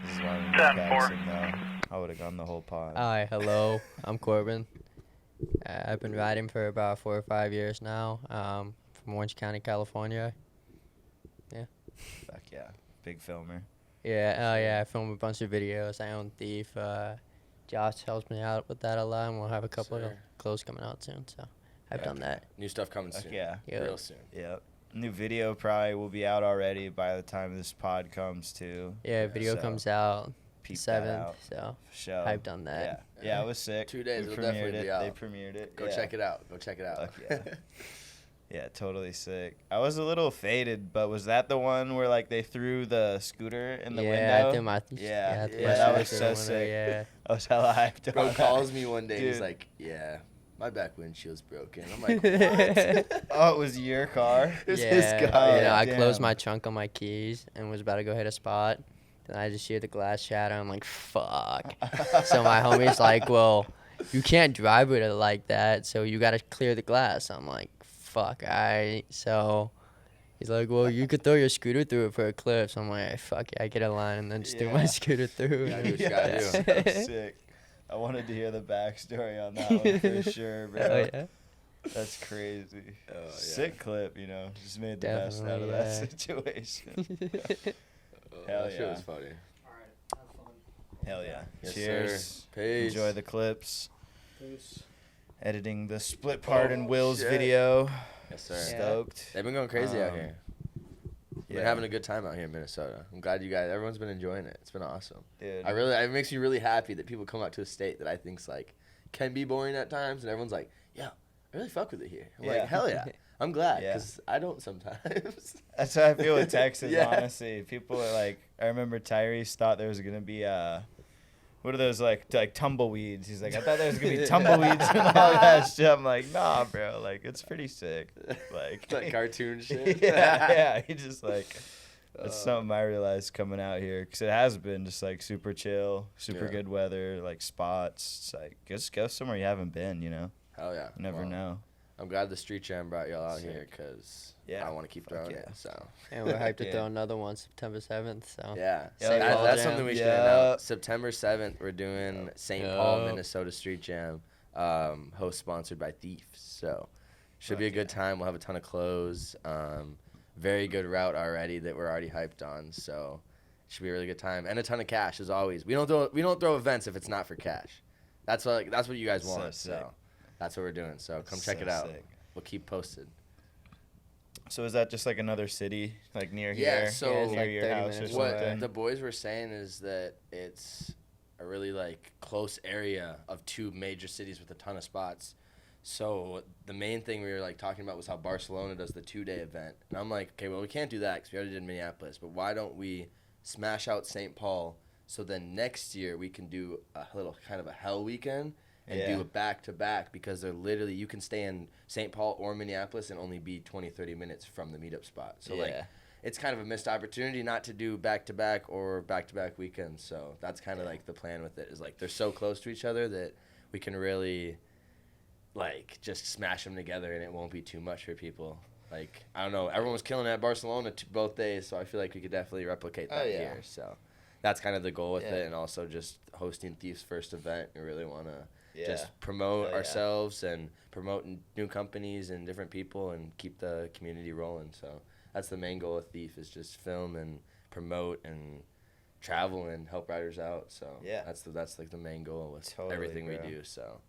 This is why we need TenFour. Jackson, though. I would have gone the whole pod. Hi, hello. I'm Corbin. I've been riding for about 4 or 5 years now. From Orange County, California. Fuck yeah. Big filmer. Yeah. I film a bunch of videos. I own Thief. Josh helps me out with that a lot, and we'll have a couple of clothes coming out soon. So I've done that. New stuff coming Fuck soon. yeah. Real soon. Yep. New video probably will be out already by the time this pod comes too. Yeah, video so comes out peep 7th. that out. So For sure. I've done that. Yeah, it was sick. 2 days, We it'll premiered definitely it. be out. They premiered it. Go check it out. Go check it out. Fuck yeah. Yeah, totally sick. I was a little faded, but was that the one where like they threw the scooter in the window? Yeah, I threw my Yeah, I threw yeah, my that scooter was through so the window, sick. Yeah. I was hella hyped. Bro on calls that. me one day. Dude. He's like, "Yeah, my back windshield's broken." I'm like, "What?" Oh, it was your car? It was Yeah, his car. I Damn. closed my trunk on my keys and was about to go hit a spot. Then I just hear the glass shatter. I'm like, fuck. So my homie's like, well, you can't drive with it like that, so you got to clear the glass. I'm like, fuck, So he's like, well, you could throw your scooter through it for a clip. So I'm like, fuck yeah, I get a line and then just threw my Yeah. scooter through. Yeah, dude. Yeah, gotta that's do. so sick. I wanted to hear the backstory on that one for sure, bro. Hell yeah. That's crazy. Oh, yeah. Sick clip, Just made the best out of Definitely, that yeah. situation. Oh, Hell that shit yeah. was funny. Hell yeah. Yes, Cheers. sir. Peace. Enjoy the clips. Editing the split part in Will's shit. video. Yes, sir. Yeah. Stoked. They've been going crazy out Um, here. Been having a good time out here in Minnesota. I'm glad everyone's been enjoying it. It's been awesome. Dude. It makes me really happy that people come out to a state that I think's like can be boring at times, and everyone's like, yeah, I really fuck with it here. I'm Yeah. like, hell yeah. I'm glad, Yeah. because I don't sometimes. That's how I feel with Texas, Yeah. honestly. People are like, I remember Tyrese thought there was going to be, what are those, like tumbleweeds? He's like, I thought there was going to be tumbleweeds and all that shit. I'm like, nah, bro. Like, it's pretty sick. Like, Like cartoon shit. yeah. He just, like, that's something I realized coming out here. Because it has been just, like, super chill, super Yeah. good weather, like, spots. It's like, just go somewhere you haven't been, Hell yeah. You never Well, know. I'm glad the Street Jam brought y'all out Sick. here, because Yeah. I want to keep Fuck throwing yeah. it. So And we're hyped to Yeah. throw another one September 7th. So yeah, Yeah, so yeah. that's Jam. something we should Yeah. announce. September 7th, we're doing St. Paul, Yup. Minnesota Street Jam, host sponsored by Thief. So should be a Fuck good time. We'll have a ton of clothes. Very good route already that we're already hyped on. So should be a really good time, and a ton of cash as always. We don't throw events if it's not for cash. That's what you guys So want. sick. So that's what we're doing. So come check So it out. sick. We'll keep posted. So is that just like another city, like near Yeah, here, so- Yeah, it's near like your 30 house or minutes What something? the boys were saying is that it's a really like close area of two major cities with a ton of spots. So the main thing we were like talking about was how Barcelona does the 2-day event, and I'm like, okay, well we can't do that because we already did Minneapolis, but why don't we smash out St. Paul so then next year we can do a little kind of a hell weekend and Yeah. do a back-to-back, because they're literally, you can stay in St. Paul or Minneapolis and only be 20-30 minutes from the meetup spot. So like Yeah. it's kind of a missed opportunity not to do back-to-back or back-to-back weekends. So that's kind of like the plan with it, is like they're so close to each other that we can really like just smash them together and it won't be too much for people. Like, I don't know, everyone was killing it at Barcelona both days, so I feel like we could definitely replicate that yeah. here. So that's kind of the goal with Yeah. it, and also just hosting Thief's first event. We really want to Yeah. just promote Hell yeah. ourselves and promote new companies and different people and keep the community rolling. So that's the main goal of Thief, is just film and promote and travel and help riders out. So Yeah. that's like the main goal with Totally, everything bro. we do. So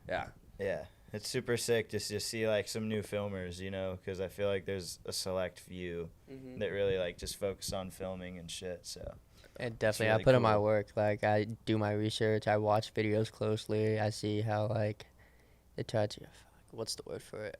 yeah. Yeah, it's super sick just to see like some new filmers, because I feel like there's a select few that really like just focus on filming and shit. So And definitely, really I put in my cool. work. Like, I do my research. I watch videos closely. I see how, like, they try to, what's the word for it?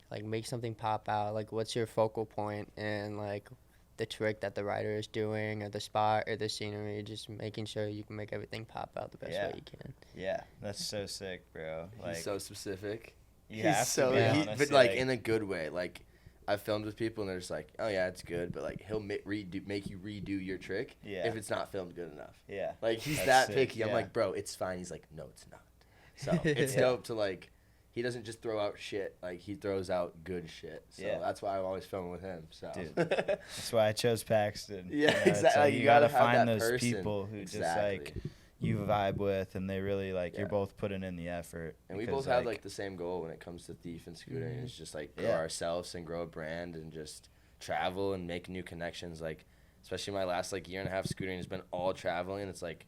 Like, make something pop out. Like, what's your focal point and, like, the trick that the rider is doing, or the spot, or the scenery. Just making sure you can make everything pop out the best Yeah. way you can. yeah, that's so sick, bro. Like He's so specific. you have to be, Yeah. but honestly, like in a good way. Like, I've filmed with people and they're just like, oh yeah, it's good, but like he'll make you redo your trick Yeah. if it's not filmed good enough. yeah, Like, he's That's that sick, picky. I'm yeah. like, bro, it's fine. He's like, no, it's not. So it's Yeah. dope to like, he doesn't just throw out shit. Like, he throws out good shit. So that's why I'm always filming with him. So Dude, that's why I chose Paxton. Yeah, You know, exactly. Like, you you gotta gotta have find that those person. people who just Exactly. like you vibe with, and they really like Yeah. you're both putting in the effort. And we because, both have like the same goal when it comes to Thief and scootering. Mhm. It's just like grow Yeah. ourselves and grow a brand and just travel and make new connections. Like, especially my last like year and a half scootering has been all traveling. It's like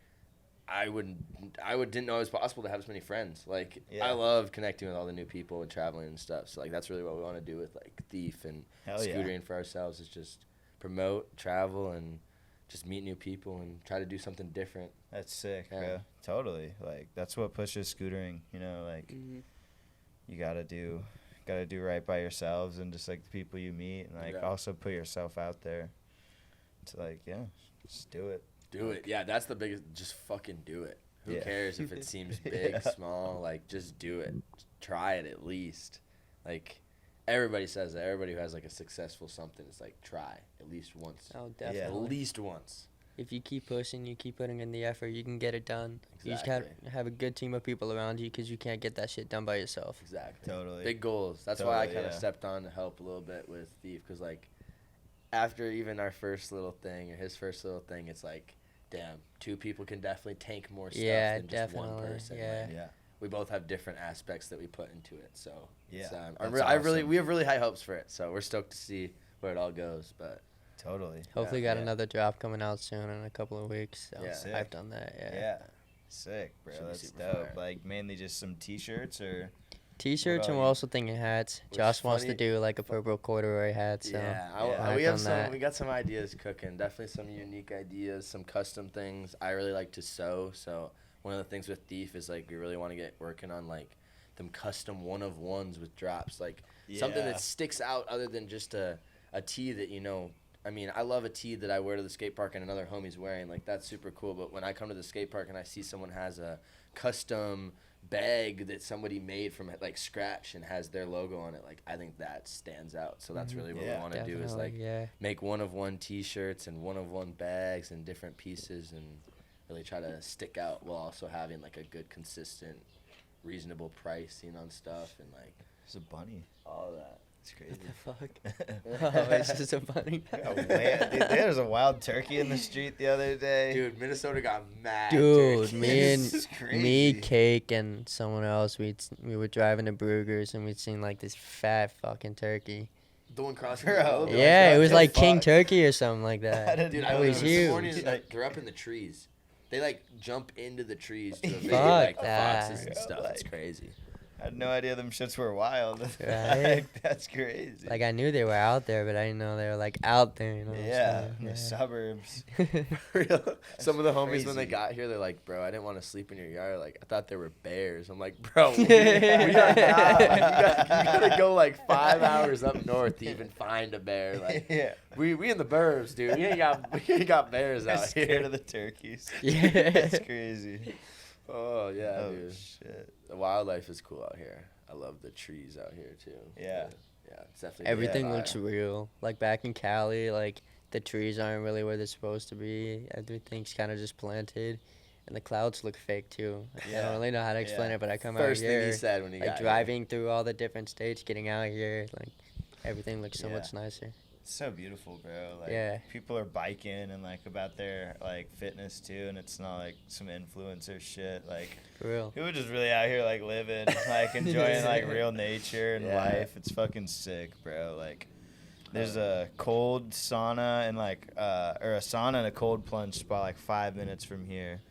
I didn't know it was possible to have as many friends. Like, Yeah. I love connecting with all the new people and traveling and stuff. So like that's really what we want to do with like Thief and Hell yeah. scootering for ourselves, is just promote, travel, and just meet new people and try to do something different. That's sick, Yeah. bro. Totally. Like that's what pushes scootering. You know, like Mhm. you gotta do right by yourselves and just like the people you meet, and like Yeah. also put yourself out there. To like just do it. Do it. Yeah, that's the biggest. Just fucking do it. Who Yeah. cares if it seems big, Yeah. small? Like, just do it. Try it at least. Like, everybody says that. Everybody who has like a successful something is like, try at least once. Oh, At definitely. least once. If you keep pushing, you keep putting in the effort, you can get it done. You just gotta Exactly. have a good team of people around you, because you can't get that shit done by yourself. Exactly. Totally. Big goals. That's why I Totally, kind of yeah. stepped on to help a little bit with Thief, because like, after even our first little thing or his first little thing, it's like, damn, two people can definitely tank more stuff Yeah, than just one definitely, person. yeah. Like, Yeah. we both have different aspects that we put into it. So Yeah. it's, That's awesome. we have really high hopes for it. So we're stoked to see where it all goes. But Totally. Hopefully, yeah. got another drop coming out soon in a couple of weeks. So Yeah. Sick. I've done that. Yeah. Yeah. Sick, bro. Should be That's super dope. fire. Like mainly just some t-shirts or T-shirts, about and we're you? also thinking hats. Which Josh wants funny- to do like a purple corduroy hat. So yeah, Yeah. we I've have done some. that. We got some ideas cooking. Definitely some unique ideas, some custom things. I really like to sew. So one of the things with Thief is like we really want to get working on like them custom one of ones with drops, like something Yeah. that sticks out other than just a tee that, you know. I mean, I love a tee that I wear to the skate park and another homie's wearing. Like, that's super cool. But when I come to the skate park and I see someone has a custom bag that somebody made from like scratch and has their logo on it, like, I think that stands out. So that's really what Yeah. we want to do, is like yeah. make one of one t-shirts and one of one bags and different pieces, and really try to stick out while also having like a good, consistent, reasonable pricing on stuff and like There's a bunny. all that. It's crazy. What the fuck? Oh, it's just a bunny. Dude, there's a wild turkey in the street the other day. Dude, Minnesota got mad. Dude, turkeys. me and It's me, crazy. Cake, and someone else, we were driving to Brugger's, and we'd seen like this fat fucking turkey. The one crossing Bro. the road. Yeah, it was what the like King fuck? Turkey or something like I that. didn't Dude, know I It was was this huge. morning, Like- they're up in the trees. They like jump into the trees to evade Fuck like the that. foxes and Yeah, stuff. It's like- crazy. I had no idea them shits were wild. Right? Like, that's crazy. Like, I knew they were out there, but I didn't know they were like out there. You know what I'm yeah, saying? in the suburbs. Real. Some of the homies when they crazy. got here, they're like, "Bro, I didn't want to sleep in your yard. Like, I thought there were bears." I'm like, "Bro, we are not. You gotta go like 5 hours up north to even find a bear. Like, Yeah. we in the burbs, dude. We ain't got bears I'm out scared here." of the turkeys. Yeah. That's crazy. Oh yeah, Oh dude. shit. The wildlife is cool out here. I love the trees out here too. Yeah. Yeah, it's definitely. Everything fire. looks real. Like back in Cali, like the trees aren't really where they're supposed to be. Everything's kind of just planted, and the clouds look fake too. I Yeah. don't really know how to explain Yeah. it, but I come First out thing here, he said when he like got driving through all the different states, getting out here, like everything looks so Yeah. much nicer. It's so beautiful, bro. Like, Yeah. people are biking and like about their like fitness too, and it's not like some influencer shit. Like, For real. people just really out here like living, like enjoying like real nature and Yeah. life. It's fucking sick, bro. Like, there's a cold sauna and like or a sauna and a cold plunge spot like 5 minutes from here.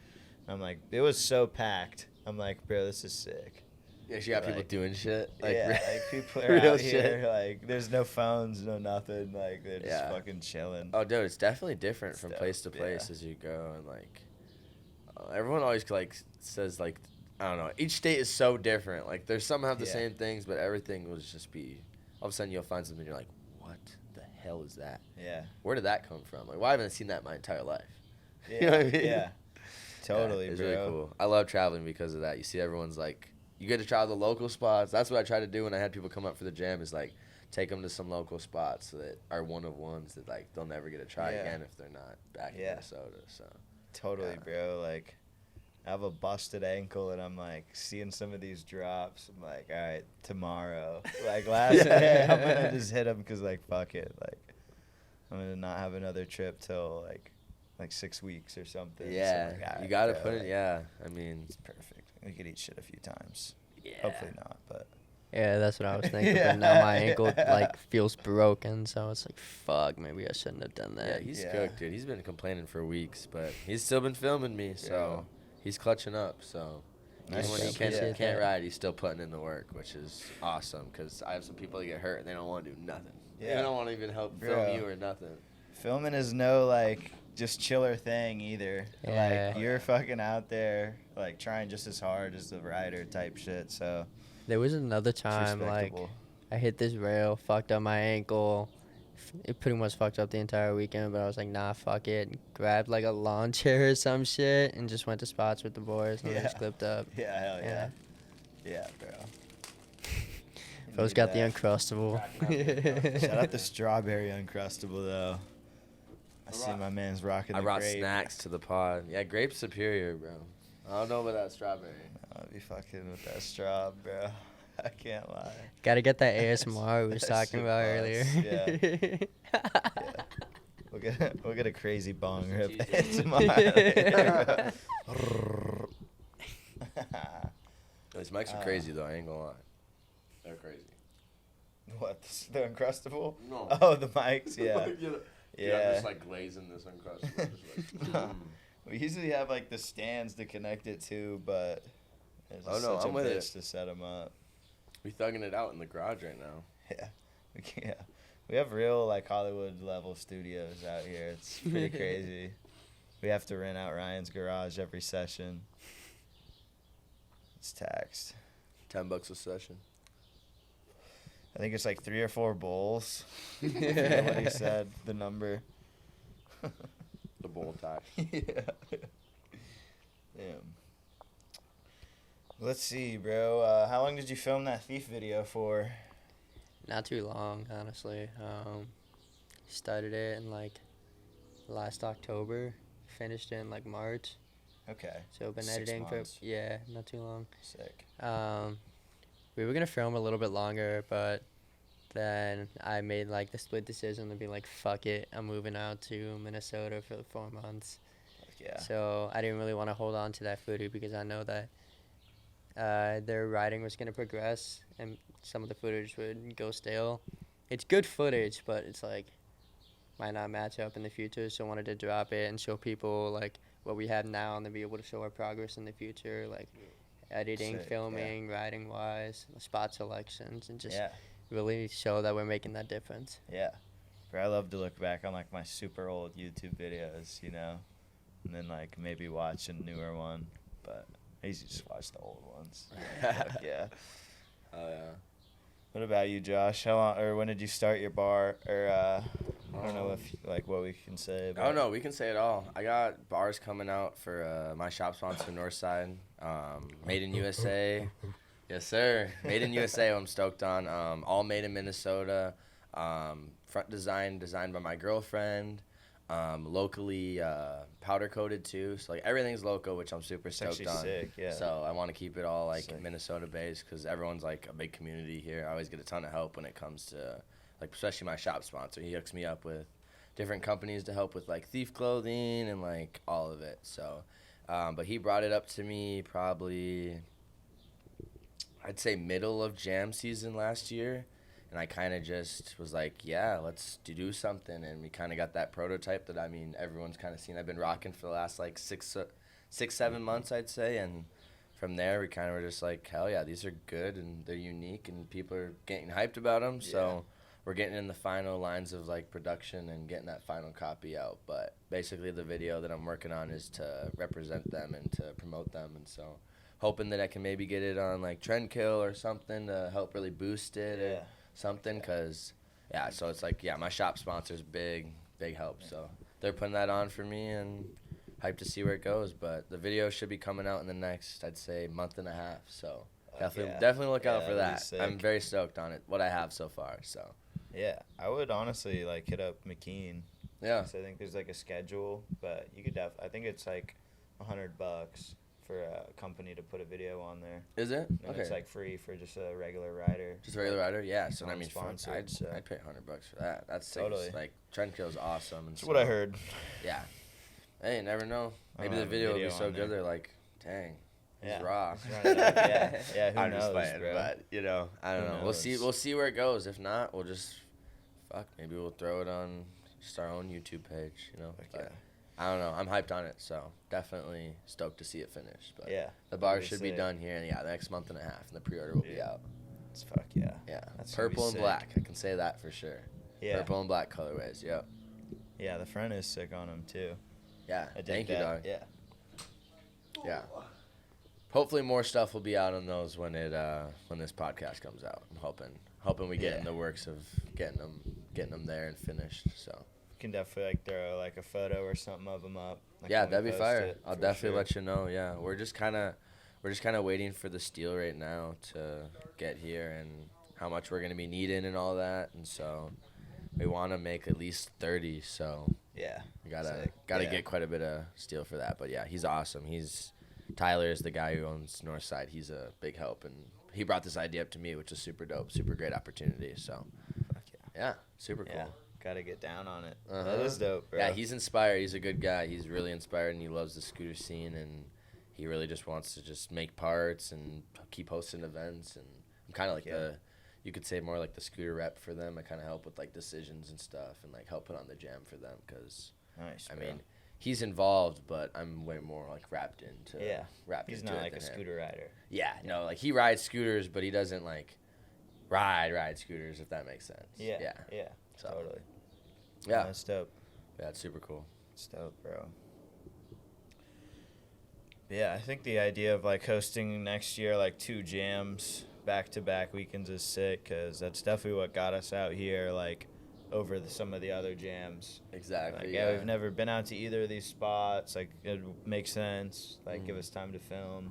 I'm like, it was so packed. I'm like, bro, this is sick. You actually got people like- doing shit. Like, Yeah, like people are real out shit. here. Like, there's no phones, no nothing. Like, they're just Yeah. fucking chilling. Oh, dude, it's definitely different It's from dope, place to place yeah. as you go, and like, everyone always like says like, I don't know, each state is so different. Like, there's some have the Yeah. same things, but everything will just be. All of a sudden, you'll find something, you're like, what the hell is that? Yeah. Where did that come from? Like, why haven't I seen that my entire life? Yeah. You know what I mean? Yeah. Totally, yeah, it's bro. really cool. I love traveling because of that. You see everyone's like, you get to travel the local spots. That's what I try to do when I had people come up for the jam, is like take them to some local spots that are one of ones that like they'll never get to try Yeah. again if they're not back in Yeah. Minnesota. So Totally, Yeah. bro. Like, I have a busted ankle, and I'm like seeing some of these drops. I'm like, all right, tomorrow, like last day, I'm gonna just hit him because like fuck it, like I'm gonna not have another trip till like 6 weeks or something. Yeah, so, like, all you right, gotta bro, put it. like, Yeah, I mean, it's perfect. We could eat shit a few times. Yeah. Hopefully not, but Yeah, that's what I was thinking. But now my ankle like feels broken, so it's like fuck. Maybe I shouldn't have done yeah, that. he's Yeah. cooked, dude. He's been complaining for weeks, but he's still been filming me, so he's clutching up. So Nice even when he job. Yeah. can't ride, he's still putting in the work, which is awesome. Because I have some people that get hurt and they don't want to do nothing. Yeah. They don't want to even help Bro. film you or nothing. filming is no like just chiller thing either. Yeah. Like you're fucking out there like trying just as hard as the rider type shit. So There was another it's time like respectable. I hit this rail, fucked up my ankle. It pretty much fucked up the entire weekend, but I was like, nah, fuck it. Grabbed like a lawn chair or some shit and just went to spots with the boys and just clipped up. Yeah, hell yeah. Yeah. Yeah, bro. Bro's Need got the that. Uncrustable. Shout out the strawberry Uncrustable though. I see my man's rocking I the brought grape. snacks to the pod. Yeah, grape's superior, bro. I don't know about that strawberry. I'll be fucking with that straw, bro. I can't lie. Gotta get that ASMR we was That talking shit about busts, earlier. Yeah. We'll get a crazy bong rip. Jesus. It's mine. Those mics are crazy though. I ain't gonna lie. They're crazy. What? The Uncrustable? No. Oh, the mics. Yeah. Dude, Yeah. I'm just like glazing this Uncrustable. Just like, We usually have like the stands to connect it to, but it's Oh, just no, such I'm a with it. bitch to set them up. We thugging it out in the garage right now. Yeah, we can't. Yeah. We have real like Hollywood level studios out here. It's pretty crazy. We have to rent out Ryan's garage every session. It's taxed. $10 a session. I think it's like 3 or 4 bowls. I forget what he said. The number. The bowl tax. Yeah. Damn. Let's see, bro. How long did you film that thief video for? Not too long, honestly. Started it in like last October, finished it in like March. Okay. So I've been 6 editing months. for not too long. Sick. We were gonna film a little bit longer, but then I made like the split decision to be like, fuck it, I'm moving out to Minnesota for 4 months. Yeah. So I didn't really want to hold on to that footage because I know that their writing was gonna progress and some of the footage would go stale. It's good footage, but it's like might not match up in the future. So I wanted to drop it and show people like what we have now and then be able to show our progress in the future, like editing, Sick, filming, writing wise, spot selections, and just Yeah. really show that we're making that difference. Yeah. Bro, I love to look back on like my super old YouTube videos, you know, and then like maybe watch a newer one, but I usually just watch the old ones. Fuck yeah. Oh yeah. What about you, Josh? How long, or when did you start your bar? Or I don't know if like what we can say. Oh no, we can say it all. I got bars coming out for my shop sponsor, Northside. Made in USA. Yes, sir. Made in USA. I'm stoked on. All made in Minnesota. Front designed by my girlfriend. Locally powder coated too. So like everything's local, which I'm super It's stoked actually on. sick, yeah. So I want to keep it all like Sick. Minnesota based because everyone's like a big community here. I always get a ton of help when it comes to like especially my shop sponsor. He hooks me up with different companies to help with like thief clothing and like all of it. So, but he brought it up to me probably I'd say middle of jam season last year. And I kind of just was like, yeah, let's do something. And we kind of got that prototype that, I mean, everyone's kind of seen. I've been rocking for the last, like, 7 months, I'd say. And from there, we kind of were just like, hell yeah, these are good and they're unique and people are getting hyped about them. Yeah. So we're getting in the final lines of, like, production and getting that final copy out. But basically the video that I'm working on is to represent them and to promote them. And so hoping that I can maybe get it on, like, Trendkill or something to help really boost it. Yeah. Something because so it's like my shop sponsor's big help, so they're putting that on for me and hyped to see where it goes. But the video should be coming out in the next, I'd say, month and a half, so definitely look out for that. I'm very stoked on it, what I have so far. So yeah, I would honestly like hit up McKean. So I think there's like a schedule, but you could I think it's like $100 for a company to put a video on there. Is it? And Okay. it's like free for just a regular rider. Just a regular rider? Yeah. So I mean, Unsponsored, I'd so. pay $100 for that. That's sick. Totally. Like Trendkill's awesome. And That's what I so- heard. Yeah. Hey, you never know. I Maybe don't the have a video will be video so on good there. they're like, dang, he's Yeah. raw. Just run it up, yeah. Yeah, who I'm just knows, playing, bro? but you know, I don't Who know. We'll see. knows? We'll see where it goes. If not, we'll just maybe we'll throw it on just our own YouTube page. You know. Heck But yeah. I don't know. I'm hyped on it, so definitely stoked to see it finished. But Yeah. the bar that'd be should be sick. done here in the next month and a half, and the pre-order will be Yeah. out. It's fuck yeah. Yeah, That's gonna be purple and sick. black. I can say that for sure. Yeah. Purple and black colorways. Yep. Yeah, the front is sick on them too. Yeah. I dig Thank you, that. dog. Yeah. Yeah. Hopefully more stuff will be out on those when this podcast comes out. I'm hoping we get in Yeah. the works of getting them there and finished. So Can definitely like throw like a photo or something of them up. Like, yeah, when we that'd be post fire. it, I'll for definitely sure. let you know. Yeah, we're just kind of waiting for the steel right now to get here and how much we're gonna be needing and all that. And so we want to make at least 30. So Yeah. we gotta Sick. Yeah. get quite a bit of steel for that. But yeah, he's awesome. Tyler is the guy who owns Northside. He's a big help, and he brought this idea up to me, which is super dope, super great opportunity. So Fuck yeah, super cool. yeah. Gotta get down on it. Uh-huh. That is dope, bro. Yeah, he's inspired. He's a good guy. He's really inspired, and he loves the scooter scene, and he really just wants to just make parts and keep hosting events. And I'm kind of like Yeah. you could say more like the scooter rep for them. I kind of help with like decisions and stuff, and like help put on the jam for them. Cause Nice. I bro. mean, he's involved, but I'm way more like wrapped into. Yeah. Wrapped He's into not it like a than him. scooter rider. Yeah, no, like he rides scooters, but he doesn't like ride scooters, if that makes sense. Yeah. Yeah. Yeah. So, Totally. Yeah. That's dope. Yeah, it's super cool. It's dope, bro. Yeah, I think the idea of like hosting next year like 2 jams back-to-back weekends is sick, because that's definitely what got us out here like over some of the other jams. Exactly. Like, yeah, we've never been out to either of these spots. Like, it makes sense. Like, give us time to film.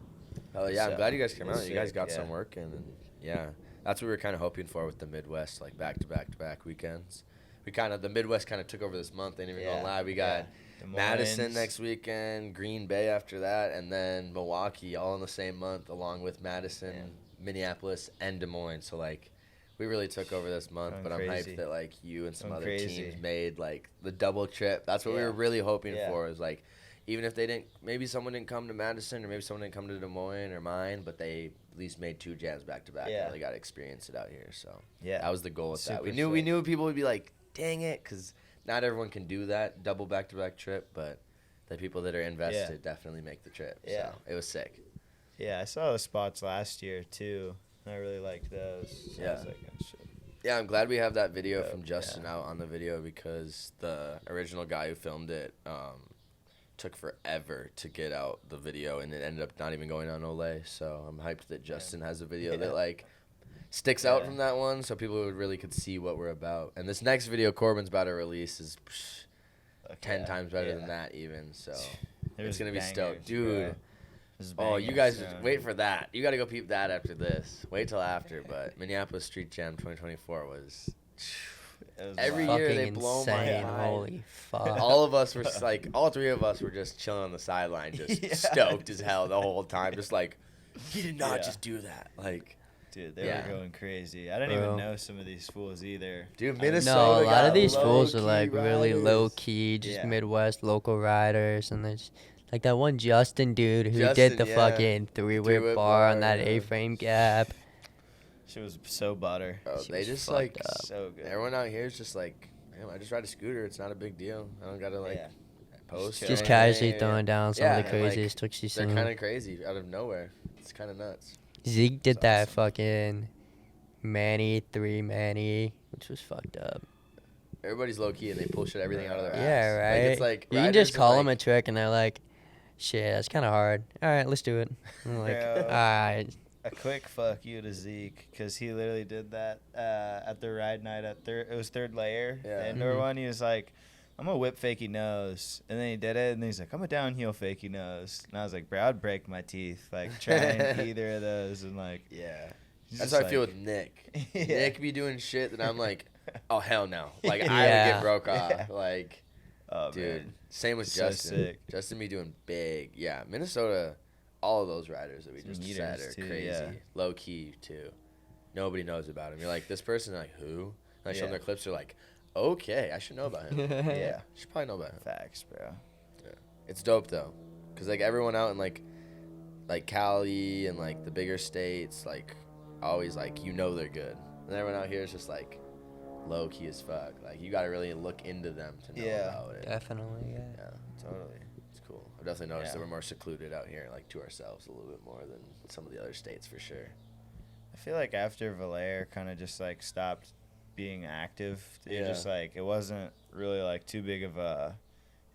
Oh yeah, I'm So, glad you guys came it's out. You guys sick, got yeah. some work in, and yeah, that's what we were kind of hoping for with the Midwest, like back-to-back weekends. The Midwest kind of took over this month. Ain't even gonna lie. We got Des Madison Moines. next weekend, Green Bay after that, and then Milwaukee all in the same month, along with Madison, Minneapolis, and Des Moines. So like, we really took over this month. Going but I'm crazy. hyped that like you and some Going other crazy. teams made like the double trip. That's what we Yeah. were really hoping Yeah. for. Is like, even if they didn't, maybe someone didn't come to Madison, or maybe someone didn't come to Des Moines or mine, but they at least made 2 jams back to back. Yeah. And really got to experience it out here. So Yeah. that was the goal with that. We Super knew sick. people would be like, dang it, because not everyone can do that double back to back trip, but the people that are invested definitely make the trip. Yeah. So it was sick. Yeah, I saw those spots last year, too. And I really liked those. So I was Yeah. like, oh, shit. Yeah, I'm glad we have that video Dope, from Justin yeah. out on the video, because the original guy who filmed it took forever to get out the video, and it ended up not even going on Olay. So I'm hyped that Justin has a video Yeah. that like sticks out Yeah. from that one, so people really could see what we're about. And this next video Corbin's about to release is Fuck 10 yeah, times better yeah. than that even. So There's it's gonna be bangers, stoked, bro. dude. There's Oh, you bangers, guys yeah. wait for that. You got to go peep that after this. Wait till after. But Minneapolis Street Jam 2024 was It was every wild. year Fucking they blow my insane. mind. Holy fuck. all of us were like, all 3 of us were just chilling on the sideline, just Yeah. stoked as hell the whole time. Just like, he did not Yeah. just do that. Like, Dude, they Yeah. were going crazy. I didn't Bro. even know some of these fools either. dude, I- Minnesota. No, a lot got of these fools are low-key like really riders. low key, just Yeah. Midwest local riders, and there's like that one Justin dude who Justin, did the yeah. fucking 3-whip Three-whip bar on bar, that yeah. A-frame gap. She was so butter. Bro, She they was just fucked like, up. So good. everyone out here is just like, man, I just ride a scooter. It's not a big deal. I don't got to like Yeah. post. chill. Just Yeah, casually yeah, throwing down some Yeah, of the and, like, craziest tricks you've They're seen. kind of crazy out of nowhere. It's kind of nuts. Zeke did It's that awesome. fucking Manny, 3 Manny, which was fucked up. Everybody's low key and they pull shit everything out of their ass. Yeah, right. Like, it's like you can just call them a trick, and they're like, "Shit, that's kind of hard. All right, let's do it." I'm like, Bro. "All right." A quick fuck you to Zeke, because he literally did that at the ride night at it was Third Layer, Yeah. the indoor Mhm. one. He was like, I'm gonna whip fakey nose, and then he did it, and then he's like, I'm a downhill fakey nose, and I was like, bro, I'd break my teeth like trying either of those, and like, Yeah. he's That's just how I feel like- with Nick. Yeah. Nick be doing shit that I'm like, oh hell no. Like I would Yeah. get broke off. Yeah. Like, Oh, dude. man. Same with So Justin. sick. Justin be doing big. Yeah, Minnesota. all of those riders that we Some just meters said are too, crazy. yeah. Low key, too. Nobody knows about him. You're like, this person, like, who? And I show them their clips, they're like, okay, I should know about him. Yeah. Should probably know about him. Facts, bro. Yeah. It's dope, though. Because, like, everyone out in, like Cali and, like, the bigger states, like, always, like, you know they're good. And everyone out here is just, like, low key as fuck. Like, you got to really look into them to know about it. Definitely, yeah. Yeah, totally. It's cool. I've definitely noticed that we're more secluded out here, like, to ourselves a little bit more than some of the other states, for sure. I feel like after Vallejo kind of just, like, stopped being active, it just, like, it wasn't really, like, too big of a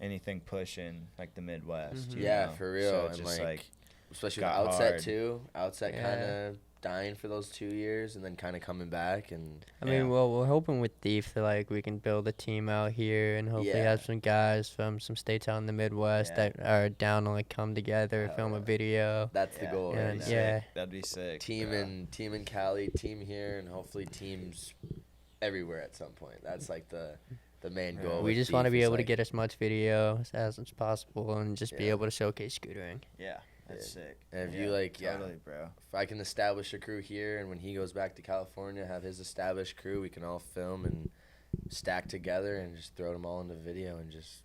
anything pushing, like, the Midwest. You know? For real. So and, just, like especially with got Outset, hard. too. Outset kind of dying for those 2 years and then kind of coming back. And I mean, well, we're hoping with Thief that, like, we can build a team out here and hopefully have some guys from some states out in the Midwest that are down to, like, come together, film a video. that's the goal. And, right? That'd be sick. Team in Cali, team here, and hopefully teams everywhere at some point. That's, like, the main goal. We with just want to Thief be is, able to like, get as much video as possible and just be able to showcase scootering. Yeah, that's sick. And if you, like, totally, bro. If I can establish a crew here, and when he goes back to California, have his established crew, we can all film and stack together and just throw them all into video and just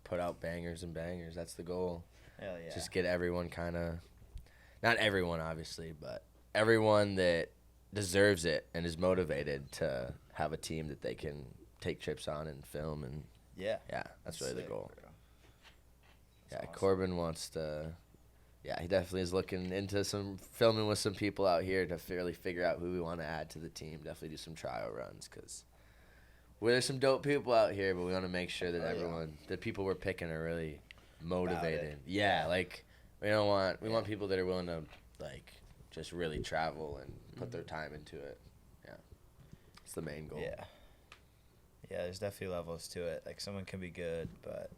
put out bangers and bangers. That's the goal. Hell yeah. Just get everyone kind of, not everyone obviously, but everyone that deserves it and is motivated to have a team that they can take trips on and film. And yeah, that's really the goal. Bro. Yeah, awesome. Corbin wants to. Yeah, he definitely is looking into some filming with some people out here to really figure out who we want to add to the team. Definitely do some trial runs because there's some dope people out here, but we want to make sure that the people we're picking are really motivated. Yeah, like we want people that are willing to like just really travel and put their time into it. Yeah, it's the main goal. Yeah, there's definitely levels to it. Like someone can be good, but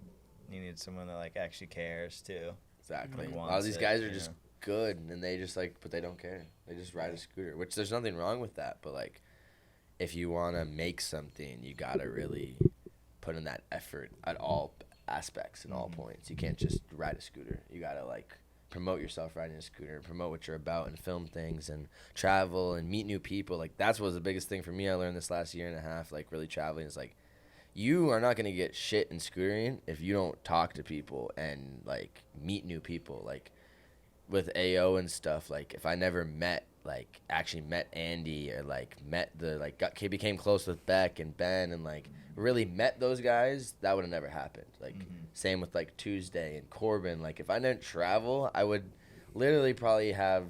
you need someone that like actually cares too. Exactly. Like, a lot of these guys are just good, and they just but they don't care. They just ride a scooter, which there's nothing wrong with that. But like, if you want to make something, you gotta really put in that effort at all aspects and all points. You can't just ride a scooter. You gotta like promote yourself riding a scooter, promote what you're about, and film things and travel and meet new people. Like that's was the biggest thing for me. I learned this last year and a half. Like really traveling is like. You are not going to get shit in scootering if you don't talk to people and, like, meet new people. Like, with AO and stuff, like, if I never actually met Andy or, like, became close with Beck and Ben and, like, really met those guys, that would have never happened. Like, same with, like, Tuesday and Corbin. Like, if I didn't travel, I would literally probably have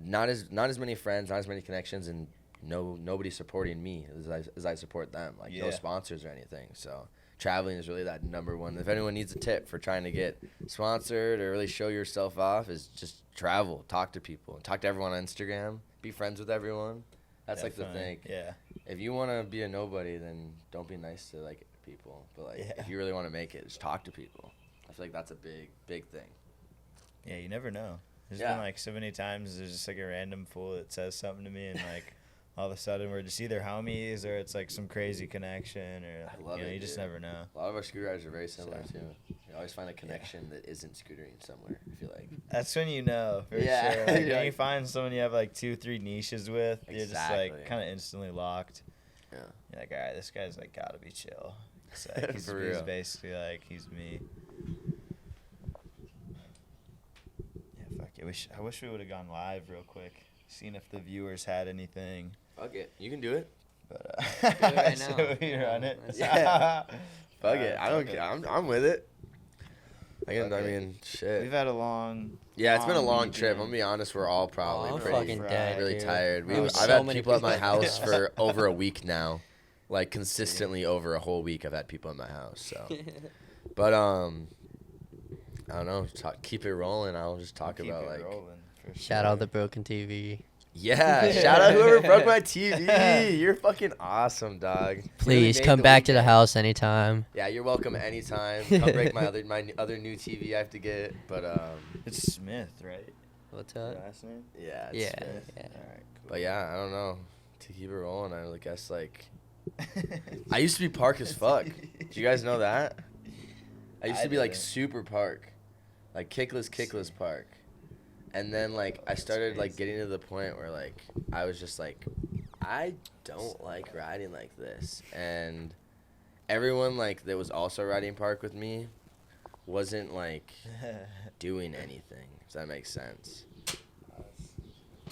not as many friends, not as many connections, and nobody supporting me as I support them, like no sponsors or anything. So traveling is really that number one. If anyone needs a tip for trying to get sponsored or really show yourself off, is just travel, talk to people, talk to everyone on Instagram, be friends with everyone. That's like the thing. Yeah. If you want to be a nobody, then don't be nice to like people. But like if you really want to make it, just talk to people. I feel like that's a big thing. Yeah, you never know. There's been like so many times there's just like a random fool that says something to me and like all of a sudden we're just either homies or it's like some crazy connection or you just never know. A lot of our scooter riders are very similar too. You always find a connection that isn't scootering somewhere, I feel like. That's when you know for sure. Like, when you find someone you have like 2-3 niches with, you're just like kind of instantly locked. Yeah. You're like, all right, this guy's like gotta be chill. It's like, he's basically like he's me. Yeah, fuck it. I wish we would have gone live real quick, seen if the viewers had anything. Fuck it, you can do it. But do it right now. so we run it. Yeah. Fuck it, I don't care. I'm with it. I mean, shit. We've had a long. Yeah, it's been a long trip. I'm gonna be honest. We're all probably pretty dead, really dude. tired. I've had people at my house for over a week now, like consistently over a whole week. I've had people in my house. So, but I don't know. Keep it rolling. I'll just talk about like. Shout out the broken TV. Yeah, shout out whoever broke my TV. You're fucking awesome, dog. Please come back to the house anytime. Yeah, you're welcome anytime. Come break my other new TV I have to get. But it's Smith, right? What's that? Last name? Yeah. Yeah. Smith. All right, cool. But yeah, I don't know. To keep it rolling, I guess like I used to be park as fuck. Do you guys know that? I used to be like super park. like Kickless Park. And then like I started like getting to the point where like I was just like, I don't like riding like this. And everyone like that was also riding park with me wasn't like doing anything. Does that make sense?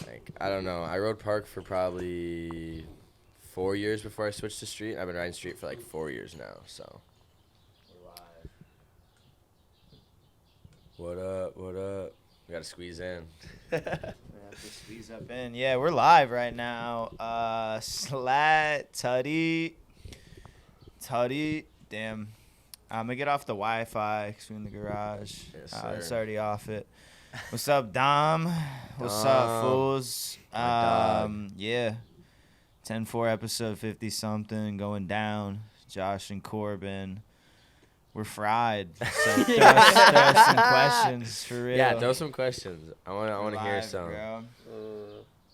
Like I don't know. I rode park for probably 4 years before I switched to street. I've been riding street for like 4 years now. So. What up? What up? We gotta squeeze in. We have to squeeze up in. Yeah, we're live right now. Tutty. Damn. I'm gonna get off the Wi-Fi because we're in the garage. Yes, sir. It's already off it. What's up, Dom? What's up, fools? My dog. Yeah. TenFour episode 50 something going down. Josh and Corbin. We're fried. So throw us some questions for real. Yeah, throw some questions. I wanna hear Live, some. bro.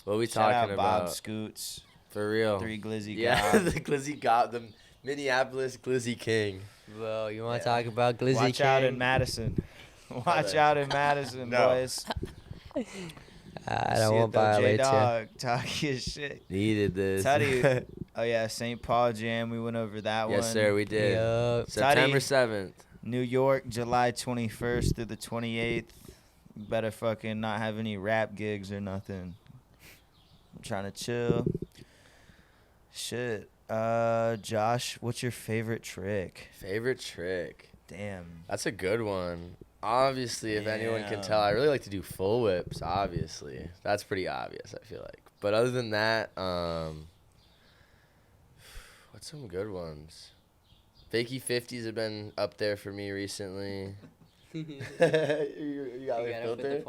What are we Shout talking out Bob about? Scoots. For real. 3 Glizzy Yeah, Gob. the Glizzy Gob, the Minneapolis Glizzy King. Bro, you want to talk about Glizzy Watch King? out in Madison. Watch out in Madison, No. boys. I don't want to violate you. J-Dog, talk your shit. Needed this. Tutty. Oh, yeah, St. Paul Jam. We went over that one. Yes, sir, we did. Yup. September Tutty. 7th. New York, July 21st through the 28th. You better fucking not have any rap gigs or nothing. I'm trying to chill. Shit. Josh, what's your favorite trick? Favorite trick. Damn. That's a good one. Obviously, if anyone can Damn. tell, I really like to do full whips, obviously. That's pretty obvious, I feel like. But other than that, what's some good ones? Fakie 50s have been up there for me recently. you got me filtered?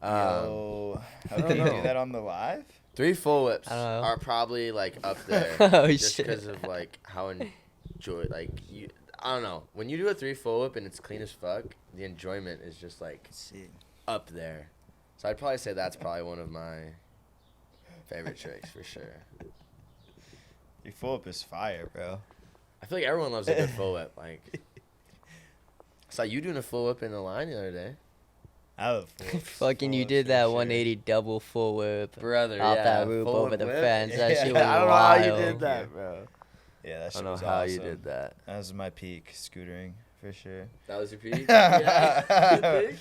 Yo, how did you do that on the live? 3 full whips I don't know. are probably like up there. Oh, just shit. because of like how I don't know. When you do a 3 full whip and it's clean as fuck, the enjoyment is just like up there. So I'd probably say that's probably one of my favorite tricks for sure. Your full up is fire, bro. I feel like everyone loves a good full whip. Like, I saw you doing a full whip in the line the other day. I love full whips. Fucking, you Full did whips for that sure. 180 double full whip. Brother, Off yeah. that roof full over whip the whip? fence. That shit was I don't know how you wild. did that, bro. Yeah, that I shit don't know was how awesome. you did that. That was my peak scootering, for sure. That was your peak? Yeah.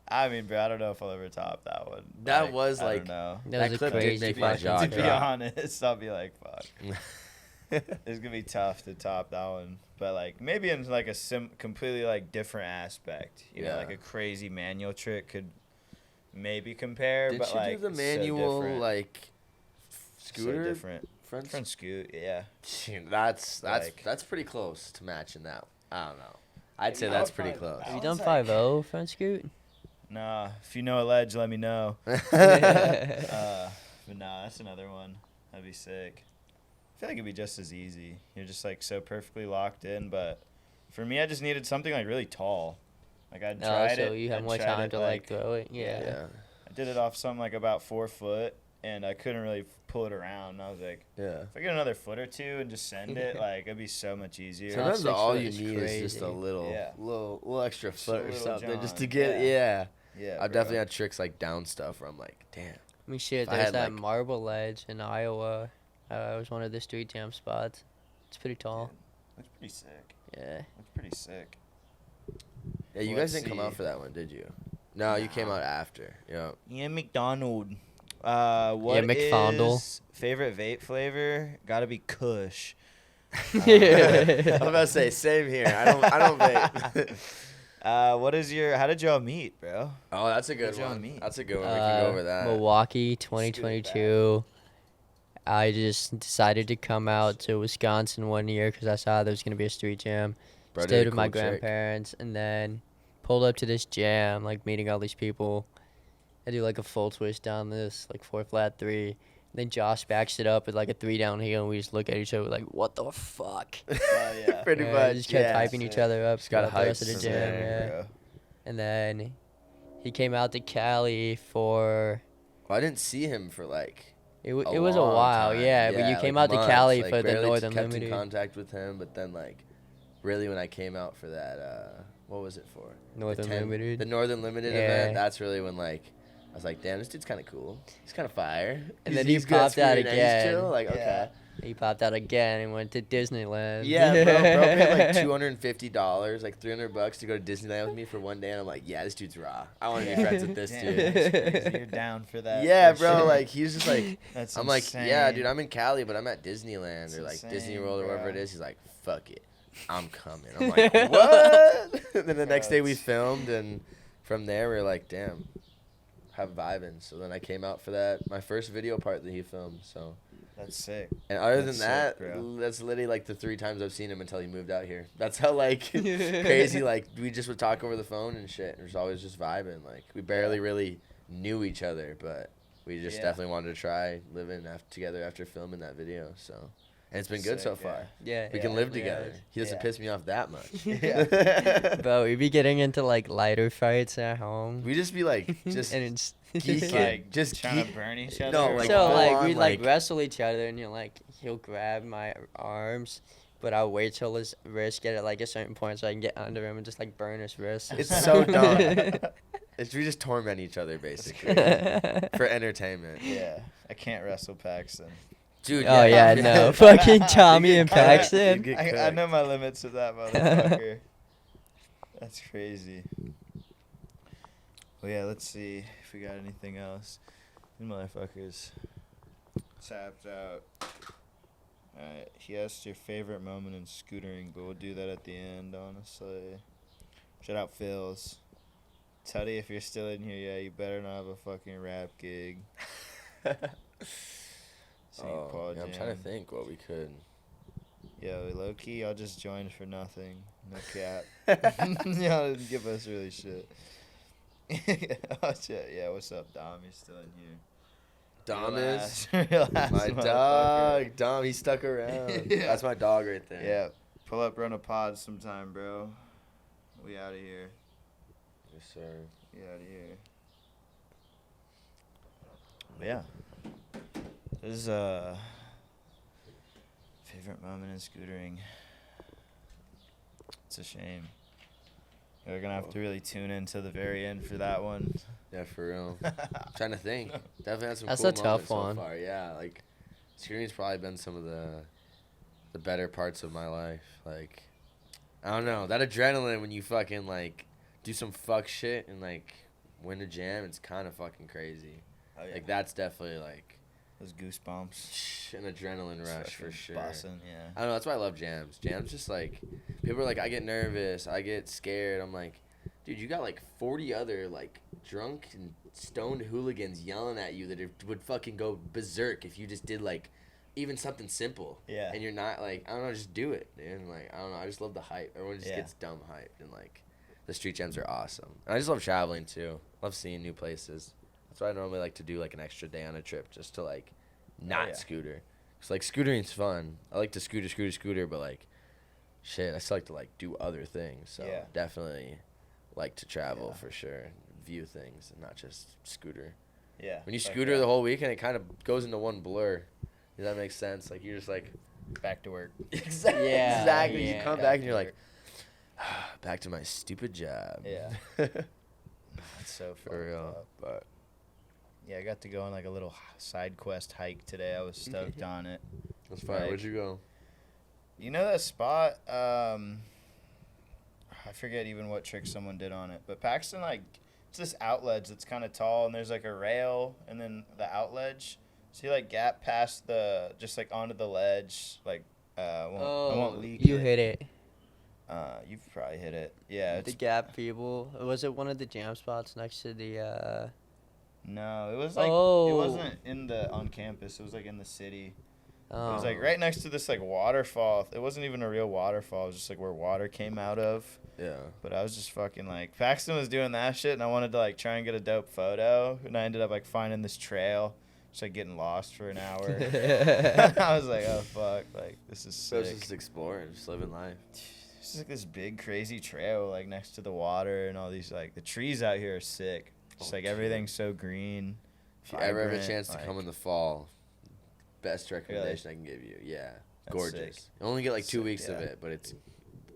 I mean, bro, I don't know if I'll ever top that one. That was, I like- don't know. That was a clip did crazy make my fucking jaw To trip. be drop. honest, I'll be like, fuck. It's gonna be tough to top that one, but like maybe in like a completely like different aspect, you know, Yeah. like a crazy manual trick could maybe compare, Did but you like do the it's so manual, different. like, So scooter? different. Front Different scoot, yeah. That's Like- that's pretty close to matching that. I don't know. I'd say that's pretty close. Have you I was done like- 5-0 front scoot? Nah, if you know a ledge, let me know. Yeah. But nah, that's another one. That'd be sick. I feel like it'd be just as easy. You're just like so perfectly locked in, but for me, I just needed something like really tall. Like I No, tried so it. you have I more tried time it, to like throw it. Yeah. Yeah. I did it off something like about 4 foot, and I couldn't really pull it around. And I was like, Yeah. if I get another foot or two and just send it, like it'd be so much easier. Sometimes 6 all foot you is need is just a crazy. little, Yeah. little extra Just a foot or little something, just to John, get. yeah. Yeah. Yeah, I've bro. definitely had tricks like down stuff where I'm like, damn. I mean, shit, If I there's had, that like- marble ledge in Iowa. It was one of the street jam spots. It's pretty tall. That's pretty sick. Yeah. That's pretty sick. Yeah, you Let's guys didn't come out see. for that one, did you? No, you came Nah. out after. Yeah. Ian McDonald. What McFondle. is favorite vape flavor? Gotta be Kush. I was about to say same here. I don't vape. What is your? How did y'all meet, bro? Oh, that's a good Where'd y'all one. meet? That's a good one. We can go over that. Milwaukee, 2022. I just decided to come out to Wisconsin one year because I saw there was gonna be a street jam. Bro did Stayed a with my cool trick. grandparents, and then pulled up to this jam, like meeting all these people. I do like a full twist down this, like 4 flat 3. Then Josh backs it up with like a 3 downhill, and we just look at each other like, "What the fuck?" Yeah. Pretty Yeah, much. just kept yeah. hyping each other up. Just got throughout the rest of hyped the from jam. there, Yeah. Bro. And then he came out to Cali for. Well, I didn't see him for like It was a long while, time. yeah. But you came like out to months, Cali like, for the barely Northern kept Limited. in contact with him, but then like really when I came out for that, what was it for? Northern Limited. The Northern Limited event. That's really when like I was like, damn, this dude's kind of cool. He's kind of fire. And then he popped out again. Chill. Like, okay. He popped out again and went to Disneyland. Yeah, bro paid like $250, like $300 to go to Disneyland with me for one day, and I'm like, yeah, this dude's raw. I want to be friends with this dude. That's crazy. You're down for that. Yeah, for bro. sure. Like he's just like, That's I'm insane. like, yeah, dude, I'm in Cali, but I'm at Disneyland That's or like insane, Disney World or wherever bro. it is. He's like, fuck it, I'm coming. I'm like, what? And then the next day we That's- filmed, and from there we were like, damn, have vibing. So then I came out for that, my first video part that he filmed. So. That's sick. And other than That's that, sick, bro. that's literally like the 3 times I've seen him until he moved out here. That's how like crazy, like we just would talk over the phone and shit. It was always just vibing. Like we barely really knew each other, but we just definitely wanted to try living together after filming that video. So, and it's been good so Sick, yeah. far. Yeah. We can live yeah. together. He doesn't Yeah. piss me off that much. Yeah. Bro, we be getting into like lighter fights at home. We just be like, just and it's geeking. Like just trying to burn each other. No, or like, so full like on, we like like- wrestle each other, and you're like, he'll grab my arms, but I'll wait till his wrist get at like a certain point so I can get under him and just like burn his wrist. It's so dumb. We just torment each other basically for entertainment. Yeah, I can't wrestle Paxton. Dude. Oh yeah, no, fucking Tommy and You get Paxton. cooked. I know my limits with that motherfucker. That's crazy. Well, yeah, let's see if we got anything else. These motherfuckers tapped out. Alright, he asked your favorite moment in scootering, but we'll do that at the end, honestly. Shout out Phils. Tutty, if you're still in here, yeah, you better not have a fucking rap gig. St. Paul I'm Jam. trying to think what we could. Yo, low key, I'll just join for nothing. No cap. Y'all didn't give us really shit. Oh shit, yeah. What's up, Dom? You're still in here. Dom Relax. is Relax, my motherfucker. dog. Dom, he stuck around. Yeah. That's my dog right there. Yeah, pull up, run a pod sometime, bro. We out of here. Yes, sir. We out of here. But yeah. This is favorite moment in scootering. It's a shame. We're gonna have to really tune into the very end for that one. Yeah, for real. I'm trying to think. Definitely had some That's cool a tough moments one. so far. Yeah, like scooting's probably been some of the better parts of my life. Like, I don't know, that adrenaline when you fucking like do some fuck shit and like win a jam, it's kind of fucking crazy. Oh, yeah. Like that's definitely like Those goosebumps. an adrenaline Just rush for fucking sure. bussin', yeah. I don't know, that's why I love jams. Jams just like, people are like, I get nervous, I get scared. I'm like, dude, you got like 40 other like drunk and stoned hooligans yelling at you that would fucking go berserk if you just did like even something simple. Yeah. And you're not like, I don't know, just do it, dude. And like, I don't know, I just love the hype. Everyone just Yeah. gets dumb hyped, and like, the street jams are awesome. And I just love traveling too. Love seeing new places. That's why I normally like to do like an extra day on a trip just to like not yeah. scooter. Cause like scootering's fun. I like to scooter, but like, shit, I still like to like do other things. So Yeah. definitely like to travel Yeah. for sure, view things and not just scooter. Yeah. When you fuck scooter yeah. the whole weekend, it kind of goes into one blur. Does that make sense? Like you're just like, Back to work. exactly. Yeah, Exactly. You yeah. come Back back and to you're work. like, back to my stupid job. Yeah. That's so For fucked real. up. But Yeah, I got to go on like a little side quest hike today. I was stoked on it. that's fine. Like- Where'd you go? You know that spot? I forget even what trick someone did on it, but Paxton, like, it's this outledge that's kind of tall, and there's like a rail, and then the outledge. So you like gap past just like onto the ledge, like I won't leak. You hit it. You've probably hit it. Yeah. The Gap people. Was it one of the jam spots next to the? No, it was like Oh. it wasn't on campus. It was like in the city. It was like Oh. right next to this like waterfall. It wasn't even a real waterfall. It was just like where water came out of. Yeah. But I was just fucking like, Paxton was doing that shit, and I wanted to like try and get a dope photo, and I ended up like finding this trail, just like getting lost for an hour. I was like, oh fuck, like this is So sick. just exploring, just living life. It's just like this big crazy trail like next to the water, and all these like the trees out here are sick. Just Oh, like dude. everything's so green. If you ever have a vibrant, chance to like- come in the fall, best recommendation I can give you. Yeah, That's gorgeous. sick. You only get like 2 Sick, weeks of yeah. it, but it's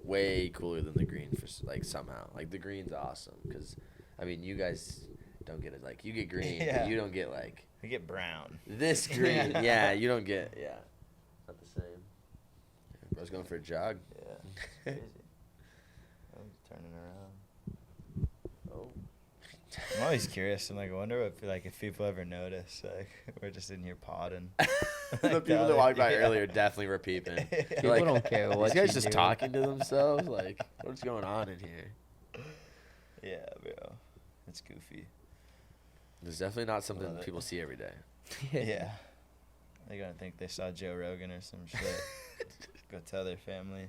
way cooler than the green for like somehow. Like the green's awesome because, I mean, you guys don't get it. Like you get green, but you don't get like. We get brown. This green, yeah, you don't get not the same. I was going for a jog. Yeah. Crazy. Oh, he's turning around. Oh. I'm always curious. I'm like, I wonder if people ever notice. Like, we're just in here podding. The people that walked by earlier definitely were peeping. People Like, don't care what these guys you just do. talking to themselves. Like, what's going on in here? Yeah, bro. It's goofy. It's definitely not something Love it. people see every day. Yeah. They're going to think they saw Joe Rogan or some shit. Go tell their family.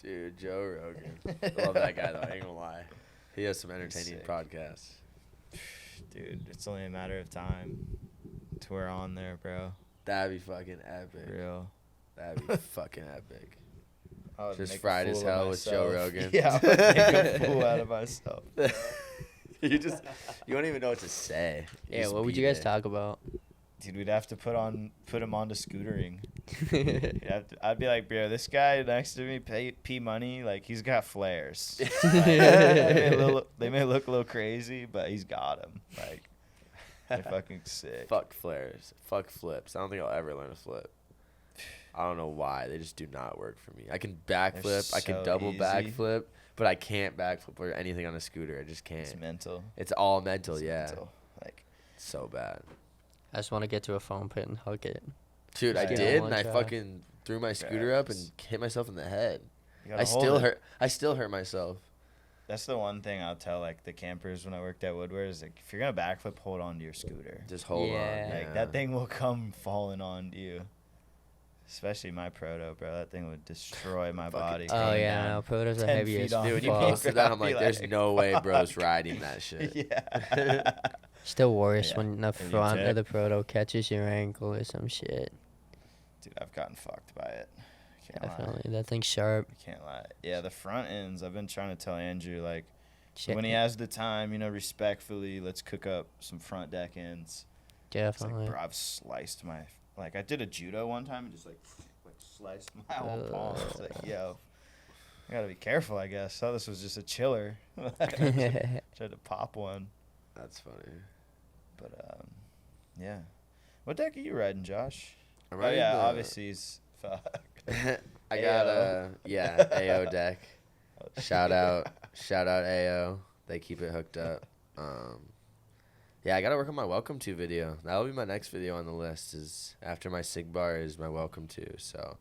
Dude, Joe Rogan. I love that guy, though. I ain't gonna lie. He has some entertaining sick. podcasts. Dude, it's only a matter of time till we're on there, bro. That'd be fucking epic. Real. That'd be fucking epic. I would Just make a fried as fool of hell with Joe myself. Rogan. Yeah, I would make a fool out of myself. You don't even know what to say. Yeah, just what would be you guys there. talk about? Dude, we'd have to put him onto scootering. I'd be like, bro, this guy next to me, P Money, like he's got flares. Like, they may look a little crazy, but he's got them. Like, they're fucking sick. Fuck flares. Fuck flips. I don't think I'll ever learn a flip. I don't know why. They just do not work for me. I can backflip. I can so double easy. backflip, but I can't backflip or anything on a scooter. I just can't. It's mental. It's all mental, It's yeah. mental. Like, So bad. I just want to get to a foam pit and hug it. Dude, I Yeah. did, One and I try. fucking threw my scooter up and hit myself in the head. you gotta I hold still it. hurt. I still hurt myself. That's the one thing I'll tell like the campers when I worked at Woodward is like if you're gonna backflip, hold on to your scooter. Just hold Yeah. on. Like that thing will come falling onto you. Especially my proto, bro. That thing would destroy my Fucking body. Oh coming yeah, down. no, protos are 10 heavy feet as off. Dude, when you fuck. posted that, I'm I'd be like, there's like, no way bro's fuck. riding that shit. Yeah. Still worse Yeah. when the And you front of tip. the proto catches your ankle or some shit. Dude, I've gotten fucked by it. Can't lie. Definitely, that thing's sharp. I can't lie. Yeah, the front ends. I've been trying to tell Andrew like Shit. when he has the time, respectfully, let's cook up some front deck ends. It's Definitely. like, bro, I've sliced my I did a judo one time and just like sliced my whole palm. It's like, yo, I gotta be careful, I guess. Thought this was just a chiller. Tried to pop one, That's funny. but yeah. What deck are you riding, Josh? I'm Oh riding yeah, the- obviously he's fuck. I got AO. AO deck. Shout out AO. They keep it hooked up. Yeah, I gotta work on my welcome to video. That'll be my next video on the list. Is after my sig bar is my welcome to. So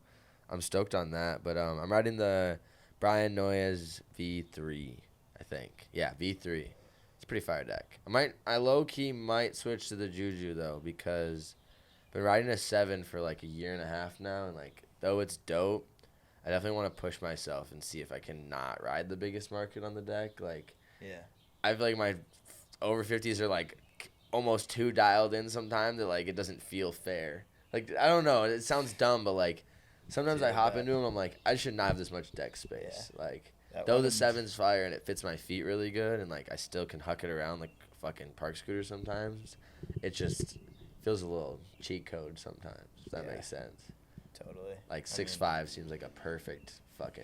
I'm stoked on that. But I'm riding the Brian Noyes V3. I think. Yeah, V3. It's a pretty fire deck. I low key might switch to the Juju though because I've been riding a 7 for like a year and a half now, and like though it's dope, I definitely want to push myself and see if I can not ride the biggest market on the deck. Like Yeah. I feel like my over 50s are like almost too dialed in sometimes that like it doesn't feel fair. Like I don't know, it sounds dumb, but like sometimes I Feel hop that. into them, I'm like I should not have this much deck space. Like That though the one's- 7's fire and it fits my feet really good, and like I still can huck it around like fucking park scooter sometimes. It just feels a little cheat code sometimes. If that Yeah. makes sense. Totally. Like I mean, 6'5" seems like a perfect fucking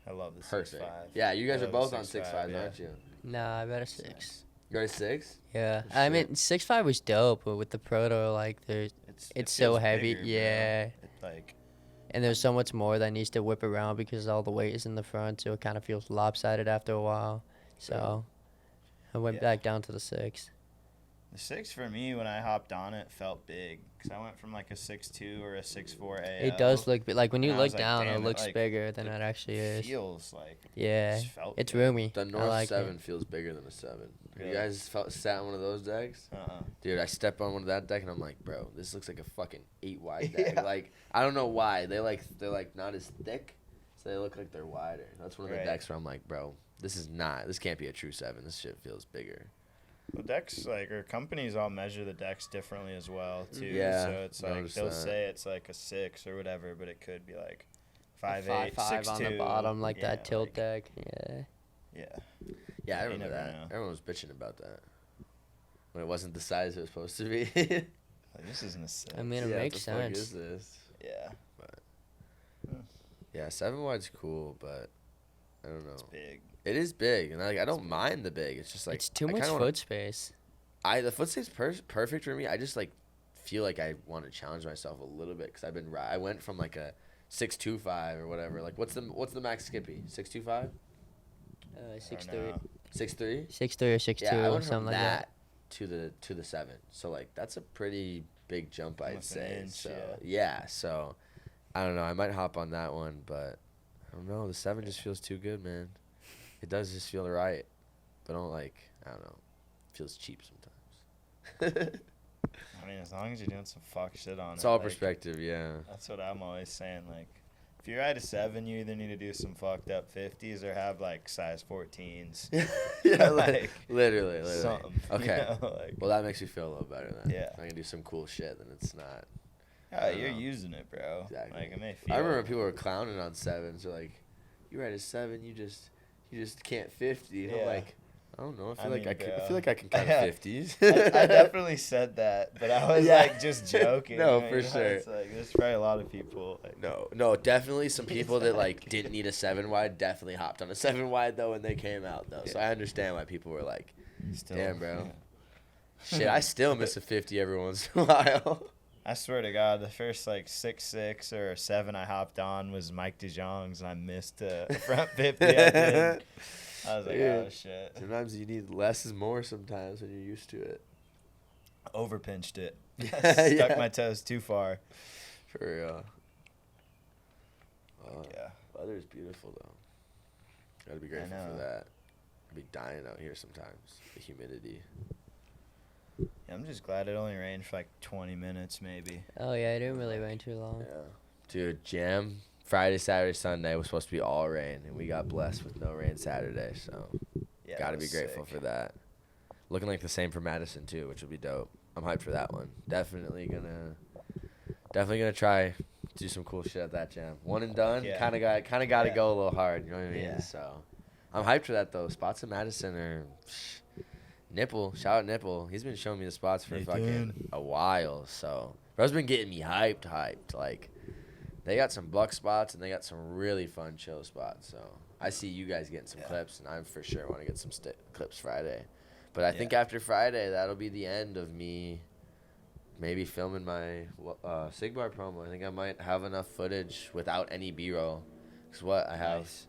I love the perfect. 6'5". Yeah, you guys I are love both the on 6'5", 6'5", yeah. aren't you? Nah, I bet a 6. You guys 6? Yeah, Oh, I shit. mean 6'5" was dope, but with the proto, like It it's so feels heavy, bigger, bro. yeah. It, like and there's so much more that needs to whip around because all the weight is in the front, so it kind of feels lopsided after a while. So I went Yeah. back down to the 6. the 6 for me when I hopped on it felt big because I went from like a 6'2" or a 6'4" AO. It does look like when you And I look was like, down, damn, it looks like, bigger than it actually is. Feels like Yeah, just felt it's big. roomy. The I North like 7 it. feels bigger than a 7. Have you Really? guys sat on one of those decks? Dude, I step on one of that deck and I'm like, bro, this looks like a fucking 8 wide deck. Yeah. Like, I don't know why. They're like not as thick, so they look like they're wider. That's one of the Right. decks where I'm like, bro, this can't be a true 7. This shit feels bigger. Well, decks or companies all measure the decks differently as well too. Yeah, So it's like noticed they'll that. say it's like a 6 or whatever, but it could be like A 5'8", 5'5" on the 6'2". bottom, like Yeah, that tilt like- deck. Yeah. Yeah. Yeah, I You remember never that. know. Everyone was bitching about that when it wasn't the size it was supposed to be. Like, this isn't a 6. I mean, it Yeah, what makes the fuck sense. is this? Yeah. Yeah, 7 wide's cool, but I don't know. It's big. It is big, and I don't mind the big. It's just like It's too I much kinda foot space. the foot space perfect for me. I just like feel like I want to challenge myself a little bit because I went from like a 6'2" or whatever. Like what's the max skippy? 6'2", 6'3", 6'3". 6'3" or 6'2", Yeah, I went something from like that. to the 7. So like that's a pretty big jump, I'd Almost an say. inch, So yeah. so I don't know. I might hop on that one, but I don't know. The 7 just feels too good, man. It does just feel right, but I don't know. It feels cheap sometimes. I mean, as long as you're doing some fuck shit on It's it. all like, perspective, yeah. That's what I'm always saying. Like, if you ride a 7, you either need to do some fucked up 50s or have like size 14s. Yeah, like, literally. something. Okay. You know, like, Well, that makes me feel a little better then. Yeah. If I can do some cool shit, then it's not. yeah, you're know. using it, bro. Exactly. Like, it may feel. I remember people were clowning on 7s. They're like, "You ride a 7, you just can't 50." And I'm Yeah. like, I don't know. I mean, I bro. feel like I can kind of 50s. I definitely said that, but I was Yeah. like just joking. No, you for know? sure. It's like there's probably a lot of people. Like, No, definitely some people that like Exactly. didn't need a 7 wide definitely hopped on a 7 wide though when they came out though. So Yeah. I understand why people were like, still, "Damn, bro." yeah. Shit, I still miss a 50 every once in a while. I swear to God, the first like 6'6" or 7 I hopped on was Mike DeJong's, and I missed a front 50 at the end. I was like, Dude. oh shit. Sometimes you need less is more sometimes when you're used to it. Overpinched it. Yeah. Stuck my toes too far. For real. Yeah. Weather's beautiful though. Gotta be grateful for know. that. I'd be dying out here sometimes. The humidity. Yeah, I'm just glad it only rained for like 20 minutes maybe. Oh yeah, it didn't really rain too long. Yeah. Dude, jam Friday, Saturday, Sunday was supposed to be all rain, and we got blessed with no rain Saturday, so Yeah, gotta that be was grateful sick. for that. Looking like the same for Madison too, which will be dope. I'm hyped for that one. Definitely gonna try to do some cool shit at that jam. One and done. Yeah. Kind of got to Yeah. go a little hard. You know what I mean? Yeah. So I'm hyped for that though. Spots in Madison are Nipple. Shout out Nipple. He's been showing me the spots for fucking Nathan. a while. So bro's been getting me hyped. Like they got some buck spots and they got some really fun chill spots. So I see you guys getting some Yeah. clips, and I for sure want to get some clips Friday. But I think Yeah. after Friday, that'll be the end of me maybe filming my Sig Bar promo. I think I might have enough footage without any B-roll. Cause what I have, Nice.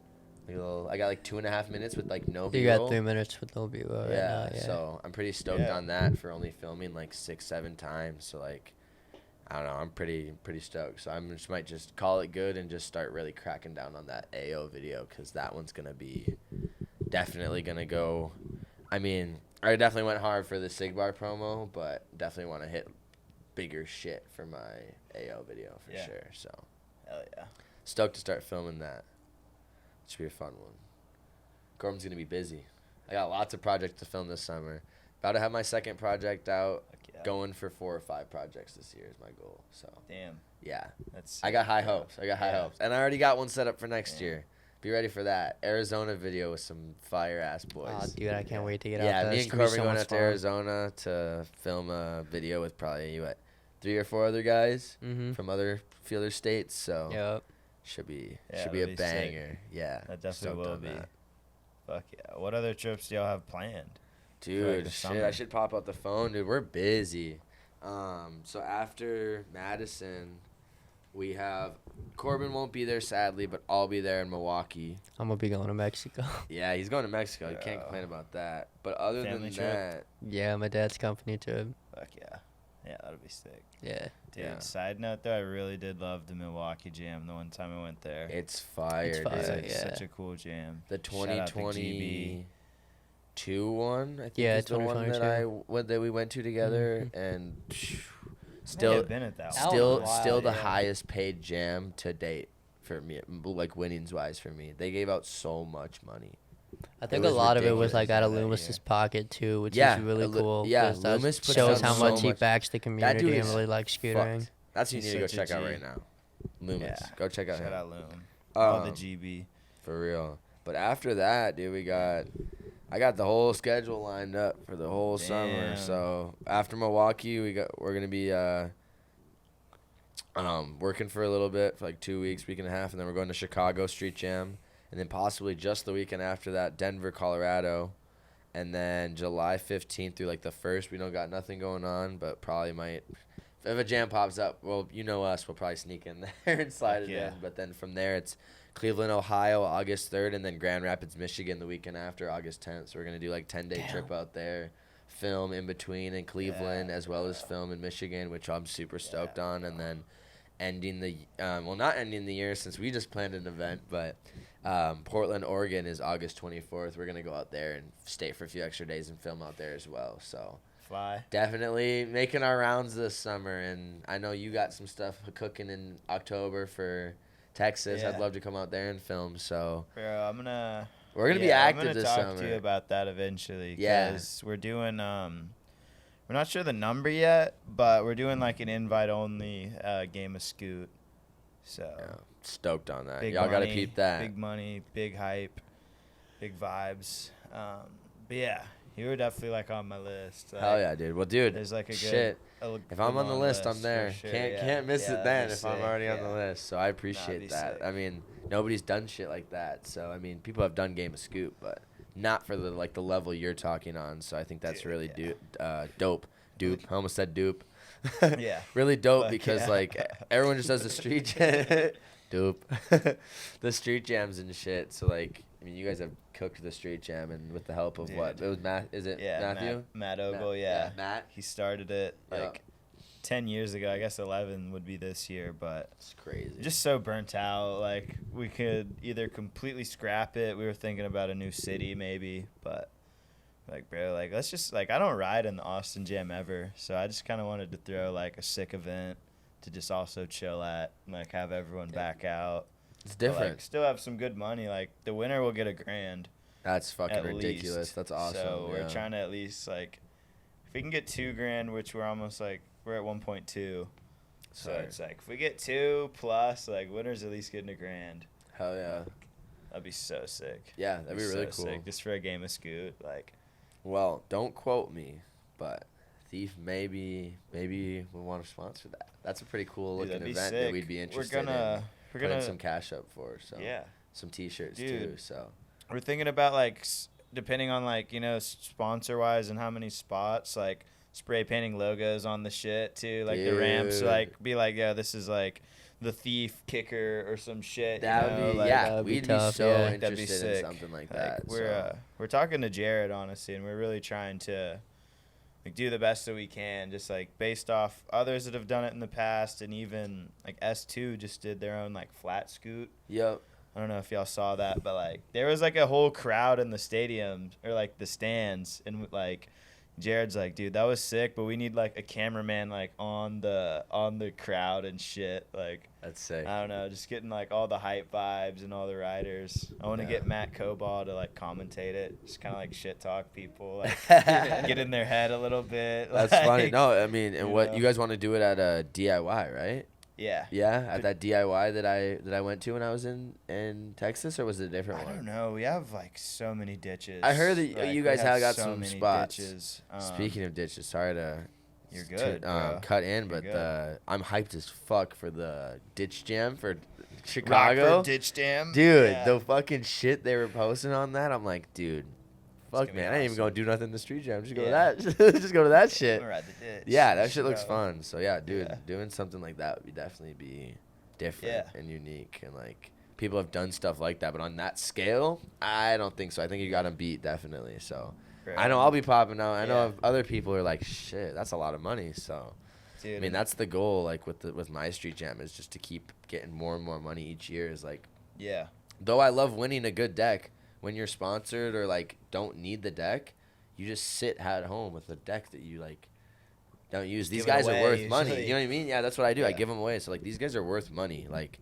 I got like 2.5 minutes with like no You B-roll. got 3 minutes with no B-roll right now. Yeah. So I'm pretty stoked Yeah. on that for only filming like 6-7 times. So like, I don't know, I'm pretty stoked. So might just call it good and just start really cracking down on that AO video, because that one's gonna be definitely gonna go. I mean, I definitely went hard for the Sig Bar promo, but definitely want to hit bigger shit for my AO video for Yeah. sure. So Hell yeah. stoked to start filming that. Should be a fun one. Corbin's gonna be busy. I got lots of projects to film this summer. About to have my second project out. Fuck yeah. Going for 4 or 5 projects this year is my goal. So Damn. yeah, That's I got sick, high bro. hopes. I got high Yeah. hopes, and I already got one set up for next Yeah. year. Be ready for that Arizona video with some fire ass boys. Oh, dude, I can't wait to get out Yeah, there. me It's and gonna be Corbin so going much out to fun. Arizona to film a video with probably 3 or 4 other guys Mhm. from other states. So Yep. should be Yeah, should be a that'd be sick. banger. Yeah, That definitely stoked will on be. that. Fuck yeah. What other trips do y'all have planned? Dude, the shit, summer? I should pop out the phone, dude. We're busy. So after Madison, we have Corbin won't be there sadly, but I'll be there in Milwaukee. I'm gonna be going to Mexico. Yeah, he's going to Mexico. You can't Yeah. complain about that. But other Family than trip? that, Yeah, my dad's company trip. Fuck yeah. Yeah, that'll be sick. Yeah. Dude, Yeah. side note though, I really did love the Milwaukee jam the one time I went there. it's fire, It's dude. fire, It's like yeah. such a cool jam. The Shout out to 2022 one, I think Yeah, is the one that 2022. that we went to together, Mhm. and May still have been at that That one. still was wild, still the yeah. highest paid jam to date for me, like winnings wise for me. They gave out so much money. I think a was lot of it was ridiculous like out of that Loomis's year. pox too, which Yeah, is really cool. yeah, 'cause that Loomis puts shows out how so much he much- backs the community dude and is really likes scootering. Fucked. That's who you He's need to go such a check out G. right now. Loomis. Yeah. Go check out Shout him. out Loom. All the Um, GB. For real. But after that, dude, I got the whole schedule lined up for the whole summer. Damn. So after Milwaukee, we're gonna be working for a little bit for like 2 weeks, week and a half, and then we're going to Chicago Street Jam, and then possibly just the weekend after that, Denver, Colorado. And then July 15th through like the 1st, we don't got nothing going on, but probably might. If a jam pops up, well, you know us, we'll probably sneak in there and slide it in. But then from there, it's Cleveland, Ohio, August 3rd, and then Grand Rapids, Michigan the weekend after, August 10th. So we're going to do like 10-day trip out there, film in between in Cleveland as well as film in Michigan, which I'm super stoked on. And then ending the, not ending the year since we just planned an event, but Portland, Oregon is August 24th. We're going to go out there and stay for a few extra days and film out there as well. So definitely making our rounds this summer. And I know you got some stuff cooking in October for Texas. I'd love to come out there and film. So bro, we're going to be active this summer. I'm going to talk to you about that eventually. Because we're doing, we're not sure the number yet, but we're doing like an invite-only game of Scoot. So stoked on that. Y'all got to peep that. Big money, big hype, big vibes. But yeah, you were definitely like on my list. Like, hell yeah, dude. Well, dude, there's like a good shit. If I'm on the list, I'm there. Sure, Can't miss it then if I'm already on the yeah. list. So I appreciate that. sick. I mean, nobody's done shit like that. So I mean, people have done Game of Scoot, but not for the the level you're talking on. So I think that's really dope. Dupe. I almost said dupe. Yeah. Really dope Fuck because yeah. like everyone just does the street dupe. The street jams and shit. So like I mean you guys have cooked the street jam and with the help of what? It was Matthew? Matt Ogle, yeah. Matt. He started it like 10 years ago. I guess 11 would be this year, but it's crazy. Just so burnt out. Like we could either completely scrap it. We were thinking about a new city maybe, but like, bro, like, let's just, like, I don't ride in the Austin Jam ever, so I just kind of wanted to throw, like, a sick event to just also chill at, like, have everyone back out. It's different. But, like, still have some good money. Like, the winner will get $1,000. That's fucking ridiculous. Least. That's awesome. So we're trying to at least, like, if we can get $2,000, which we're almost, like, we're at 1.2. So it's, like, if we get 2 plus, like, winner's at least getting $1,000. Hell yeah. That'd be so sick. Yeah, that'd be really cool. Sick, just for a game of Scoot, like. Well, don't quote me, but Thief maybe we want to sponsor that. That's a pretty cool looking event that we'd be interested in. We're gonna some cash up for. So some T-shirts too. So we're thinking about like depending on like sponsor wise and how many spots, like spray painting logos on the shit too, like the ramps, like be like this is like the Thief kicker or some shit. That would be that'd we'd be tough, be so interested that'd be sick. in something like that. We're talking to Jared honestly, and we're really trying to like do the best that we can, just like based off others that have done it in the past, and even like S2 just did their own like flat scoot. Yep. I don't know if y'all saw that, but like there was like a whole crowd in the stadium or like the stands, and like Jared's like, dude, that was sick, but we need like a cameraman like on the crowd and shit. Like that's sick. I don't know, just getting like all the hype vibes and all the riders. I want to get Matt Coball to like commentate it, just kind of like shit talk people, like get in their head a little bit. That's like, funny. No, I mean, and what you guys want to do it at a DIY, right? Yeah. Yeah, at that DIY that I went to when I was in Texas, or was it a different one? I don't know. We have like so many ditches. I heard that like, you guys have got so some many spots. Ditches. Speaking of ditches, sorry to you're good, cut in, you're but I'm hyped as fuck for the ditch jam for Chicago. Rockford Ditch Jam, dude. The fucking shit they were posting on that, I'm like, dude. Fuck man, I ain't even gonna do nothing in the street jam. Just go to that. Just go to that shit. Ride the ditch. Yeah, that shit looks fun. So yeah, dude, doing something like that would definitely be different and unique, and like people have done stuff like that, but on that scale, I don't think so. I think you got them beat definitely. So I know I'll be popping out. I know other people are like, shit, that's a lot of money. So dude, I mean, that's the goal. Like with my street jam is just to keep getting more and more money each year. Is like though I love winning a good deck. When you're sponsored or like don't need the deck, you just sit at home with a deck that you like don't use. These guys are worth money. You know what I mean? Yeah, that's what I do. I give them away. So like these guys are worth money. Like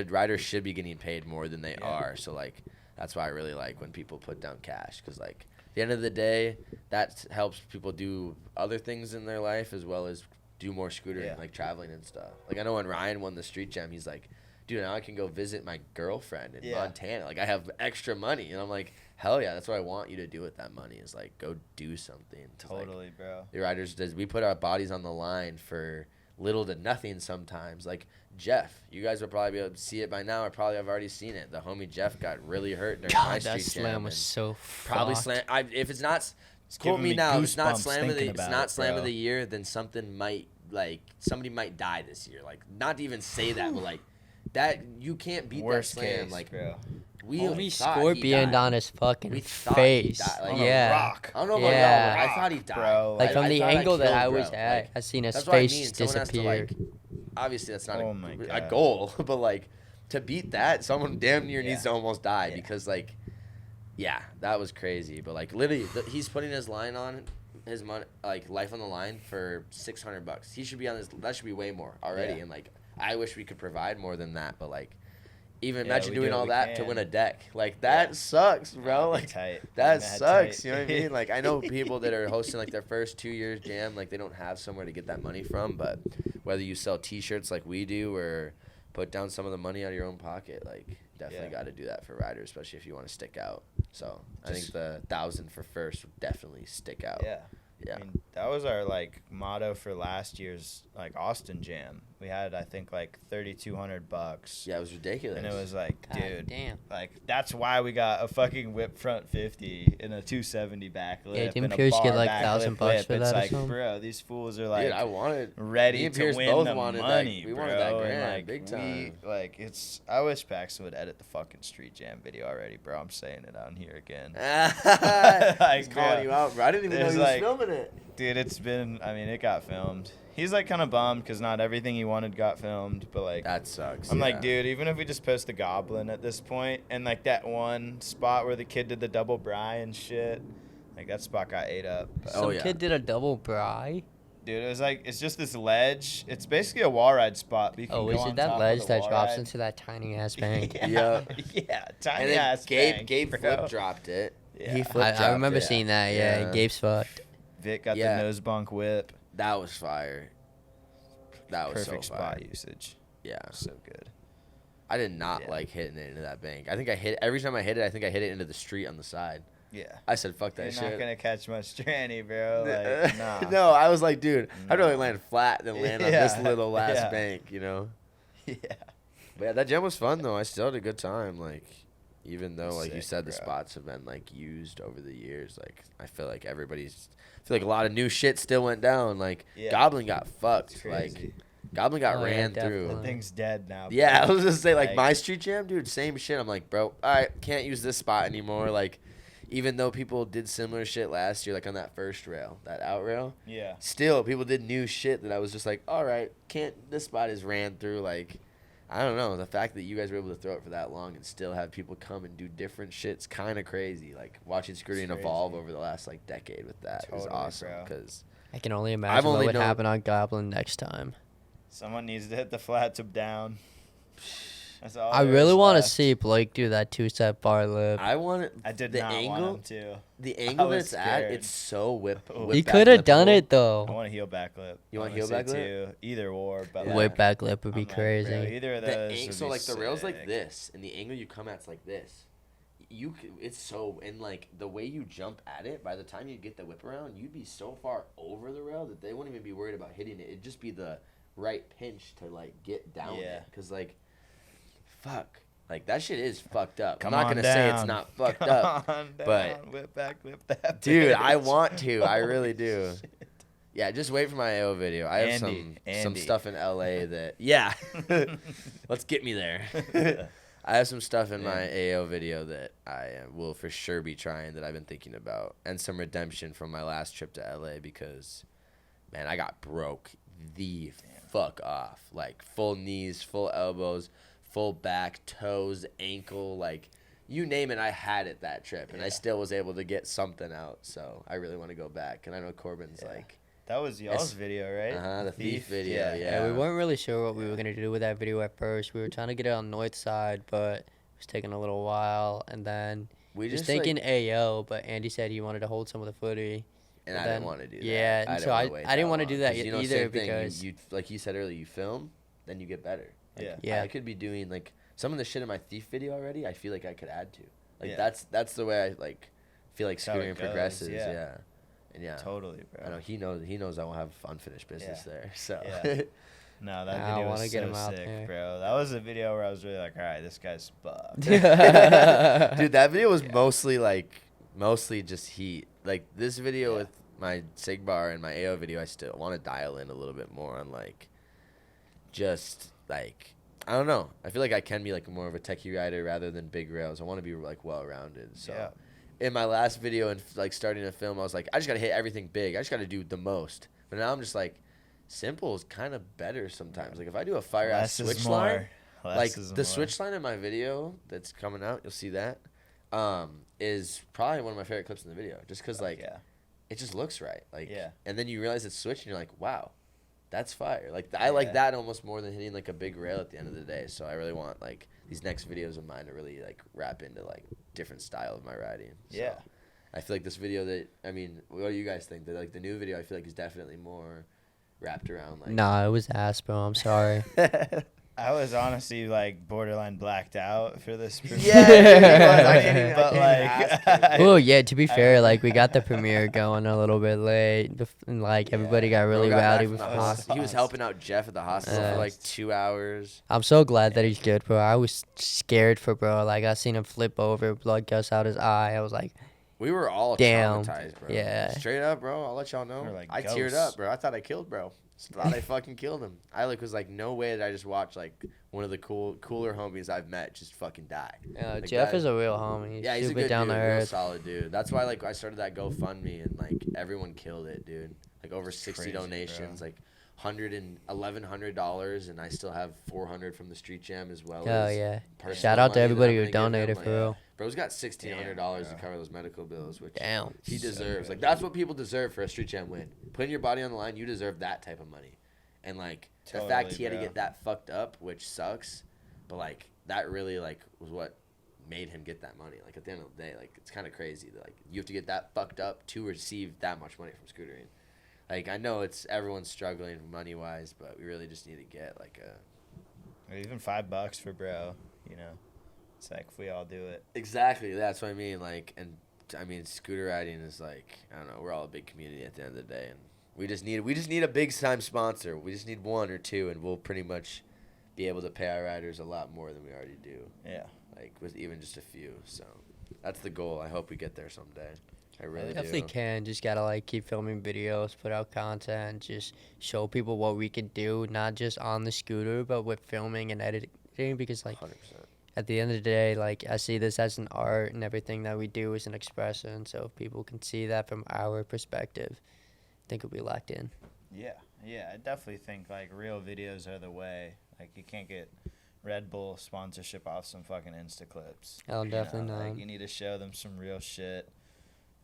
riders should be getting paid more than they are. So like that's why I really like when people put down cash, because like at the end of the day, that helps people do other things in their life as well as do more scootering, like traveling and stuff. Like I know when Ryan won the street jam, he's like, dude, now I can go visit my girlfriend in Montana. Like, I have extra money. And I'm like, hell yeah, that's what I want you to do with that money is, like, go do something. Totally, like, bro. The riders, we put our bodies on the line for, little to nothing sometimes. Like Jeff, you guys will probably be able to see it by now. I probably have already seen it. The homie Jeff got really hurt during my God, that street slam jam. was and so probably fucked. slam. If it's not, quote giving me me now. If it's not goosebumps slam of the, thinking if it's about not it, slam of bro. the year, then something might somebody might die this year. Like not to even say that, but like that you can't beat Worst that slam. case, Like bro. we Homie thought he Scorpion died. on his fucking We thought he face. died, like, On a Yeah. rock. I don't know about Yeah. y'all, but I thought he died, Bro, Like from I the thought angle that killed I bro. was at, Like, I seen his that's what I face mean. just Someone has to, disappear. like, obviously that's not Oh my a God. goal, but like to beat that, someone damn near needs to Yeah. almost die Yeah. because like, yeah, that was crazy. But like literally, he's putting his line on his money, like life on the line for $600. He should be on this. That should be way more already. Yeah. And like, I wish we could provide more than that. But like, even Yeah, imagine we doing do what all we that to can. win a deck. Like that sucks, bro. That'd be Like tight. that Mad sucks. tight. You know what I mean? Like I know people that are hosting like their first 2 years jam, like they don't have somewhere to get that money from. But whether you sell T-shirts like we do or put down some of the money out of your own pocket, like definitely Yeah. got to do that for riders, especially if you want to stick out. So I think Just- the 1,000 for first would definitely stick out. Yeah. Yeah. I mean, that was our like motto for last year's like Austin Jam. We had I think like $3,200. Yeah, it was ridiculous. And it was like, God dude, damn. like that's why we got a fucking whip front 50 and a 270 backflip. Yeah, didn't and a Pierce get, bar like, backflip $1,000 whip. for It's that or like, something? bro, these fools are like Dude, I wanted me ready and to Pierce win both the wanted that- money, we bro. wanted that And, grand, like, big time. like it's. I wish Paxton would edit the fucking street jam video already, bro. I'm saying it on here again. He's calling bro, you out, bro. I didn't even know there's, he was like- filming it. Dude, it's been. I mean, it got filmed. He's like kind of bummed because not everything he wanted got filmed, but like. That sucks. I'm yeah. like, dude, even if we just post the Goblin at this point, and like that one spot where the kid did the double bri and shit, like that spot got ate up. But, Oh, Some yeah. kid did a double bry. dude, it was like it's just this ledge. It's basically a wall ride spot. But you can Oh, go is on it that top of ledge the that wall drops ride. into that tiny ass bank? Yeah, Yep. yeah, And tiny then ass bank, Gabe bro. flip dropped it. Yeah. He flip dropped I remember it. seeing that. Yeah, Yeah. Gabe's fucked. Vic got Yeah. the nose bunk whip. That was fire. That was Perfect so fire. spot usage. Yeah. So good. I did not Yeah. like hitting it into that bank. I think I hit every time I hit it. I think I hit it into the street on the side. Yeah. I said, "Fuck that You're shit." not gonna catch much tranny, bro. Like, nah. No, I was like, dude, I'd rather No. land flat than land on Yeah, this little last yeah. bank, you know. Yeah. But yeah, that jam was fun though. I still had a good time. Like, even though, like you Sick, said, the bro. spots have been like used over the years. Like, I feel like I feel like a lot of new shit still went down. Like, Yeah. Goblin got It's fucked. crazy. Like, Goblin got Oh, yeah, ran definitely. through. The thing's dead now. Bro. Yeah, I was just say like Like- my street jam, dude, same shit. I'm like, bro, all right, can't use this spot anymore. Like, even though people did similar shit last year, like on that first rail, that out rail, Yeah. still people did new shit that I was just like, all right, can't. This spot is ran through. Like, I don't know. The fact that you guys were able to throw it for that long and still have people come and do different shit's kind of crazy. Like watching scootering It's evolve crazy. over the last like decade with that is Totally, awesome. bro. Because I can only imagine what only would known- happen on Goblin next time. Someone needs to hit the flat tip down. That's all. I there really is want to left. see Blake do that two-step bar lip. I want it. I did the not angle. want him to. The angle that was it's at, scared. it's so whip. He whip He back could have done lippable. it though. I want a heel back lip. You want I heel wanna back see lip? too. Either or, but Yeah. like, Whip back lip would be I'm like, crazy. bro, either of The those. ang- would so be like the rail's like sick. this, and the angle you come at's like this. It's so, and like the way you jump at it, by the time you get the whip around, you'd be so far over the rail that they wouldn't even be worried about hitting it. It'd just be the right pinch to like get down Yeah. it. Cause like, fuck, like that shit is fucked up. Come I'm not on gonna say it's down. not fucked Come up, on but- down, whip back, whip that. dude. I bitch. want to. I really do. Yeah, just wait for my AO video. I have some Andy. stuff in LA that yeah. Let's get me there. I have some stuff in my AO video that I will for sure be trying that I've been thinking about, and some redemption from my last trip to LA because, man, I got broke the fuck off. Like full knees, full elbows, full back, toes, ankle, like you name it, I had it that trip, and I Yeah. still was able to get something out. So I really want to go back, and I know Corbin's Yeah. like, That was y'all's video, right? the thief video, yeah. Yeah, we weren't really sure what we were gonna do with that video at first. We were trying to get it on North side, but it was taking a little while. And then we just just thinking like, AO, but Andy said he wanted to hold some of the footy. and but I didn't then- want to do that. yeah, didn't so wanna I wait didn't wanna long, do that 'cause, you know, either same thing, because- you like you said earlier, you film, then you get better. Like, Yeah. Yeah. I could be doing like some of the shit in my thief video already. I feel like I could add to. Like Yeah. that's the way I like feel like That's how it scootering goes, progresses. yeah. Yeah. And yeah, Totally, bro. I know he knows I won't have unfinished business there. So Yeah. No, that I video wanna was get so him out sick, there. bro. That was a video where I was really like, all right, this guy's fucked. dude, that video was Yeah. mostly just heat. Like this video with my SIG bar and my AO video, I still want to dial in a little bit more on like, just like, I don't know. I feel like I can be like more of a techie rider rather than big rails. I want to be like well rounded. So Yeah. in my last video and like starting to film, I was like, I just gotta hit everything big. I just gotta do the most. But now I'm just like, simple is kind of better sometimes. Like if I do a fire ass Less is switch more. line, Less like is the more. switch line in my video that's coming out, you'll see that, is probably one of my favorite clips in the video. Just because like it just looks right. Like and then you realize it's switched and you're like, wow, that's fire. Like I like that almost more than hitting like a big rail at the end of the day. So I really want like these next videos of mine to really like wrap into like different style of my riding. So I feel like this video what do you guys think? That like the new video I feel like is definitely more wrapped around like Nah, it was ass, bro. I'm sorry. I was honestly like borderline blacked out for this. Premiere. Yeah, but like, Oh yeah. To be fair, like we got the premiere going a little bit late, and like everybody got really Bro got back rowdy from the before. hospital. He was helping out Jeff at the hospital for like 2 hours. I'm so glad that he's good, bro. I was scared for bro. Like I seen him flip over, blood gush out his eye. I was like, We were all damn. traumatized, bro. Yeah. Straight up, bro. I'll let y'all know. We're like I teared ghosts. up, bro. I thought I killed bro. Thought I fucking killed him. I like was like, no way did I just watch like one of the cooler homies I've met just fucking die. Like, Jeff is a real homie. He's Yeah, he's a super good down dude, to real earth. solid dude. That's why like I started that GoFundMe and like everyone killed it, dude. Like over 60 crazy, donations, bro. like $1,100, and I still have $400 from the Street Jam as well. Oh as yeah. personal Shout out to money that everybody I'm who gonna give him, donated like, for real. Bro's got $1,600 to Damn, cover those medical bills, which Damn. he So deserves. good. Like that's what people deserve for a Street Jam win. Putting your body on the line, you deserve that type of money. And like the fact Totally, he had to bro. get that fucked up, which sucks, but like that really like was what made him get that money. Like at the end of the day, like it's kind of crazy that like you have to get that fucked up to receive that much money from scootering. Like I know everyone's struggling money wise, but we really just need to get like a Or even $5 for bro, you know. It's like if we all do it. exactly. That's what I mean. Like, and I mean, scooter riding is like I don't know. We're all a big community at the end of the day, and we just need a big time sponsor. We just need one or two, and we'll pretty much be able to pay our riders a lot more than we already do. Yeah. Like with even just a few. So that's the goal. I hope we get there someday. I really Definitely do. can. Just gotta like keep filming videos, put out content, just show people what we can do, not just on the scooter, but with filming and editing. Because like 100%. at the end of the day, like I see this as an art, and everything that we do is an expression. So if people can see that from our perspective, I think we'll be locked in. Yeah. Yeah. I definitely think like real videos are the way. Like you can't get Red Bull sponsorship off some fucking Insta clips. Oh, definitely Like not. you need to show them some real shit.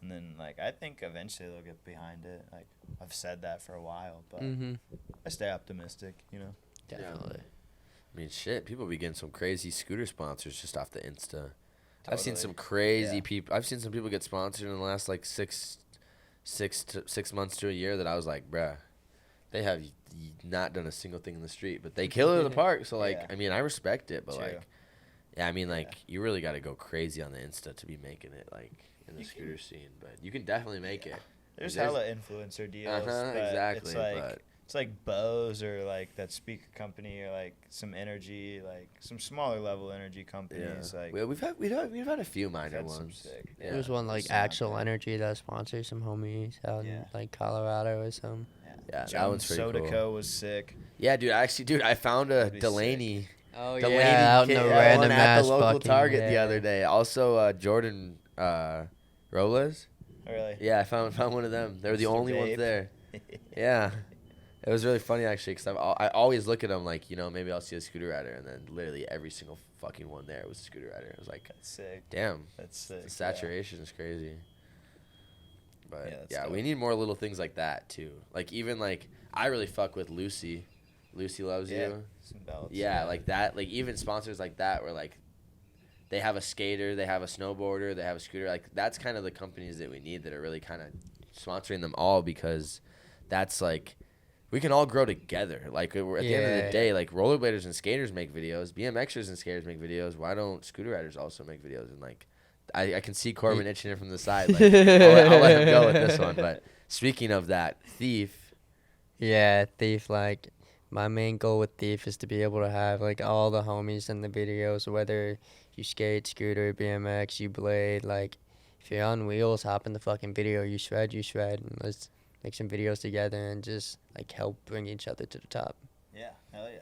And then like I think eventually they'll get behind it. Like I've said that for a while, but I stay optimistic, you know. Definitely. I mean, shit. People be getting some crazy scooter sponsors just off the Insta. I've seen Totally. some crazy Yeah. people. I've seen some people get sponsored in the last like 6 months to a year that I was like, bruh, they have not done a single thing in the street, but they kill it in the park. So like, Yeah. I mean, I respect it, but True. like, yeah, I mean, like, Yeah. you really got to go crazy on the Insta to be making it like in the You scooter scene. But you can definitely make it. There's There's- hella influencer deals. but exactly. It's like but it's like Bose or like that speaker company or like some energy, like some smaller level energy companies. Like well, we've had a few minor had some ones. sick- Yeah. There's one like Some out Actual there. Energy that sponsors some homies out in Yeah. like Colorado or something. Yeah, that Jones one's pretty Soda cool. Co. was sick. Yeah, dude. I found a That'd be Delaney. Oh Delaney yeah, out in kid, the one random at ass the local fucking Target the yeah. other day. Also, Jordan Rolas. Really? Yeah, I found one of them. They were the Mr. only ones Vape. there. Yeah, it was really funny actually because I always look at them like maybe I'll see a scooter rider and then literally every single fucking one there was a scooter rider. It was like, That's sick. damn, That's sick. the saturation is crazy. But Yeah, that's yeah, dope. we need more little things like that too. Like even like I really fuck with Lucy. Lucy loves Yeah. you. Some belts. Yeah, like that. Like even sponsors like that, where like they have a skater, they have a snowboarder, they have a scooter. Like that's kind of the companies that we need that are really kind of sponsoring them all because that's like we can all grow together. Like at the end of the Yeah. day, like rollerbladers and skaters make videos, BMXers and skaters make videos. Why don't scooter riders also make videos? And like I can see Corbin itching it from the side. Like I'll let him go with this one, but Speaking of that, Thief. Yeah, Thief, like, my main goal with Thief is to be able to have, like, all the homies in the videos, whether you skate, scooter, BMX, you blade, like, if you're on wheels, hop in the fucking video, you shred, and let's make some videos together and just, like, help bring each other to the top. Yeah, hell yeah.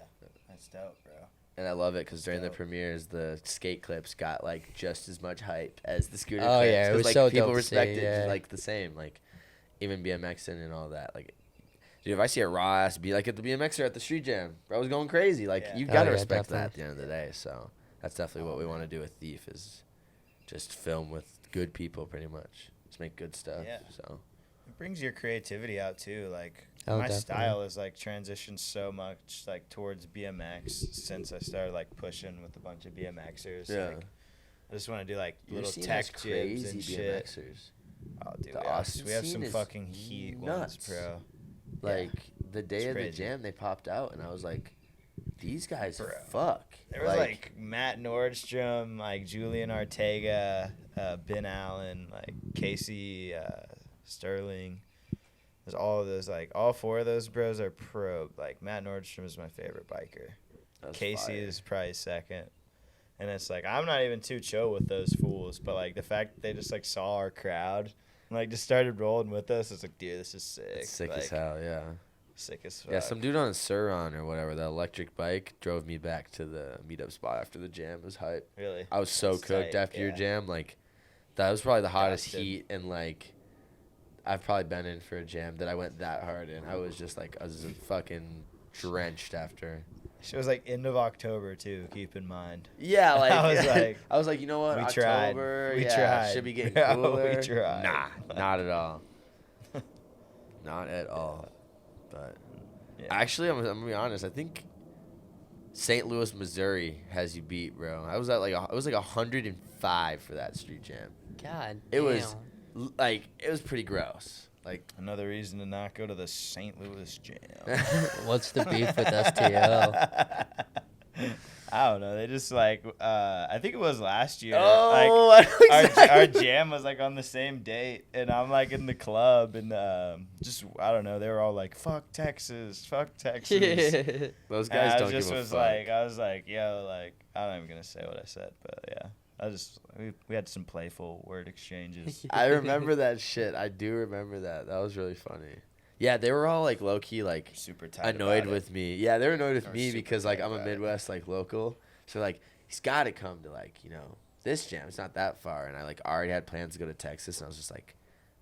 That's dope, bro. And I love it because during the premieres, the skate clips got, like, just as much hype as the scooter Oh, clips. yeah, it 'Cause, was like, so people dope to respect see, it, yeah. like, the same. Like, even BMXing and all that. Like, dude, if I see a raw ass be like at the BMXer at the street jam, bro, I was going crazy. Like, Yeah. you Oh, gotta yeah, respect that definitely. at the end of the day. So that's definitely what we want to do with Thief is just film with good people, pretty much. Just make good stuff. Yeah. So It brings your creativity out too. Like Oh, my definitely. style is like transitioned so much like towards BMX since I started like pushing with a bunch of BMXers. yeah, Like, I just want to do like Your little scene has tech jibs and shit. BMXers. Oh, dude, The we have, Austin we have scene some is fucking heat nuts. ones, bro. Like the day It's of the crazy. jam, they popped out, and I was like, these guys Bro. fuck. There was like Matt Nordstrom, like Julian Ortega, Ben Allen, like Casey Sterling. There's all of those, like all four of those bros are pro. Like Matt Nordstrom is my favorite biker. that's Casey fire. is probably second. And it's like I'm not even too chill with those fools, but like the fact that they just like saw our crowd and like just started rolling with us, it's like, dude, this is sick. It's sick like, as hell, yeah. Sick as fuck. Yeah, some dude on a Suron or whatever, that electric bike, drove me back to the meetup spot after the jam. It was hype. Really. I was so That's cooked tight, after your yeah. jam. Like, that was probably the hottest Dusted. heat, and like, I've probably been in for a jam that I went that hard in. I was just like, I was fucking drenched after. She was like end of October too. Keep in mind. Yeah, like I was like, you know what? we tried. October, We yeah, tried. should be getting Yeah, cooler. we tried. Nah, not at all. Not at all. But Yeah. actually, I'm gonna be honest. I think St. Louis, Missouri has you beat, bro. I was at like it was like 105 for that street jam. God It was damn. like it was pretty gross. Like Another reason to not go to the St. Louis Jam. What's the beef with STL? I don't know. They just like I think it was last year. oh, like, I know exactly. our jam was like on the same date, and I'm like in the club, and just I don't know. They were all like, "Fuck Texas, fuck Texas." Those And guys I don't just give a was fuck. like, I was like, yo, like I'm not even gonna say what I said, but yeah, we had some playful word exchanges. I remember that shit. I do remember that. That was really funny. Yeah, they were all like low key like Super tight. annoyed about with me. Yeah, they were annoyed with They were me super because like tight I'm a about it. Midwest like local. So like he's got to come to like, you know, this jam. It's not that far, and I like already had plans to go to Texas, and I was just like,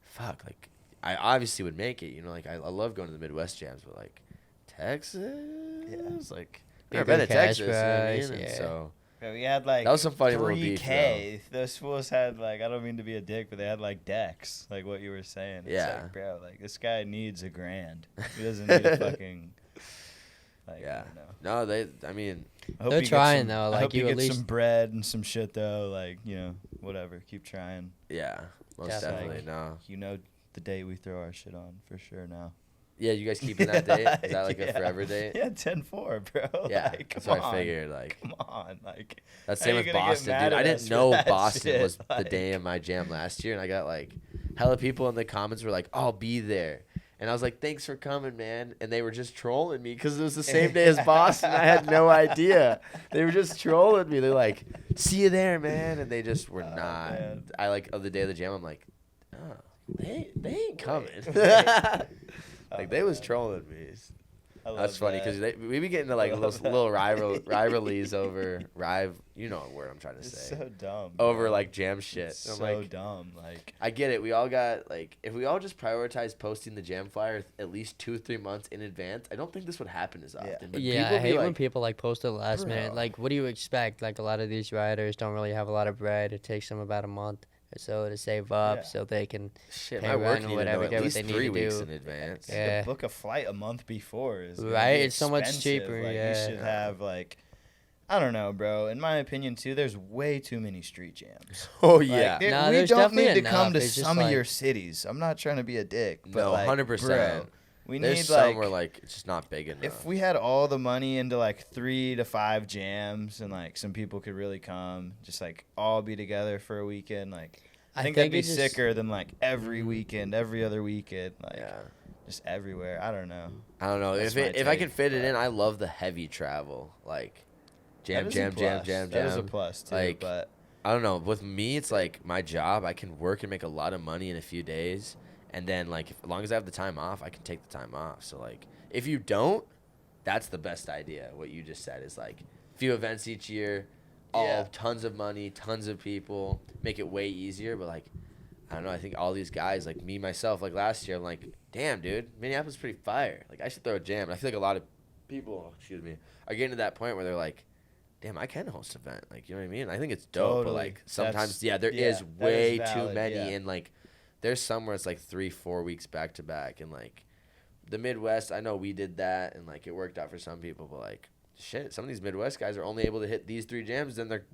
fuck, like I obviously would make it, you know, like I love going to the Midwest jams, but like Texas, like I've never been to Cash Texas, you know what I prize, mean? And yeah. so But we had like that was some funny little beef, 3K. Those fools had like I don't mean to be a dick, but they had like decks, like what you were saying. It's Yeah. like, bro, like this guy needs $1,000. He doesn't need a fucking. Like, Yeah. I don't know. No, they. I mean, I hope They're he gets trying, some- though, I like, hope he you at gets some least- bread and some shit though. Like whatever. Keep trying. yeah, most Definitely. definitely. No. You know the date we throw our shit on for sure now. Yeah, you guys keeping that date? Is that like a forever date? Yeah, 10-4, bro. Yeah, Like, that's come what I on. figured. Like, Come on, like. that's How same you with gonna get Boston, mad dude. at I us didn't for know that Boston shit? was the Like- day of my jam last year, and I got like hella people in the comments were like, "I'll be there," and I was like, "Thanks for coming, man." And they were just trolling me because it was the same day as Boston. I had no idea. They were just trolling me. They're like, "See you there, man," and they just were Oh, not. man. I like of the day of the jam. I'm like, oh, they ain't coming. Like they was trolling me. I love That's funny that. because we be getting to like I love little that. rivalries over you know what word I'm trying to It's say so dumb. over bro. like jam shit. It's I'm so like, dumb. Like, I get it. We all got like if we all just prioritize posting the jam flyer at least 2-3 months in advance, I don't think this would happen as often. Yeah. But Yeah, I people be hate when like, people like post it last minute. Bro. Like, what do you expect? Like, a lot of these riders don't really have a lot of bread. It takes them about a month or so to save up Yeah. so they can. shit, pay my work rent or need to whatever, know at get what least they need 3 to weeks do. in advance. Yeah. to book a flight a month before is gonna Right? be It's so much expensive. cheaper, Like, yeah. You should have like, I don't know, bro. In my opinion, too, there's way too many street jams. Oh Like, yeah, Nah, we there's don't definitely need to come to enough. It's just some of like- your cities. I'm not trying to be a dick, but no, like, 100%. bro, we There's need some like, where like it's just not big enough. if we had all the money into like 3 to 5 jams and like some people could really come, just like all be together for a weekend, like I think that'd be it just- sicker than like every weekend, every other weekend, like Yeah. just everywhere. I don't know. I don't know. That's If my I can take, fit it but- in, I love the heavy travel. Like jam, That is a jam, jam, plus. jam, That is a jam. plus too. Like, but I don't know. With me, it's like my job. I can work and make a lot of money in a few days, and then like as long as I have the time off, I can take the time off. So like, if you don't, that's the best idea. What you just said is like few events each year, all Yeah. tons of money, tons of people, make it way easier. But like, I don't know. I think all these guys, like me myself, like last year, I'm like, damn, dude, Minneapolis is pretty fire. Like I should throw a jam. And I feel like a lot of people, excuse me, are getting to that point where they're like, damn, I can host an event. Like, you know what I mean? I think it's dope, but Totally. like sometimes, That's- there yeah, is that is way too valid, many, yeah. and like, there's somewhere it's like 3-4 weeks back to back, and like, the Midwest. I know we did that, and like it worked out for some people, but like, shit, some of these Midwest guys are only able to hit these 3 jams, then they're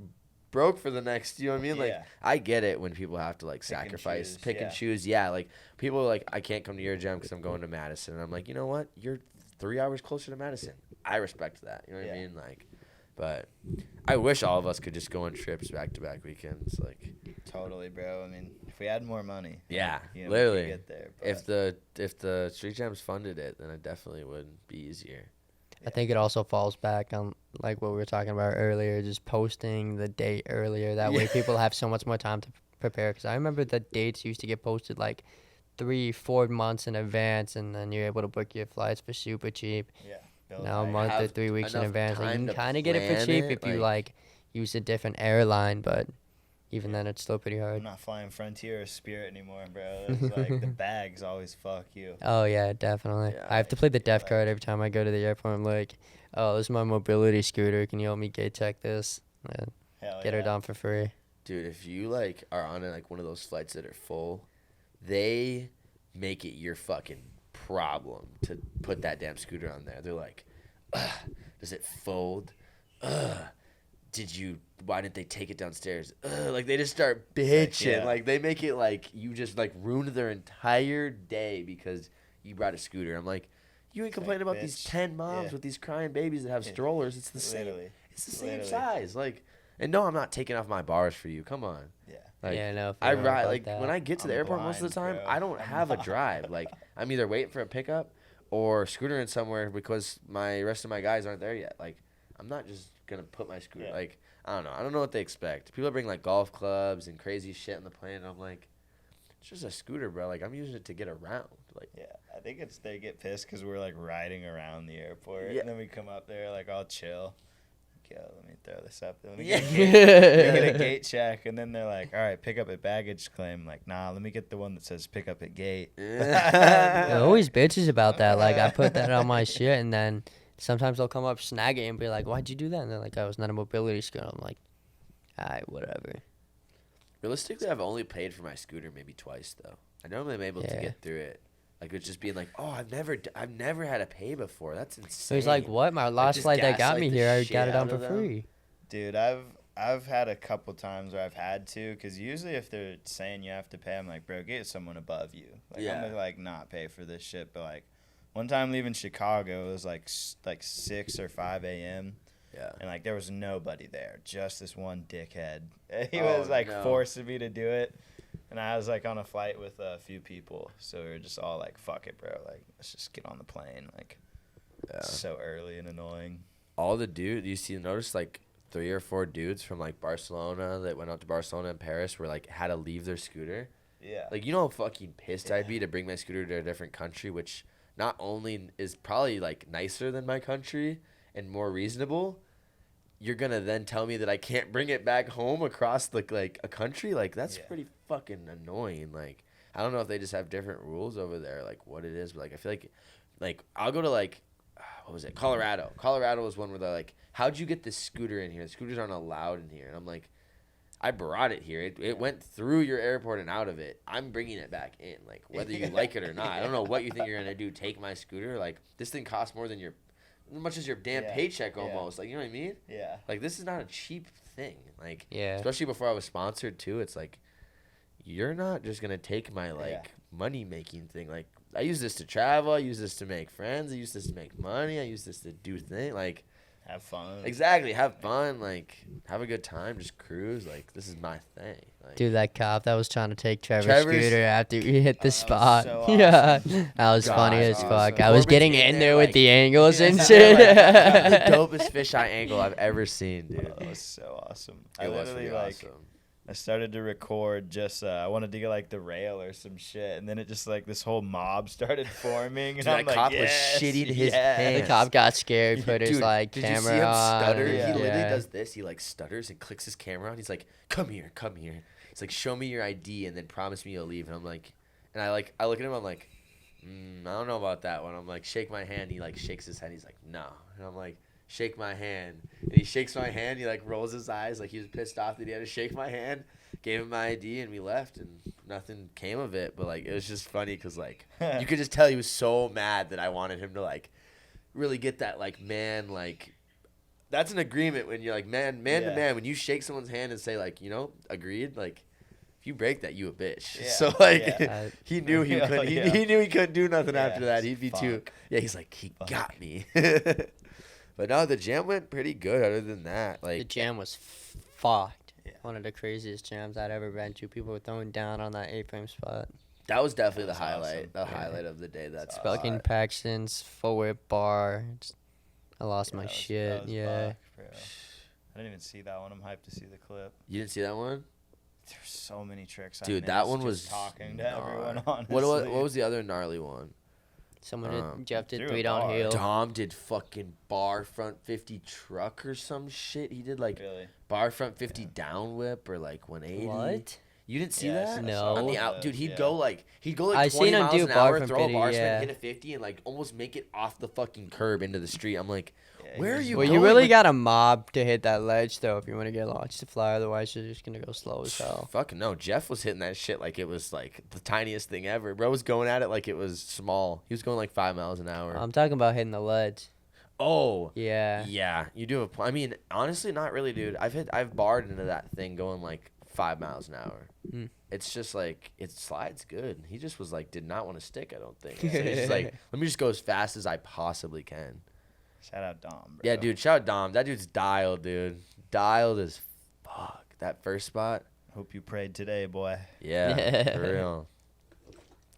broke for the next. You know what I mean? Like, Yeah. I get it when people have to like Pick and sacrifice, choose, pick and yeah. choose. Yeah, like people are like, I can't come to your jam because I'm going to Madison, and I'm like, you know what? You're 3 hours closer to Madison. I respect that. You know what I Yeah. mean? Like. But I wish all of us could just go on trips back-to-back weekends. Like, totally, bro. I mean, if we had more money, yeah, you know, literally. we could get there. If the street jams funded it, then it definitely would be easier. I think it also falls back on like what we were talking about earlier, just posting the date earlier. That way, Yeah. people have so much more time to prepare. Because I remember the dates used to get posted like 3-4 months in advance, and then you're able to book your flights for super cheap. yeah. build Now a high. month or have 3 weeks in enough advance, like, you time can to kind of get it for plan cheap it, if you like- like use a different airline, but even then, it's still pretty I'm hard. not flying Frontier or Spirit anymore, bro. It's like the bags always fuck you. Oh yeah, definitely. Yeah, I have to play the deaf like- card every time I go to the airport. I'm like, oh, this is my mobility scooter. Can you help me gate check this? And Hell get her done for free. Dude, if you like are on like one of those flights that are full, they make it your fucking problem to put that damn scooter on there. They're like, ugh, does it fold? Ugh, why didn't they take it downstairs? Ugh, like they just start bitching. yeah. Like they make it like you just like ruined their entire day because you brought a scooter. I'm like, you ain't It's complaining like, about these bitch. 10 moms Yeah. with these crying babies that have Yeah. strollers. It's the same. Literally. It's the same Literally. size. Like, and no, I'm not taking off my bars for you. Come on. Yeah. Like, yeah, no. I feel ride about like that. when I get to the I'm airport most of the blind, time, bro. I don't I'm have a not. drive. Like I'm either waiting for a pickup or scootering somewhere because my rest of my guys aren't there yet. Like I'm not just gonna put my scooter. Yeah. Like I don't know. I don't know what they expect. People bring like golf clubs and crazy shit on the plane. And I'm like, it's just a scooter, bro. Like I'm using it to get around. Like Yeah, I think it's they get pissed because we're like riding around the airport, Yeah. and then we come up there like all chill. Like, yo, let me throw this up. Let me Yeah. get a gate check, and then they're like, all right, pick up at baggage claim. Like, nah, let me get the one that says pick up at gate. It always bitches about that. Like I put that on my shit, and then sometimes they'll come up, snag it, and be like, "Why'd you do that?" And they're like, "I was not a mobility scooter." I'm like, "Alright, whatever." Realistically, I've only paid for my scooter maybe twice though. I normally am able to Yeah. get through it. Like it's just being like, oh, I've never had to pay before. That's So insane. he's like, "What? My last just flight that got gaslight me the here, I shit got it on out for of them. free." Dude, I've had a couple times where I've had to, because usually if they're saying you have to pay, I'm like, bro, get someone above you. Like, Yeah. I'm gonna like not pay for this shit. But like, one time leaving Chicago, it was like 6 or 5 a.m. Yeah. and like there was nobody there, just this one dickhead. He Oh, was like no. forcing me to do it, and I was like on a flight with a few people, so we were just all like, "Fuck it, bro! Like, let's just get on the plane." Like, it's so early and annoying. All the dudes notice like 3 or 4 dudes from like Barcelona that went out to Barcelona and Paris were like had to leave their scooter. Yeah. Like you know how fucking pissed I'd be to bring my scooter to a different country, which not only is probably like nicer than my country and more reasonable. You're gonna then tell me that I can't bring it back home across like a country? Like that's Yeah. pretty fucking annoying. Like I don't know if they just have different rules over there, like what it is, but like I feel like I'll go to like what was it? Colorado. Colorado was one where they're like, how'd you get this scooter in here? The scooters aren't allowed in here. And I'm like, I brought it here. It went through your airport and out of it. I'm bringing it back in, like whether you like it or not. I don't know what you think you're gonna do. Take my scooter? Like this thing costs more than as much as your damn Yeah. paycheck Yeah. almost. Like you know what I mean? Yeah. Like this is not a cheap thing. Like Yeah. especially before I was sponsored too. It's like you're not just gonna take my like Yeah. money making thing. Like I use this to travel. I use this to make friends. I use this to make money. I use this to do things. Like have fun. Exactly. Have fun. Like, have a good time. Just cruise. Like, this is my thing. Like, Dude, that cop that was trying to take Trevor's Trevor's- scooter after we hit the was spot. so Yeah, awesome. that was funny God, as dude. fuck. I was Corbin's getting in in there, there with like- the angles and Yeah. shit. the dopest fisheye angle I've ever seen, dude. That was so awesome. It I was literally pretty like awesome. I started to record just I wanted to get like the rail or some shit, and then it just like this whole mob started forming, and Dude, I'm that like, cop was yes, shitting his yes. The pants. cop got scared, put his Dude, like did you camera see him on. stutter? Yeah. He literally Yeah. does this. He like stutters and clicks his camera on. He's like, "Come here, come here." He's like, "Show me your ID and then promise me you'll leave." And I'm like, and I look at him. I'm like, I don't know about that one. I'm like, shake my hand. He like shakes his head. He's like, no. And I'm like, shake my hand. And he shakes my hand. He like rolls his eyes like he was pissed off that he had to shake my hand. Gave him my ID and we left and nothing came of it. But like it was just funny because like you could just tell he was so mad that I wanted him to like really get that like man like that's an agreement when you're like man to Yeah. man when you shake someone's hand and say like agreed like if you break that you a bitch. Yeah. So like Yeah. he knew he Oh, couldn't yeah. he knew he couldn't do nothing Yeah, after that. He'd be too fuck. yeah. He's like he Fuck. got me. But no, the jam went pretty good. Other than that, The like jam was fucked. Yeah. One of the craziest jams I'd ever been to. People were throwing down on that A-frame spot. that was definitely That the was highlight. awesome. The Yeah. highlight of the day. That's Awesome. Fucking Paxton's full whip bar. I lost Yeah, my that was- shit. that was Yeah. buck, bro. I didn't even see that one. I'm hyped to see the clip. You didn't see that one, There's so many tricks. I dude. That missed one just was talking to gnar. everyone. Honestly, What was the other gnarly one? Someone did, Jeff did threw a 3 bar. downhill. Dom did fucking bar front 50 truck or some shit. He did like really? bar front 50 down whip or like 180. What? You didn't see Yeah, I that? saw- I No. saw On the that, out, dude, he'd yeah. go like I 20 seen him miles do an bar hour, from throw a 50, bar spin, yeah. hit a 50, and like almost make it off the fucking curb into the street. I'm like, Yeah, where he are was you Well, going? you really with- got a mob to hit that ledge, though, if you want to get launched to fly. Otherwise, you're just going to go slow as hell. Fucking no. Jeff was hitting that shit like it was like the tiniest thing ever. Bro was going at it like it was small. He was going like 5 miles an hour. I'm talking about hitting the ledge. Oh. Yeah. Yeah, you do have a point. I mean, honestly, not really, dude. I've barred into that thing going like 5 miles an hour. Mm. It's just like it slides good. He just was like did not want to stick. I don't think. So he's just like, let me just go as fast as I possibly can. Shout out Dom, bro. Yeah, dude. Shout out Dom. That dude's dialed, dude. Dialed as fuck. That first spot. Hope you prayed today, boy. Yeah, for real.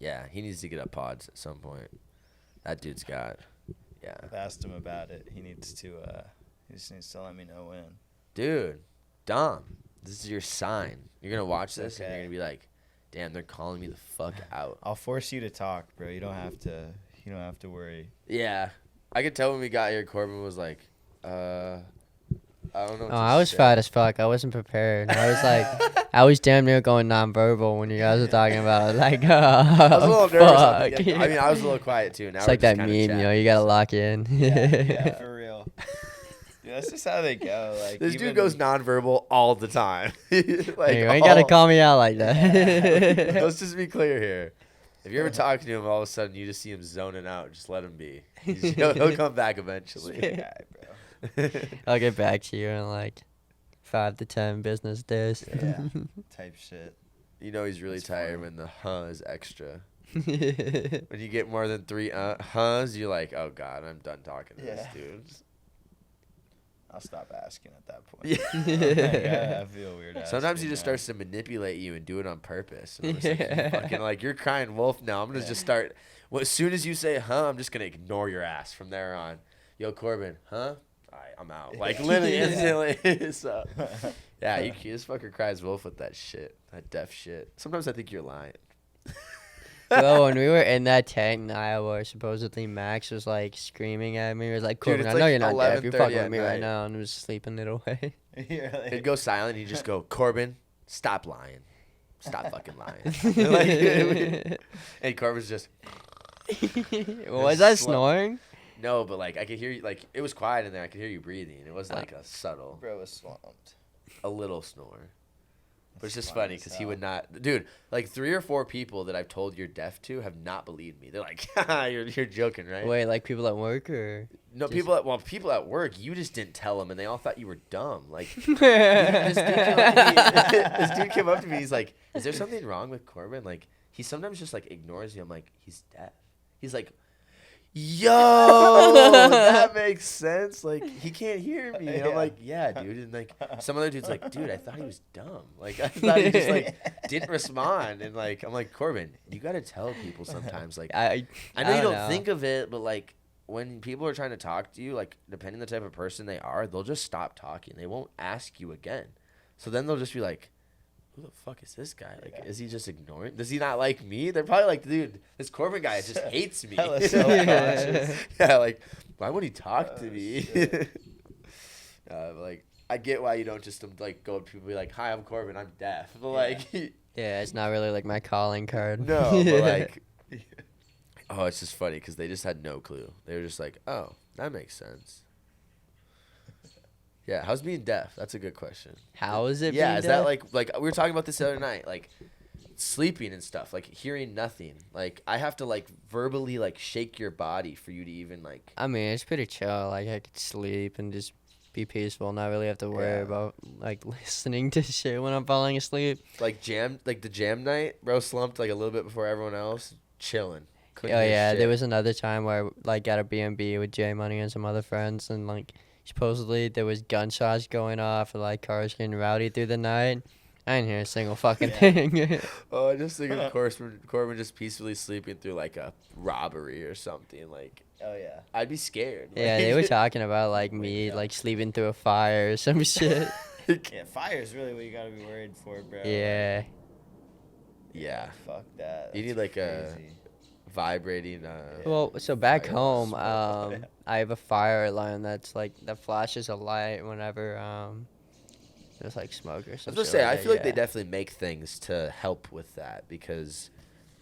Yeah, he needs to get up pods at some point. That dude's got. Yeah, I've asked him about it. He needs to. He just needs to let me know when. dude. Dom, this is your sign. You're gonna watch this and Okay. you're gonna be like, "Damn, they're calling me the fuck out." I'll force you to talk, bro. You don't have to. You don't have to worry. Yeah, I could tell when we got here, Corbin was like, I don't know. What Oh, to I was say." fat as fuck. I wasn't prepared. I was like, I was damn near going nonverbal when you guys were talking about like, I was a little nervous. fuck. I mean, I was a little quiet too. Now It's we're like that just meme, kinda you know, chatting, you gotta so. lock in. Yeah, for real. Yeah, that's just how they go. Like This even, dude goes nonverbal all the time. Like, Hey, you ain't gotta call me out like that. Let's just be clear here. If you're ever talking to him, all of a sudden you just see him zoning out. Just let him be. He'll come back eventually. Sweet guy, bro. I'll get back to you in like 5 to 10 business days. Yeah. Type shit. You know he's really That's tired funny. when the is extra. When you get more than 3 huhs, you're like, oh god, I'm done talking to this Yeah. dude. I'll stop asking at that point. Yeah. I feel weird. Sometimes he asking, just man. starts to manipulate you and do it on purpose. And I'm just like, you Yeah. fucking, like, you're crying wolf now. I'm gonna just start. Well, as soon as you say I'm just gonna ignore your ass from there on. Yo, Corbin, huh? All right, I'm out. Like literally Yeah. instantly. So yeah, this fucker cries wolf with that shit, that deaf shit. Sometimes I think you're lying. Bro, when we were in that tent in Iowa, supposedly Max was like screaming at me. He was like, Dude, Corbin, it's I know like you're not deaf. You're 11:30 fucking at with me night. right now. And was sleeping it away. You're like, He'd go silent. He'd just go, Corbin, stop lying. Stop fucking lying. Like, and Corbin's just. Was I slow. snoring? No, but like I could hear you. Like it was quiet in there. I could hear you breathing. It was like a subtle, bro was swamped. a little snore. But it's That's just funny funny as because he hell. would not, dude. Like 3 or 4 people that I've told you're deaf to have not believed me. They're like, you're joking, right? Wait, like people at work or? No, just- people at work. You just didn't tell them, and they all thought you were dumb. Like this dude came up to me. He's like, "Is there something wrong with Corbin?" Like he sometimes just like ignores me. I'm like, "He's deaf." He's like, yo, that makes sense. Like, he can't hear me. And I'm Yeah. like, yeah, dude. And like, some other dude's like, dude, I thought he was dumb. Like, I thought he just like didn't respond. And like, I'm like, Corbin, you gotta tell people sometimes. Like, I know you don't think of it, but like, when people are trying to talk to you, like, depending on the type of person they are, they'll just stop talking. They won't ask you again. So then they'll just be like, who the fuck is this guy? Like, is he just ignoring? Does he not like me? They're probably like, dude, this Corbin guy just hates me. Hella self-conscious. Yeah, like, why would he talk to me? Like, I get why you don't just like go up to people and be like, hi, I'm Corbin, I'm deaf. But like, Yeah, it's not really like my calling card. no, but like, oh, it's just funny because they just had no clue. They were just like, oh, that makes sense. Yeah, how's being deaf? That's a good question. How is it? Yeah, being is deaf? that like we were talking about this the other night, like sleeping and stuff, like hearing nothing. Like I have to like verbally like shake your body for you to even like. I mean, it's pretty chill. Like I could sleep and just be peaceful, not really have to worry Yeah. about like listening to shit when I'm falling asleep. Like the jam night, bro, slumped like a little bit before everyone else, chilling. Couldn't Oh hear yeah, shit. there was another time where I like got a B&B with J Money and some other friends, and like supposedly there was gunshots going off and like cars getting rowdy through the night. I didn't hear a single fucking thing. Oh, I just think of Corbin just peacefully sleeping through like a robbery or something. Like, Oh yeah. I'd be scared. Yeah, they were talking about like me like sleeping through a fire or some shit. Yeah, fire's really what you gotta be worried for, bro. Yeah. Yeah. Fuck that. You need, That's like, a- crazy. Vibrating. Well, so back Fire home, smoke. I have a fire alarm that's like that flashes a light whenever there's like smoke or I was something. gonna say, I feel like they definitely make things to help with that because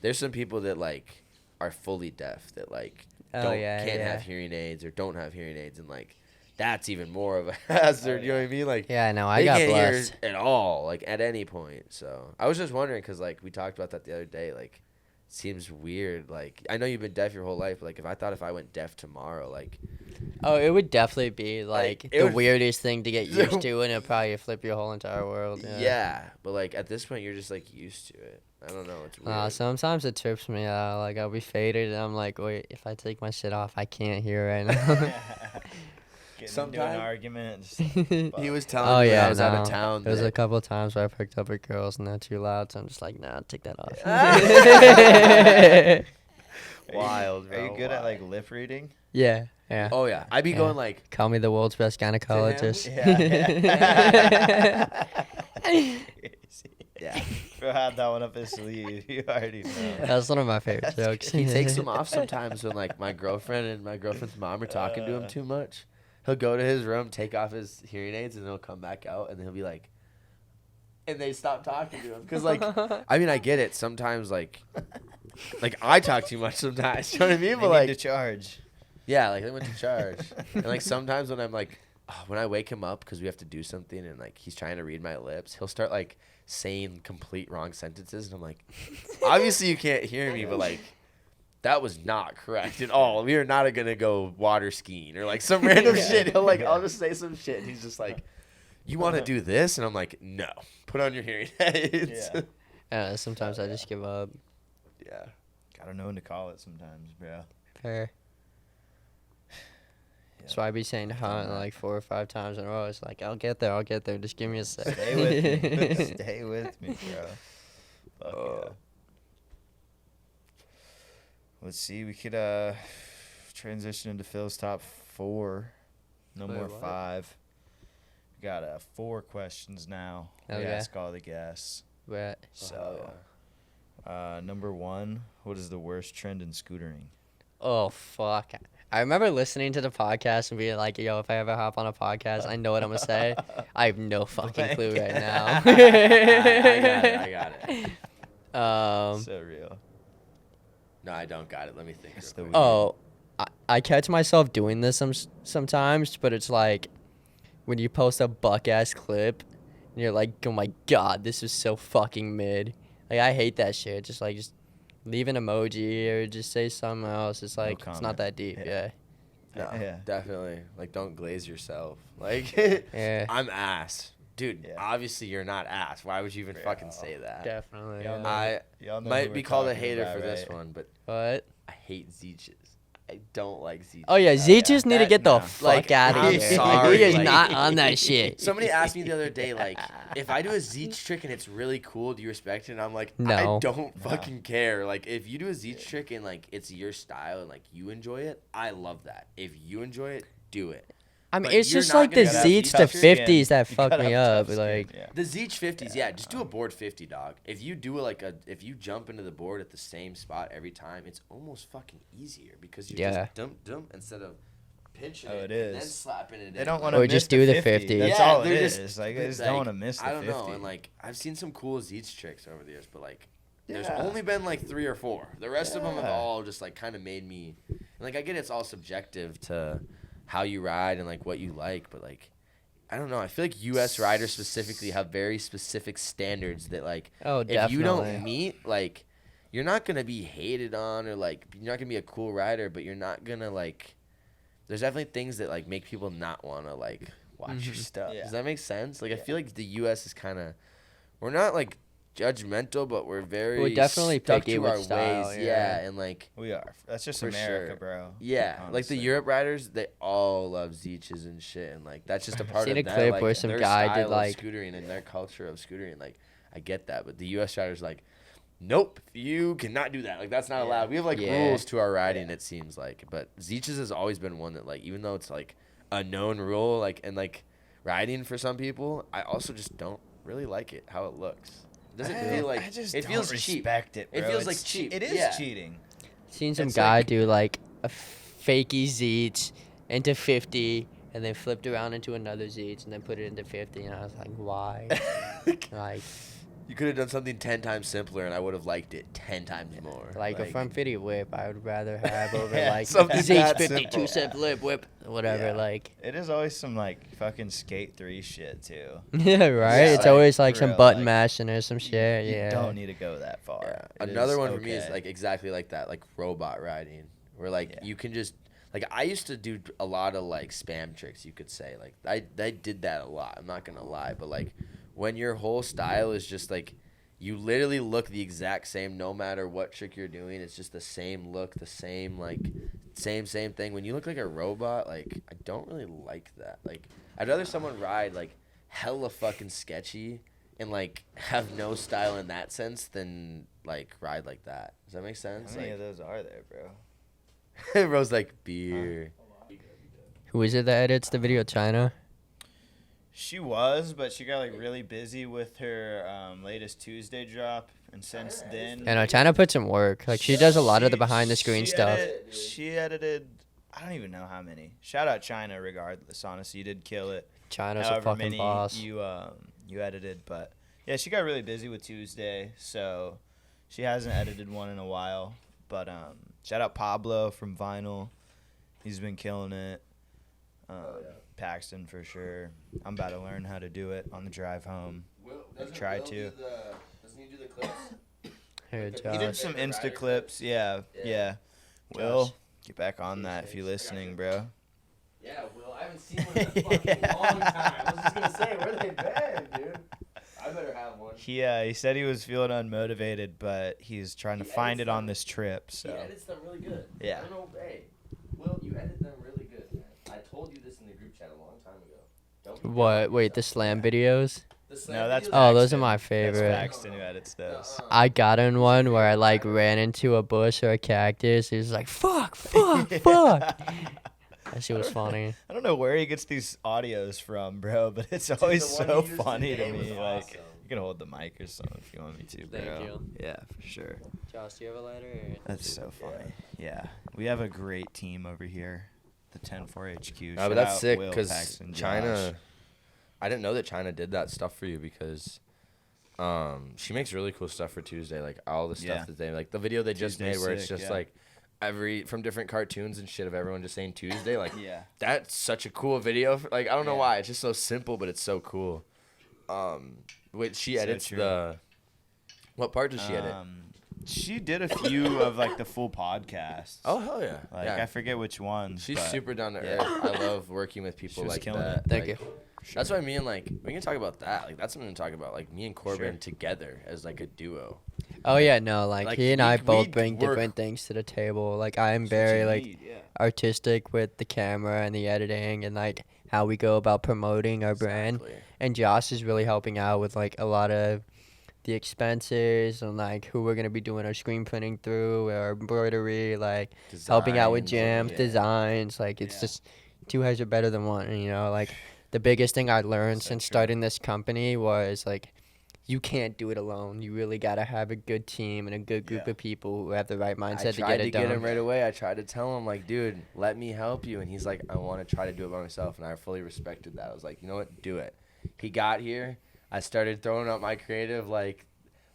there's some people that like are fully deaf that like can't have hearing aids or don't have hearing aids, and like that's even more of a hazard. You know what I mean? Like Yeah, no, I they got can't blessed. hear at all, like at any point. So I was just wondering because like we talked about that the other day. Like, it seems weird. Like I know you've been deaf your whole life, but like if I went deaf tomorrow, like Oh, it would definitely be like it the would- weirdest thing to get used to, and it'd probably flip your whole entire world. yeah. But like at this point, you're just like used to it. I don't know. It's weird. Sometimes it trips me out. Like I'll be faded, and I'm like, wait, if I take my shit off, I can't hear right now. Getting into an Sometime- argument. Just, He was telling Oh me when yeah, I was out of no. town. There was that- a couple of times where I picked up with girls and they're too loud, so I'm just like, nah, take that off. Wild, Are bro. you good at like wild. lip reading? Yeah, yeah. Oh yeah, I'd be Yeah. going like. Call me the world's best gynecologist. Yeah. Bro had that one up his sleeve. You already know. That's one of my favorite jokes. He takes them off sometimes when like my girlfriend and my girlfriend's mom are talking to him too much. He'll go to his room, take off his hearing aids, and he'll come back out, and he'll be like, and they stop talking to him because like, I mean, I get it. Sometimes like I talk too much sometimes. You know what I mean? They But need like, to charge. yeah, like they went to charge, and like sometimes when I'm like, when I wake him up because we have to do something, and like he's trying to read my lips, he'll start like saying complete wrong sentences, and I'm like, obviously you can't hear me, but like. That was not correct at all. We are not gonna go water skiing or like some random shit. He'll like, I'll just say some shit, and he's just like, "You want to do this?" And I'm like, "No, put on your hearing aids." Yeah. Sometimes I just give up. Yeah. Gotta know when to call it sometimes, bro. Fair. That's why I be saying hunt like 4 or 5 times in a row. It's like, I'll get there. Just give me a sec. Stay with me. Stay with me, bro. Fuck Oh. yeah. Let's see. We could transition into Phil's top 4. No Wait, more what? 5. We got 4 questions now. We Okay. ask all the guests. But So, number 1, what is the worst trend in scootering? oh fuck. I remember listening to the podcast and being like, yo, if I ever hop on a podcast, I know what I'm gonna say. I have no fucking clue right now. I got it. So real. No, I don't got it. Let me think. It's real the quick. Oh, I catch myself doing this sometimes, but it's like when you post a buck ass clip and you're like, oh my god, this is so fucking mid. Like I hate that shit. Just leave an emoji or just say something else. It's like it's comment. not that deep. Yeah. Yeah. No, Yeah. definitely. Like, don't glaze yourself. Like, Yeah. I'm ass. Dude, Yeah. obviously you're not ass. Why would you even Bro. fucking say that? Definitely. Y'all Yeah. know- I Y'all know who might we're be called a talking hater about, for this right? one, but What? I hate Zeeches. I don't like Zeech. Oh yeah, Zeechers need to That- get the no. fuck Like, out of I'm here. sorry, We is like- not on that shit. Somebody asked me the other day, like, if I do a Zeech trick and it's really cool, do you respect it? And I'm like, No. I don't fucking care. Like, if you do a Zeech trick and, like, it's your style and, like, you enjoy it, I love that. If you enjoy it, do it. I mean, But it's you're just not like the gonna have Zeech to tough skin. 50s that You fuck gotta me have up. tough skin, Like, yeah. The Zeech 50s, yeah, just do a board 50, dog. If you do if you jump into the board at the same spot every time, it's almost fucking easier because you're Yeah. just dump instead of pinching Oh, it it and then is. slapping it They in. don't like- want to Or miss just the do the 50. 50. That's Yeah, all it they're is. just- Like, they just like, don't want to miss the I don't 50. know, and like I've seen some cool Zeech tricks over the years, but like there's Yeah. only been like 3 or 4. The rest of them have Yeah. all just like kind of made me, and like I get it's all subjective to how you ride and like what you like, but like I don't know. I feel like U.S. riders specifically have very specific standards that like oh, if definitely. you don't meet, like you're not gonna be hated on or like you're not gonna be a cool rider, but you're not gonna like. There's definitely things that like make people not wanna like watch your stuff. Yeah. Does that make sense? Like I Yeah. feel like the U.S. is kind of we're not like judgmental, but we're very definitely stuck picky to with our style, ways. yeah. Yeah, and like We are. That's just For America, sure. bro. yeah, like the Honestly. Europe riders, they all love Zeeches and shit, and like that's just a part Seen of a that. clip like, where some their guy did, style of like- scootering and their culture of scootering. Like I get that, but the U.S. riders like, nope, you cannot do that. Like that's not Yeah. allowed. We have like Yeah. rules to our riding. Yeah. It seems like, but Zeeches has always been one that like even though it's like a known rule, like and like riding for some people, I also just don't really like it how it looks. It doesn't feel like I just it don't feels cheap. respect it, It bro. feels It's like cheap. It is Yeah. cheating. Seen some It's guy like- do like a fakey Zeech into 50 and then flipped around into another Zeech and then put it into 50 and I was like, why? Like, You could have done something 10 times simpler, and I would have liked it 10 times more. like a front 50 whip, I would rather have over Yeah, like something Zeech that 52 simple. cent flip whip, whatever. Yeah. Like, It is always some like fucking skate 3 shit too. yeah, right. Yeah, It's like, always like for some real, button like, mashing or some shit. You Yeah. don't need to go that far. Yeah. It Another is one for me is okay. like exactly like that, like robot riding, where like Yeah. you can just like I used to do a lot of like spam tricks, you could say. Like I did that a lot. I'm not gonna lie, but like when your whole style is just like you literally look the exact same no matter what trick you're doing. It's just the same look, the same like same thing. When you look like a robot, like I don't really like that. Like I'd rather someone ride like hella fucking sketchy and like have no style in that sense than like ride like that. Does that make sense? How many Like, of those are there, bro? Bro's like beer. Who is it that edits the video? China? She was, but she got like really busy with her latest Tuesday drop, and since then, I know China puts in work. Like she does a lot of the behind the screen stuff. She edited. I don't even know how many. Shout out China, regardless. Honestly, you did kill it. China's a However fucking many boss. you edited, but yeah, she got really busy with Tuesday, so she hasn't edited one in a while. But shout out Pablo from Vinyl. He's been killing it. Paxton for sure. I'm about to learn how to do it on the drive home. Try to. Doesn't he do the clips? Here, He did Josh. some Insta clips. Yeah. Will, get back on that if you're listening, bro. Yeah, Will, I haven't seen one in a fucking long time. I was just gonna say, where they been, dude? I better have one. He said he was feeling unmotivated, but he's trying to He find edits it on them. this trip. He So edits them really good. Yeah. I don't know, hey, Will, you edit them really good, man. I told you this in the group chat a long time ago. Don't be What? down on Wait, the yourself. slam videos? The slam no, that's videos- Oh, those are Paxton. my That's favorite. Paxton who edits those. I got in one where I like ran into a bush or a cactus. He was like, "Fuck, fuck, fuck." That shit was funny. I don't know where he gets these audios from, bro, but it's always the one so he used funny to today was me. Like, awesome. you can hold the mic or something if you want me to, bro. Thank you. Yeah, for sure. Josh, do you have a lighter? That's so funny. Yeah, we have a great team over here, the TenFour HQ. No, Shout but that's out sick Will, because Paxton, China. Josh. I didn't know that China did that stuff for you because, she makes really cool stuff for Tuesday. Like all the stuff Yeah. that they like the video they just Tuesday's made where it's sick, just yeah. like from different cartoons and shit of everyone just saying Tuesday. Like Yeah. that's such a cool video. Like I don't know Yeah. why it's just so simple, but it's so cool. Wait, she So edits true. the. What part does she edit? She did a few of like the full podcasts. Oh hell yeah! Like yeah. I forget which ones. She's but super down to yeah. earth. I love working with people was like killing that. it. Thank Like, you. That's why me and like we can talk about that. Like that's something to talk about. Like me and Corbin Sure. together as like a duo. Oh yeah, no, like he and I both we bring work- different things to the table. Like I am That's what you very like need, yeah. artistic with the camera and the editing and like how we go about promoting our brand. Exactly. And Josh is really helping out with like a lot of the expenses and like who we're gonna be doing our screen printing through, our embroidery, like helping out with Designs, jams, yeah. designs. Like it's Yeah. just two heads are better than one. You know, like the biggest thing I learned So since true. starting this company was like you can't do it alone. You really gotta have a good team and a good group Yeah. of people who have the right mindset I to tried get to it get done. him right away. I tried to tell him, like, dude, let me help you. And he's like, I want to try to do it by myself. And I fully respected that. I was like, you know what? Do it. He got here. I started throwing up my creative, like,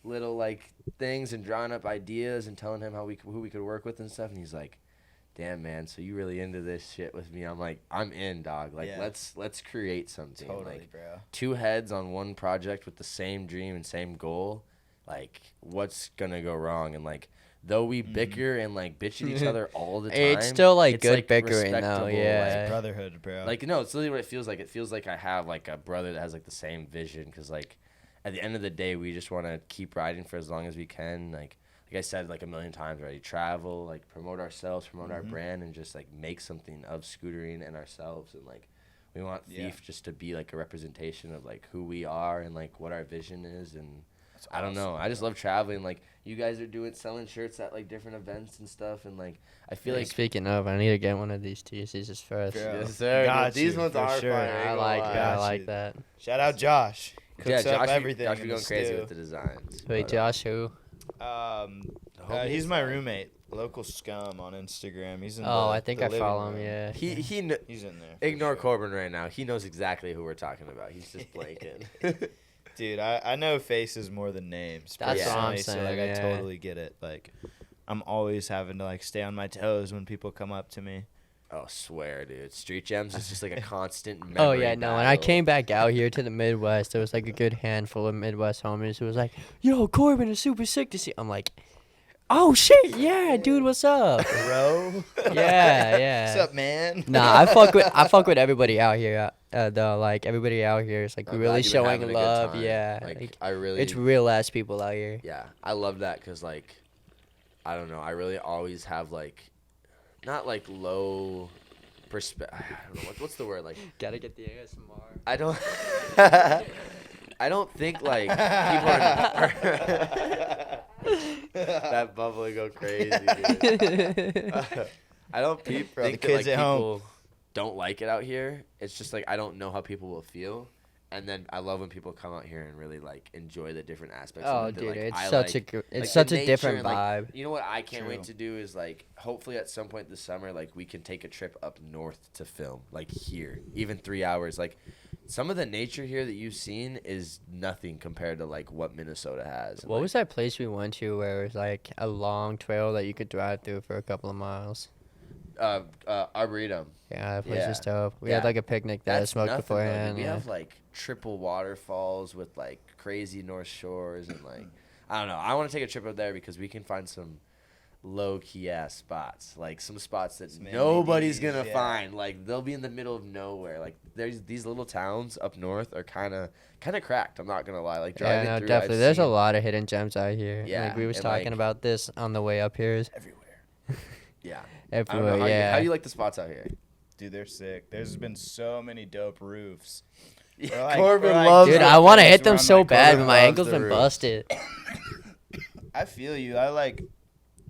little, like, things and drawing up ideas and telling him who we could work with and stuff. And he's like, damn, man, so you really into this shit with me? I'm like, I'm in, dog. Like, Yeah. let's create something. Totally, Like, bro. two heads on one project with the same dream and same goal. Like, what's gonna go wrong? And like, though we bicker and like bitch at each other all the time, It's still like it's, good bickering though, respectable, yeah. Brotherhood, bro. Like no, it's literally what it feels like. It feels like I have like a brother that has like the same vision. Cause like, at the end of the day, we just want to keep riding for as long as we can. Like I said like a million times already, travel, like promote ourselves, promote our brand, and just like make something of scootering and ourselves. And like, we want Yeah. Thief just to be like a representation of like who we are and like what our vision is. And That's I don't know. awesome, I just love traveling. Like you guys are selling shirts at like different events and stuff, and like I feel like Speaking of, I need to get one of these TCs first. Bro. yes sir. Got These you, ones for are sure. fire. I ain't like gonna it. I Got like you. that. Shout out Josh. Yeah, Cooks up Josh, everything. Josh in be the going crazy stew. with the designs. Wait, but, Josh, who? He's my roommate, local scum on Instagram. He's in Oh, the, I think the I living follow him. room. Yeah. He He's in there. for ignore sure. Corbin right now. He knows exactly who we're talking about. He's just blanking. Dude, I know faces more than names. That's what I'm personally, so like saying, I yeah. totally get it. Like, I'm always having to like stay on my toes when people come up to me. Oh, swear, dude. Street Gems is just like a constant memory Oh yeah, no. When I battle. came back out here to the Midwest, there was like a good handful of Midwest homies who was like, "Yo, Corbin is super sick to see." I'm like, "Oh shit, yeah, dude, what's up?" Bro. Yeah, yeah. What's up, man? Nah, I fuck with everybody out here. Though, like everybody out here is like I'm really glad you've been showing having a good love. time. Yeah, Like, I really. it's real ass people out here. Yeah, I love that because, like, I don't know. I really always have, like, not, like, low perspective. I don't know. What's the word? Like, Gotta get the ASMR. I don't. I don't think, like, people are. That bubble go crazy, dude. I don't think Bro, the that, kids like, at home. people don't like it out here. It's just, like, I don't know how people will feel. And then I love when people come out here and really like enjoy the different aspects. Oh, of it that, dude, like, it's I such like. it's Like, such the a different nature and, like, vibe. You know what I can't wait True. to do is like hopefully at some point this summer like we can take a trip up north to film like here even 3 hours. Like some of the nature here that you've seen is nothing compared to like what Minnesota has. And, What like, was that place we went to where it was like a long trail that you could drive through for a couple of miles? Arboretum. Yeah, that place Yeah. was dope. We Yeah. had like a picnic there, That's smoked nothing, though, dude. beforehand. We yeah. have like triple waterfalls with like crazy North Shores and like I don't know. I want to take a trip up there because we can find some low key ass spots, like some spots that Some nobody's NBDs, gonna yeah. find. Like they'll be in the middle of nowhere. Like there's these little towns up north are kind of cracked. I'm not gonna lie. Like Yeah, driving no, through, definitely. I've There's a seen lot of hidden gems out here. Yeah, Like we was and, talking like- about this on the way up here. everywhere. Yeah, I don't know Everywhere, how yeah. how do you like the spots out here? Dude, they're sick. There's been so many dope roofs. Yeah, like- Corbin we're like- loves. Dude, the I want to roofs hit them around so my bad, Corbin but my loves ankle's the been roofs. busted. I feel you. I like,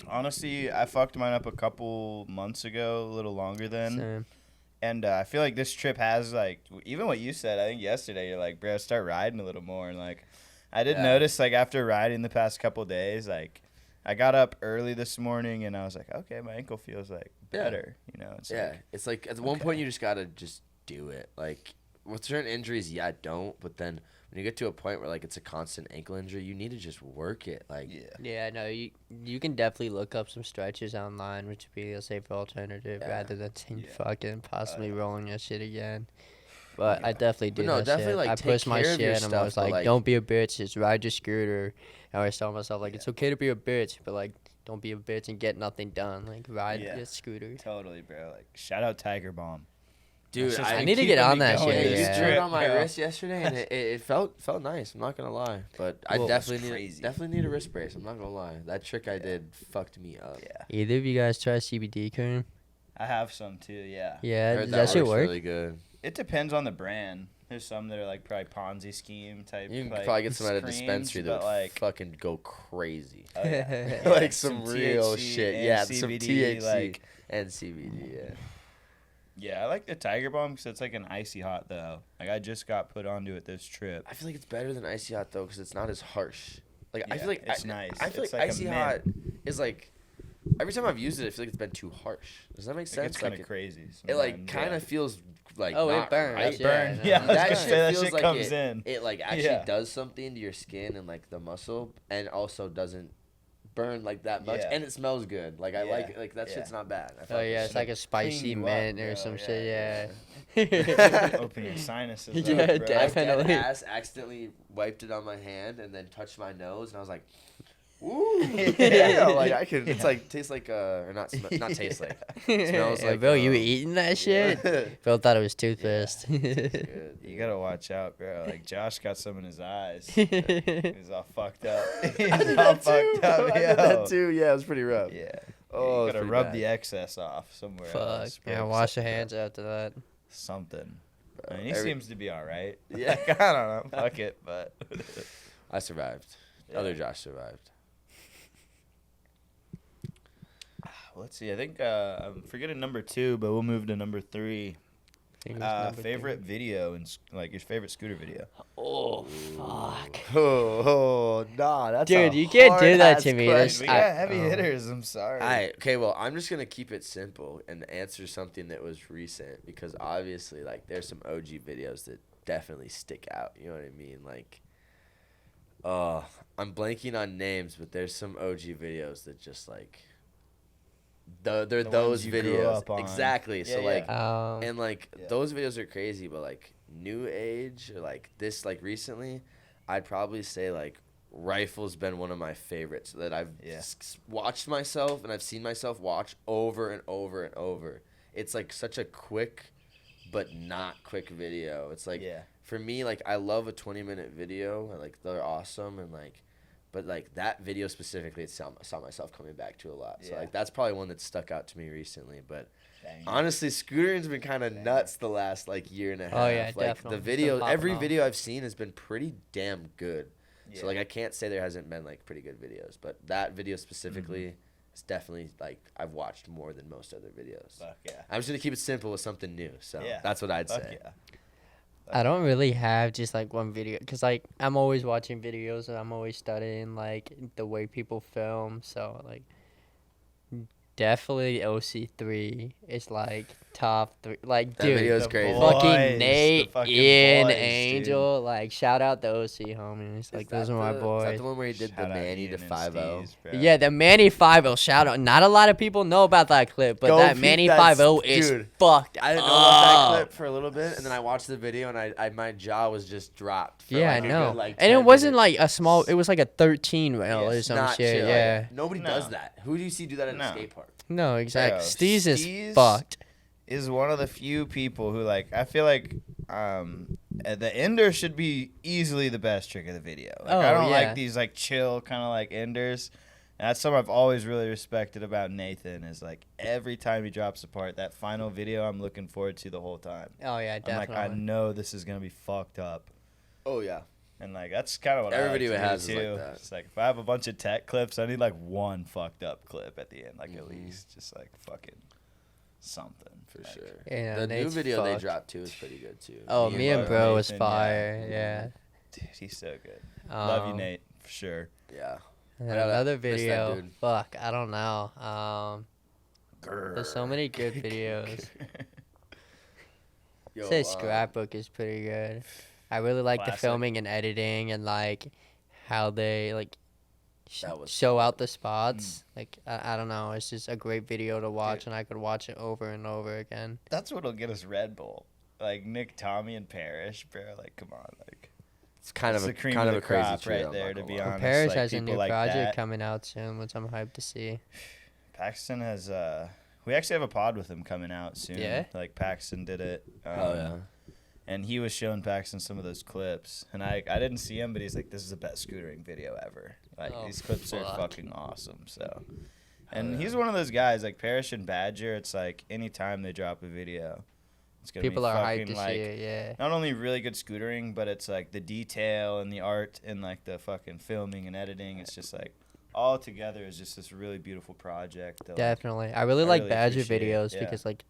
honestly, I fucked mine up a couple months ago, a little longer than. Same. And I feel like this trip has, like, even what you said, I think yesterday, you're like, bro, start riding a little more. And, like, I did Yeah. notice, like, after riding the past couple days, like, I got up early this morning and I was like, okay, my ankle feels, like, Yeah. better. You know? It's Yeah, like, it's like at one okay. point you just gotta just do it. Like with certain injuries, yeah, don't. But then when you get to a point where like it's a constant ankle injury, you need to just work it. Like yeah. Yeah, no, you can definitely look up some stretches online, which would be a safer alternative Yeah. rather than Yeah. fucking possibly rolling your shit again. But I definitely But do no, that definitely, shit. like, I take push my care of your shit and I'm stuff, always but, like, like- don't be a bitch, just ride your scooter. I always tell myself, like, it's okay to be a bitch, but, like, don't be a bitch and get nothing done. Like, ride Yeah. your scooter. Totally, bro. Like, shout out Tiger Bomb. Dude, It's just I been need to get keeping on me that going shit, this You yeah. threw it trip, on my bro. wrist yesterday, and it felt nice. I'm not gonna lie, but I Well, it was definitely crazy. need a wrist brace. I'm not gonna lie. That trick I did fucked me up. Yeah, Either of you guys try CBD cream? I have some too. Yeah, I Yeah, heard does that shit works work? really good. it depends on the brand. There's some that are like probably Ponzi scheme type. You can like, probably get some at a creams, dispensary that but would like, fucking go crazy. oh, yeah. Yeah, Like some real THC shit. and Yeah, some CBD, THC like. and CBD. Yeah. Yeah, I like the Tiger Balm because it's like an icy hot though. Like I just got put onto it this trip. I feel like it's better than icy hot though, because it's not as harsh. Like I Yeah, feel like it's nice. I feel It's like like a icy mint. hot is like every time I've used it, I feel like it's been too harsh. Does that make Like, sense? it's kind Like of crazy. it like sometimes, kind yeah. of feels like Oh, it not burns, right. It burns. Yeah, Yeah, no, I was That gonna shit say that feels shit like comes in. It like actually Yeah. does something to your skin and like the muscle, and also doesn't burn like that much, Yeah. and it smells good. Like I Yeah. like that Yeah. shit's not bad. I Oh fuck yeah, with it's it. like a spicy clean you up, mint or bro, some yeah, shit. yeah. Yeah. Open your sinuses. Yeah, up, bro. I definitely. dead ass accidentally wiped it on my hand and then touched my nose, and I was like, "Ooh, yeah!" Like I could. It's Yeah. like tastes like or not not taste like. Yeah, Smells like, Bill, you eating that shit? Bill thought it was toothpaste. Good. You gotta watch out, bro. Like Josh got some in his eyes. Yeah. He's all fucked up. He's I did all that fucked too. up. I did that Yo. too. Yeah, it was pretty rough. Yeah. Oh, you it's gotta pretty rub bad. the excess off somewhere Fuck. else. bro, Yeah, 'cause wash your that- hands after that. Something. I Bro, mean, he every- seems to be all right. Yeah. Like, I don't know. Fuck it, but. I survived. Yeah. Other Josh survived. Let's see. I think I'm forgetting number 2, but we'll move to number 3. I think it was number Favorite video and like your favorite scooter video. three. Oh fuck. Oh, nah, that's Dude, you can't do that hard-ass to me. question. We I- got heavy oh. hitters. I'm sorry. Okay, well, I'm just gonna keep it simple and answer something that was recent, because obviously, like, there's some OG videos that definitely stick out. You know what I mean? Like, I'm blanking on names, but there's some OG videos that just like, they're The those ones you grew videos up on. exactly. Yeah, So yeah. like, Um, and like Yeah. those videos are crazy, but like new age or like this, like recently, I'd probably say like Rifle's been one of my favorites that I've Yeah. watched myself and I've seen myself watch over and over and over. It's like such a quick but not quick video. It's like yeah. for me, like I love a 20-minute video, and like they're awesome, and like, but like that video specifically, it saw myself coming back to a lot. So Yeah. like that's probably one that stuck out to me recently. But Dang. honestly, scootering's been kind of Dang. nuts the last like year and a half. Oh, yeah, like definitely. the It's video, been popping every off. video I've seen has been pretty damn good. Yeah. So like I can't say there hasn't been like pretty good videos, but that video specifically Mm-hmm. is definitely like I've watched more than most other videos. Fuck yeah. I'm just gonna keep it simple with something new. So Yeah. that's what I'd Fuck say. yeah. I don't really have just like one video, because like I'm always watching videos and I'm always studying like the way people film. So like definitely OC3 is like top 3. Like That dude, video is the crazy. voice, fucking the Nate, fucking Ian, voice, Angel, like shout out the OC homies. Like those are my Is that boys. the one where he did Shout the out Manny Ian to and 5-0? Steez, bro. Yeah, the Manny 5-0 shout out. Not a lot of people know about that clip, but Go that peep Manny that 5-0 is dude. fucked. I didn't know about that up. clip for a little bit, and then I watched the video, and I my jaw was just dropped. For Yeah, like I a know. good, like, And it 10 wasn't minutes. like a small. It was like a 13 rail or It's some not shit. chill. Yeah. Like, nobody No. does that. Who do you see do that at No. a skate park? No, exactly. Bro, Steez is Steez- fucked. Is one of the few people who like I feel like the ender should be easily the best trick of the video. Like I Oh, don't yeah. like these like chill kind of like enders. And that's something I've always really respected about Nathan is like every time he drops a part, that final video I'm looking forward to the whole time. Oh yeah, I'm like definitely. I know this is gonna be fucked up. Oh yeah. And like that's kind of what Every I like video to it do, has is like too. that. It's like if I have a bunch of tech clips, I need like one fucked up clip at the end, like at Mhm. least just like fucking something For like, sure. Yeah, The new Nate's video they fucked. dropped too is pretty good too. Oh, me and Bro bro was Nathan, fire. yeah. Yeah. Dude, he's so good. Love you, Um, Nate, for sure. Yeah. And I gotta another miss that video. dude. Fuck, I don't know. There's so many good videos. Yo, Say Scrapbook is pretty good. I really like the Classic. filming and editing and like how they like That was show out the spots. Like I don't know, it's just a great video to watch, Dude. and I could watch it over and over again. That's what'll get us Red Bull. Like Nick, Tommy, and Parrish, bro. Like, come on, like It's kind it's of a the cream kind of of the a crazy crop trio, right I'm there. not To gonna be lie. honest, Paris like, has a people new like project that. coming out soon, which I'm hyped to see. Paxton has We actually have a pod with him coming out soon. Yeah? Like Paxton did it. Oh yeah. And he was showing Paxton some of those clips, and I didn't see him, but he's like, "This is the best scootering video ever. Like these clips are fucking awesome." So, and he's one of those guys like Parrish and Badger. It's like anytime they drop a video, it's gonna People be are fucking hyped to like see it, yeah. not only really good scootering, but it's like the detail and the art and like the fucking filming and editing. It's just like all together is just this really beautiful project. That, Definitely. I really I like really Badger appreciate it, videos yeah. because, like,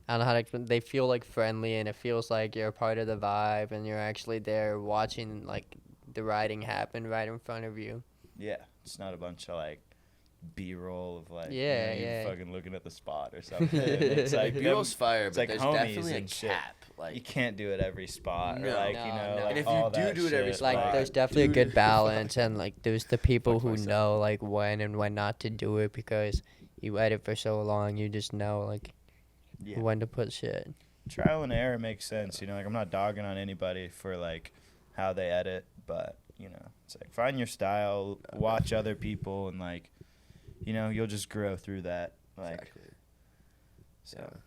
I don't know how to explain. They feel like friendly, and it feels like you're a part of the vibe, and you're actually there watching like the riding happen right in front of you. yeah, it's not a bunch of like B-roll of like Yeah, you yeah. fucking looking at the spot or something. It's like B-roll's fire, it's but like there's homies definitely a and shit. cap. you Like, can't do it every spot or No. like No, you know no. like And if all you do that do it every shit, Like, spot, there's definitely a dude. good balance, and like there's the people Fuck who myself. know like when and when not to do it because you edit for so long, you just know like yeah. when to put shit. Trial and error makes sense, you know, like I'm not dogging on anybody for like how they edit, but you know, it's like find your style, watch other people, and like, you know, you'll just grow through that. Like, exactly. so Yeah.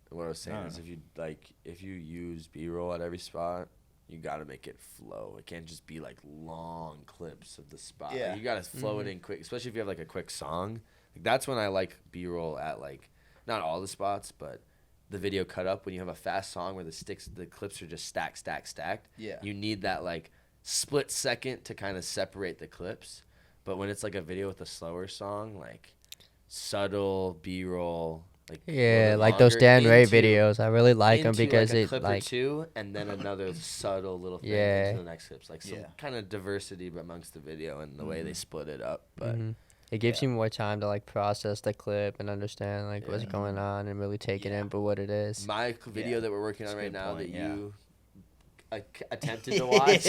What I was saying I is, don't if you use B-roll at every spot, you gotta make it flow. It can't just be like long clips of the spot. Like, Yeah. you gotta flow it in quick, especially if you have like a quick song. Like, that's when I like B-roll at like not all the spots, but the video cut up when you have a fast song where the clips are just stacked. yeah, You need that like split second to kind of separate the clips. But when it's like a video with a slower song, like subtle B-roll, like a little Yeah, bit like those longer Dan Ray into- videos. I really like them into, because like a it clip like or two, and then another subtle little thing Yeah. into the next clips, like some Yeah. kind of diversity amongst the video and the way they split it up. But it gives you more time to like process the clip and understand like what's Yeah. going on and really take it Yeah. in for what it is. my video that we're working That's on a right good now point, that yeah. you attempted to watch,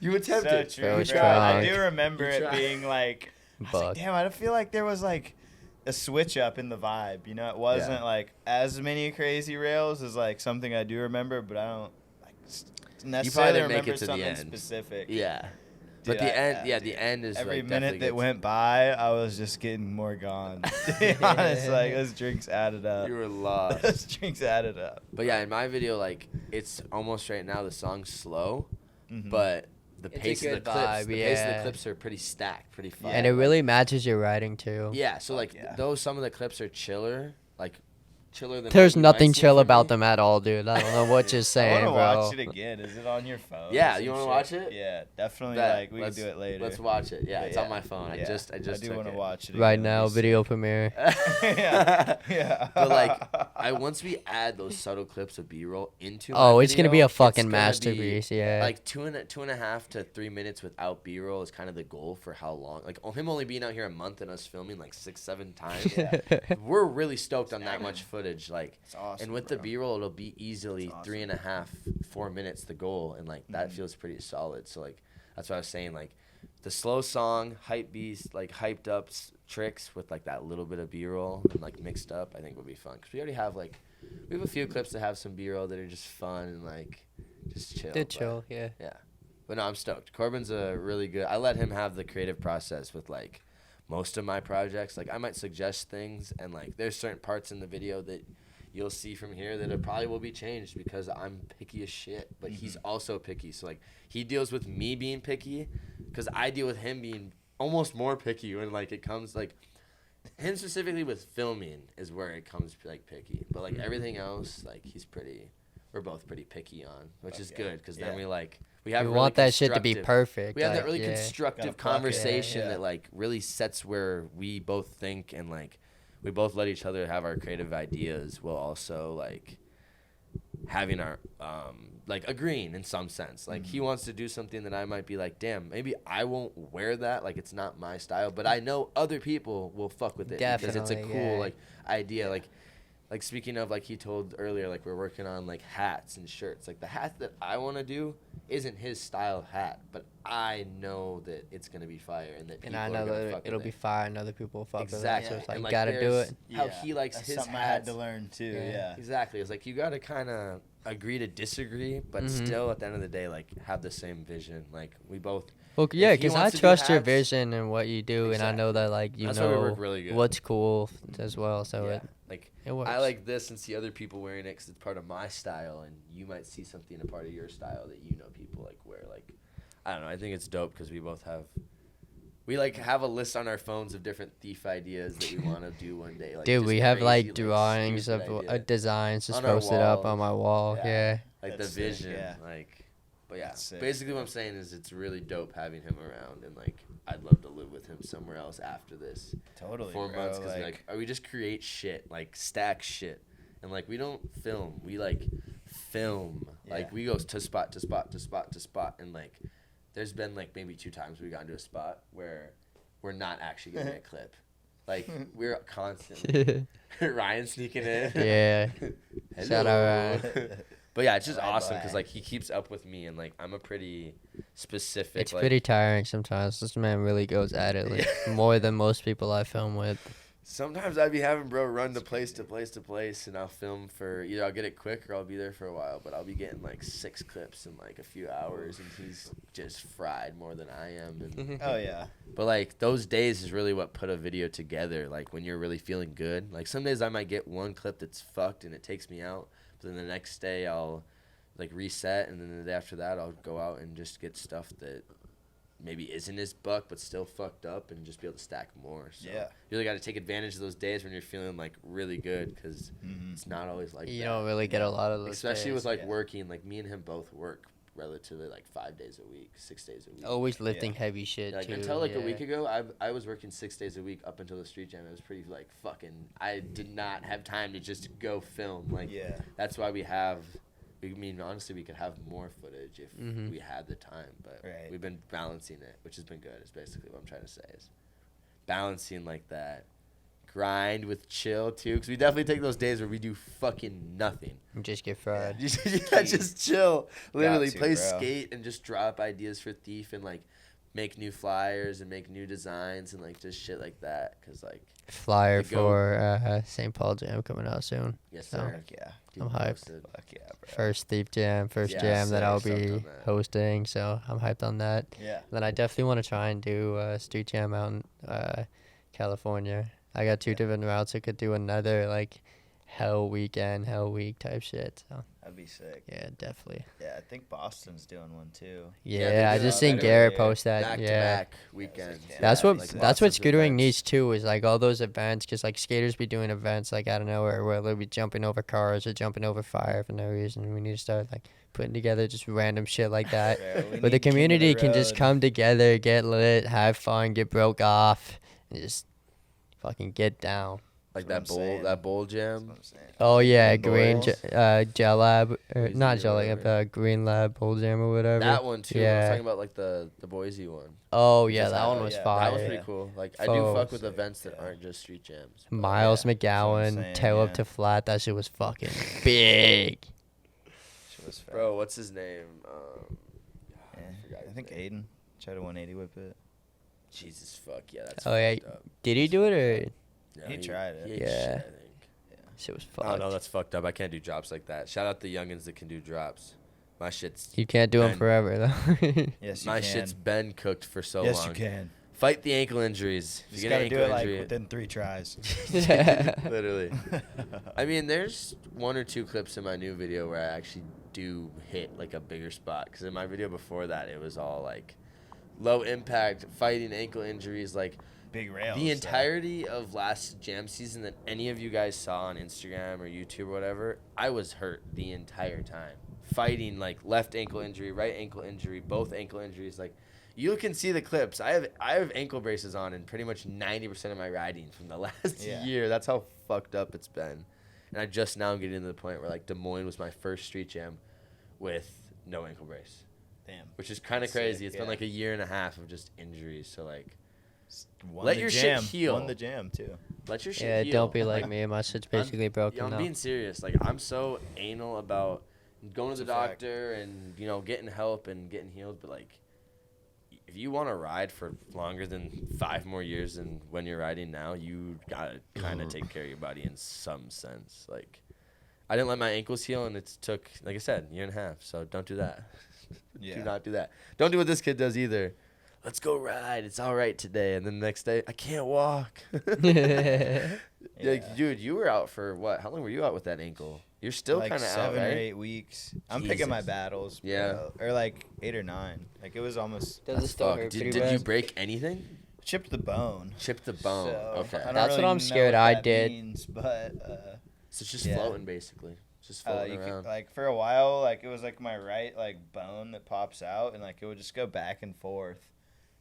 you so attempted. true, Bro, bro. it's I drunk. do remember You it tried. being like, I was like, Buck. damn, I feel like there was like a switch up in the vibe. You know, it wasn't Yeah. like as many crazy rails as like something I do remember, but I don't like necessarily didn't make remember it to the something end. specific. Yeah. Dude, But the end, dude, the end is every like, minute definitely that gets- went by, I was just getting more gone. To be honest, like those drinks added up. You were lost. Those drinks added up. But yeah, in my video, like it's almost right now the song's slow, Mhm. but the It's a pace of the good clips, vibe, the pace of the yeah. clips are pretty stacked, pretty fun. And it really matches your writing too. yeah. So like yeah. those some of the clips are chiller, like chiller than. There's what you might nothing see chill from about me. them at all, dude. I don't know what you're I saying, want to bro. watch it again. Is it on your phone? or Yeah, some you wanna shit? watch it? Yeah, definitely. Bet. Like we can Let's- do it later. Let's watch it. Yeah, But it's on my phone. yeah, I just I took do want to it. watch it Right again. now, It'd be video sick. premiere. yeah, yeah. But like, once we add those subtle clips of B-roll into. Oh, my it's gonna be video, a fucking gonna be, masterpiece, yeah. Like two and a half to 3 minutes without B-roll is kind of the goal for how long. Like him only being out here a month and us filming like 6-7 times. We're really stoked on that much footage. Like, It's awesome, and with bro. the B-roll, it'll be easily It's awesome. 3.5, 4 minutes the goal, and like that Mhm. feels pretty solid. So like, that's what I was saying. Like, the slow song, hype beast, like hyped up tricks with like that little bit of B-roll and like mixed up, I think would be fun. Cause we already have like, we have a few clips that have some B-roll that are just fun and like just chill. They're but- chill, yeah. Yeah. But no, I'm stoked. Corbin's a really good. I let him have the creative process with like most of my projects. Like I might suggest things, and like there's certain parts in the video that you'll see from here that it probably will be changed because I'm picky as shit. But he's also picky. So like he deals with me being picky, because I deal with him being almost more picky when like it comes like him specifically with filming is where it comes like picky. But like everything else, like we're both pretty picky on, which is yeah. good because then Yeah. we have You really want that shit to be constructive- perfect. We have that like, really yeah. constructive Gotta pluck it, conversation yeah. that like really sets where we both think, and like we both let each other have our creative ideas while also like having our like agreeing in some sense. Like he wants to do something that I might be like, damn, maybe I won't wear that, like it's not my style, but I know other people will fuck with it because it's a Definitely, cool yeah. like idea. Like speaking of, like he told earlier, like we're working on like hats and shirts. Like the hat that I want to do isn't his style hat, but I know that it's gonna be fire and that people And I are know gonna that fuck it'll with be it. fire and other people will fuck with it. Exactly. So it's like, And, you gotta do there's it. How he likes That's his something hats. I had to learn too. Yeah. Yeah. Exactly. It's like you gotta kind of agree to disagree, but Mhm. still at the end of the day, like have the same vision. Like we both. Well, yeah, If he because I wants to do trust your hats- vision and what you do, and I know that like you That's why we know work really good. what's cool as well. So Yeah, like it works. I like this and see other people wearing it because it's part of my style, and you might see something a part of your style that you know people like wear. Like, I don't know. I think it's dope because we both have a list on our phones of different thief ideas that we want to do one day. Like, Dude, just we have like crazy, drawings stupid of idea. designs just On our posted up on walls. my wall. Yeah. Like That's the sick, vision, yeah. like. But yeah, That's sick. basically what I'm saying is it's really dope having him around, and like I'd love to live with him somewhere else after this. Totally, 4 bro. months because like we just create shit, like stack shit, and like we don't film, we like film. Yeah. Like we go to spot to spot to spot to spot, and like there's been like maybe 2 times we got into a spot where we're not actually getting a clip. Like we're constantly Ryan sneaking in. Yeah. Shout out Hello. But yeah, it's just Bye awesome bye. because like he keeps up with me, and like I'm a pretty specific. It's like, pretty tiring sometimes. This man really goes at it like more than most people I film with. Sometimes I'd be having bro run to place to place to place, and I'll film for either I'll get it quick or I'll be there for a while. But I'll be getting like 6 clips in like a few hours, and he's just fried more than I am. And Oh yeah. but like those days is really what put a video together. Like when you're really feeling good. Like some days I might get one clip that's fucked and it takes me out. But then the next day I'll like reset, and then the day after that I'll go out and just get stuff that maybe isn't as buck but still fucked up, and just be able to stack more. So Yeah. you really got to take advantage of those days when you're feeling like really good, because Mhm. it's not always like You that. don't really get a lot of those. Especially days. with like yeah. working. Like me and him both work relatively like 5 days a week, 6 days a week. always lifting heavy shit Like too. until like a yeah. week ago, I was working 6 days a week up until the street jam. It was pretty like fucking. I did not have time to just go film. Like Yeah. that's why we have. I mean, honestly, we could have more footage if Mhm. we had the time, but Right. we've been balancing it, which has been good. Is basically what I'm trying to say is balancing like that grind with chill too, because we definitely take those days where we do fucking nothing. You just get fried. Just chill, literally to, play bro. skate and just drop ideas for Thief and like make new flyers and make new designs and like just shit like that. Cause like Flyer The goat. for St. Paul Jam coming out soon. yes So, sir. Fuck yeah. Keep I'm it hyped. posted. Fuck yeah, bro. First Thief Jam, first Yeah, jam that sick. I'll Stoked be on that. hosting. So I'm hyped on that. Yeah. Then I definitely want to try and do street jam out in California. I got 2 different routes. I could do another like hell weekend, hell week type shit. So That'd be sick. yeah, definitely. Yeah, I think Boston's doing one too. Yeah, they I do just that seen every Garrett year. post that. Back to yeah. back weekends. Yeah, That's Yeah, what like that's lots what of scootering events. needs too, is like all those events, because like skaters be doing events like out of nowhere where they'll be jumping over cars or jumping over fire for no reason. We need to start like putting together just random shit like that, Bro, we where the need King of the community can just Road. come together, get lit, have fun, get broke off, and just fucking get down. Like That's that what I'm bowl, saying. that bowl That's jam. what I'm saying. Oh yeah, Green green Bowls? gel lab, or Boise not or gel lab, whatever. green lab bowl jam or whatever. That one too. I Yeah. was talking about like the Boise one. Oh yeah, Just that that one one, was yeah. fire. That was yeah. pretty cool. Like I do Faux. fuck with Sick, events that yeah. aren't just street jams. Miles yeah, that's what I'm McGowan, saying, tail up yeah. to flat. That shit was fucking big. Shit was fat. Bro, what's his name? Yeah. forgot I his think name. Aiden tried a 180 whip it. Jesus fuck yeah, that's Oh, yeah. fucked up. Did he do it or Yeah, He tried it. He ate Yeah. shit, I think. shit was I fucked? don't know, that's fucked up. I can't do drops like that. Shout out the youngins that can do drops. My shit's You can't do them Ben. forever though. Yes, you my can. shit's been cooked for so yes, long. you can. Fight the ankle injuries. If Just you get gotta an do ankle it like injury, within 3 tries. literally. I mean, there's 1 or 2 clips in my new video where I actually do hit like a bigger spot. Because in my video before that, it was all like low impact, fighting ankle injuries. Like Big rails. the though. entirety of last jam season that any of you guys saw on Instagram or YouTube or whatever, I was hurt the entire time. Fighting like left ankle injury, right ankle injury, both ankle injuries. Like you can see the clips. I have ankle braces on in pretty much 90% of my riding from the last Yeah. year. That's how fucked up it's been. And I just now am getting to the point where like Des Moines was my first street jam with no ankle brace, Damn. which is kind of That's crazy. sick, It's been yeah. like a year and a half of just injuries. So like, Won Let the your shit jam. heal. Won the jam too. let your shit Yeah, heal. don't be like me. My shit's basically broken I'm now. being serious. Like I'm so anal about going to the That's a fact. doctor and getting help and getting healed. But like, if you want to ride for longer than 5 more years than when you're riding now, you gotta kind of take care of your body in some sense. Like, I didn't let my ankles heal, and it took, like I said, a year and a half. So don't do that. Yeah. Do not do that. Don't do what this kid does either. let's go ride. It's all right today. And then the next day, I can't walk. Like, dude, you were out for what? How long were you out with that ankle? You're still like kind of out, 7 right? or 8 weeks. I'm picking my Jesus. battles. Bro. Yeah. Or like 8 or 9. Like it was almost Does it still Fuck. hurt pretty Did bad? you break anything? chipped the bone. Chipped the bone. So, Okay. I don't That's what really I'm know scared what I that did. means, but So it's just yeah. floating, basically. Just floating you around. could, like for a while, like it was like my right like bone that pops out, and like it would just go back and forth.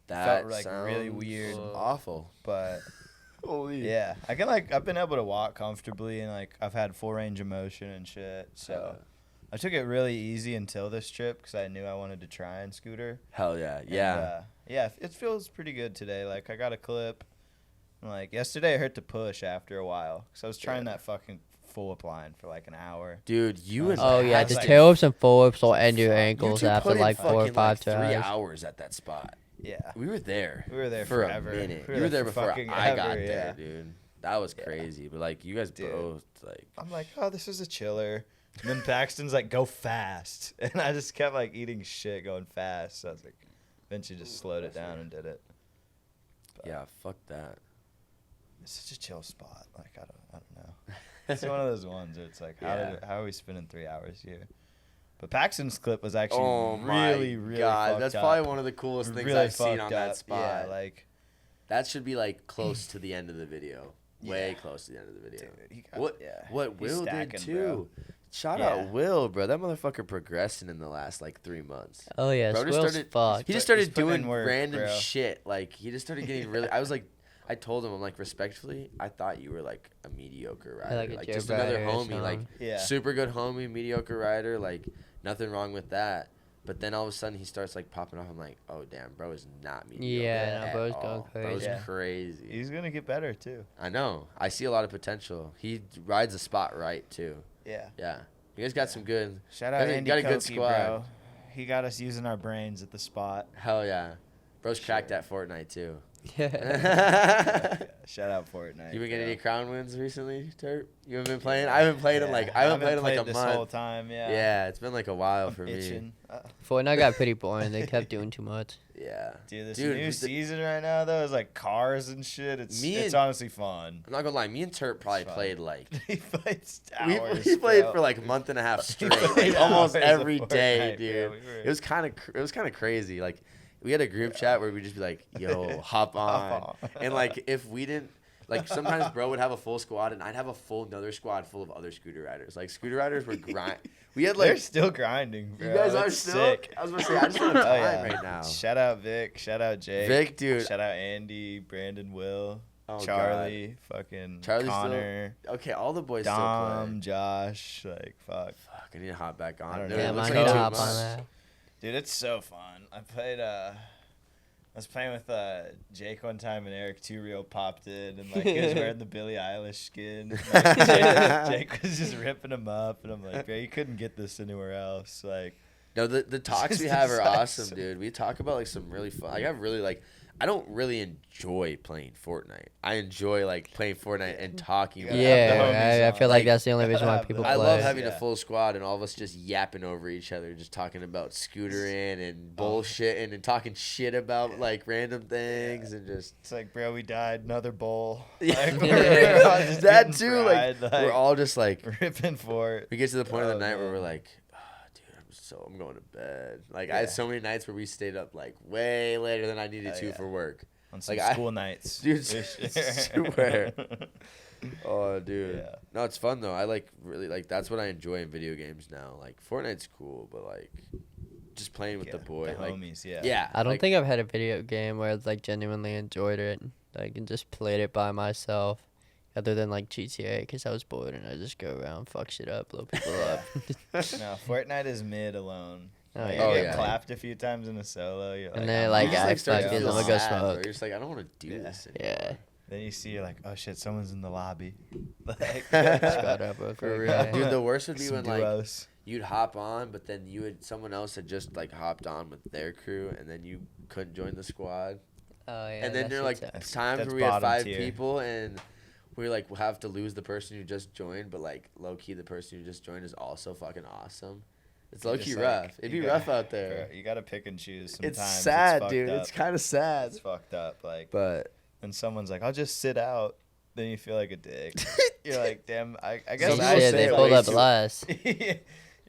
That felt, like, sounds really weird. awful. But Holy. yeah, I can like I've been able to walk comfortably, and like I've had full range of motion and shit. So I took it really easy until this trip because I knew I wanted to try and scooter. Hell yeah. And, Yeah. yeah, it feels pretty good today. Like I got a clip. And, like yesterday, it hurt to push after a while because I was trying that fucking full applying for like an hour. Dude, you and Oh yeah, That's the like- tail whips and full whips will end your fuck. You ankles two after put in like 4 or fucking, 5 like 3 tries. hours at that spot. Yeah, We were there. we were there for forever. a minute. We You were there for before fucking I got ever, there, yeah. dude. That was Yeah. crazy. But like you guys Dude. both like I'm like, oh, this is a chiller. And then Paxton's like, go fast, and I just kept like eating shit going fast. So I was like, eventually just slowed it down and did it. But yeah, fuck that. it's such a chill spot. Like I don't know. It's one of those ones where it's like, Yeah. how are we spending 3 hours here? But Paxton's clip was actually Oh my really, really God, fucked that's up. probably one of the coolest things Really I've seen fucked on that up. spot. Yeah, like That should be like close to the end of the video. Way Yeah. close to the end of the video. dude, he got, What yeah, what he's Will did stacking, too. bro. Shout Yeah. out Will, bro. That motherfucker progressing in the last like 3 months. Oh yeah, Bro just Will's started- fucked. He just He's started putting in doing work, random bro. shit. Like he just started getting really. I was like, I told him, I'm like, respectfully, I thought you were like a mediocre rider, like a just job another rider or homie, like something. Yeah. super good homie, mediocre rider, like nothing wrong with that. But then all of a sudden he starts like popping off. I'm like, oh damn, bro is not mediocre. Yeah, no, at bro's going all. Bro's crazy. Yeah. crazy. He's gonna get better too. I know. I see a lot of potential. He rides the spot right too. Yeah. Yeah. You guys got some good. Shout out Got a- Andy got a good Koke, squad. bro. He got us using our brains at the spot. Hell yeah. Bro's cracked that Fortnite too. Yeah. Yeah, shout out Fortnite. You been getting bro. any crown wins recently, Turp? You haven't been playing? I haven't played in like I haven't played in like a this month. whole time. Yeah. Yeah, it's been like a while I'm for me. itching. Fortnite got pretty boring. They kept doing too much. Yeah. Dude, this Dude, new the- season right now though is like cars and shit. It's Me it's and- honestly fun. I'm not gonna lie, me and Turp probably fun. played like He plays we hours. played bro. for like a month and a half He straight, played like almost hours of every day, Fortnite, dude. bro. We were- It was kind of crazy. Like we had a group chat where we'd just be like, "Yo, hop on," and like if we didn't. Like sometimes bro would have a full squad and I'd have a full another squad full of other scooter riders. Like scooter riders were grind. We had They're like still grinding, bro. you guys are That's still. sick. I was gonna say I just don't have Oh, time yeah. right now. Shout out Vic. Shout out Jake. Vic, dude. Shout out Andy, Brandon, Will, Oh, Charlie, fucking Charlie's still- Connor, Okay, all the boys still Dom, play. Fuck. Fuck, I need to hop back on. I don't Dude, know. it Damn, looks I like need to too hop much. on that. Dude, it's so fun. I was playing with Jake one time, and Eric Two Real popped in, and like he was wearing the Billie Eilish skin. Like, Jake was just ripping him up, and I'm like, bro, you couldn't get this anywhere else. Like, No, the talks we Just have are like awesome, so- dude. We talk about like some really fun. Like I really like. I don't really enjoy playing Fortnite. I enjoy like playing Fortnite and talking. gotta about have the Yeah, homies I feel on. like that's the only reason why gotta have people the- I play. love having a Yeah. full squad and all of us just yapping over each other, just talking about scootering and bullshitting and talking shit about like random things and just it's like, bro, we died, another bowl. Yeah. Like, we're all just that getting too. Like fried, we're all just like ripping for it. we get to the point of the Oh, night where man. we're like, dude, I'm going to bed. Like I had Yeah. so many nights where we stayed up like way later than I needed Oh, to yeah. for work. On some Like, school nights. Dude, for sure. swear. Oh, dude. Yeah. No, it's fun though. I like really like that's what I enjoy in video games now. Like Fortnite's cool, but like just playing with Yeah, the boy, the like homies, yeah. yeah. I don't like, think I've had a video game where I've like genuinely enjoyed it, like and just played it by myself, other than like GTA, because I was bored and I just go around, fuck shit up, blow people up. No, Fortnite is mid alone. Oh, Like, yeah. you Oh, get yeah. clapped a few times in a solo. You're And like, then, I'm like, you just out. I start to fucking- feel I'm gonna go sad, bro. smoke. You're just like I don't want to do Yeah. this anymore. Yeah. Then you see, you're like, oh shit, someone's in the lobby. Like, Squad up real For quick, real, yeah. dude. The worst would be some when like duos. you'd hop on, but then someone else had just like hopped on with their crew, and then you couldn't join the squad. Oh yeah. And then that there are like shit sucks. times that's where we had bottom 5 tier. people, and we like have to lose the person who just joined, but like low key the person who just joined is also fucking awesome. It's You're low key just rough. like, It'd you be got- rough out there. Bro, you gotta pick and choose. Sometimes It's sad, fucked dude. up. It's kind of sad. It's fucked up. Like, But when someone's like, "I'll just sit out," then you feel like a dick. You're like, "Damn, I guess Some I people Yeah, say they it pulled way up too- less.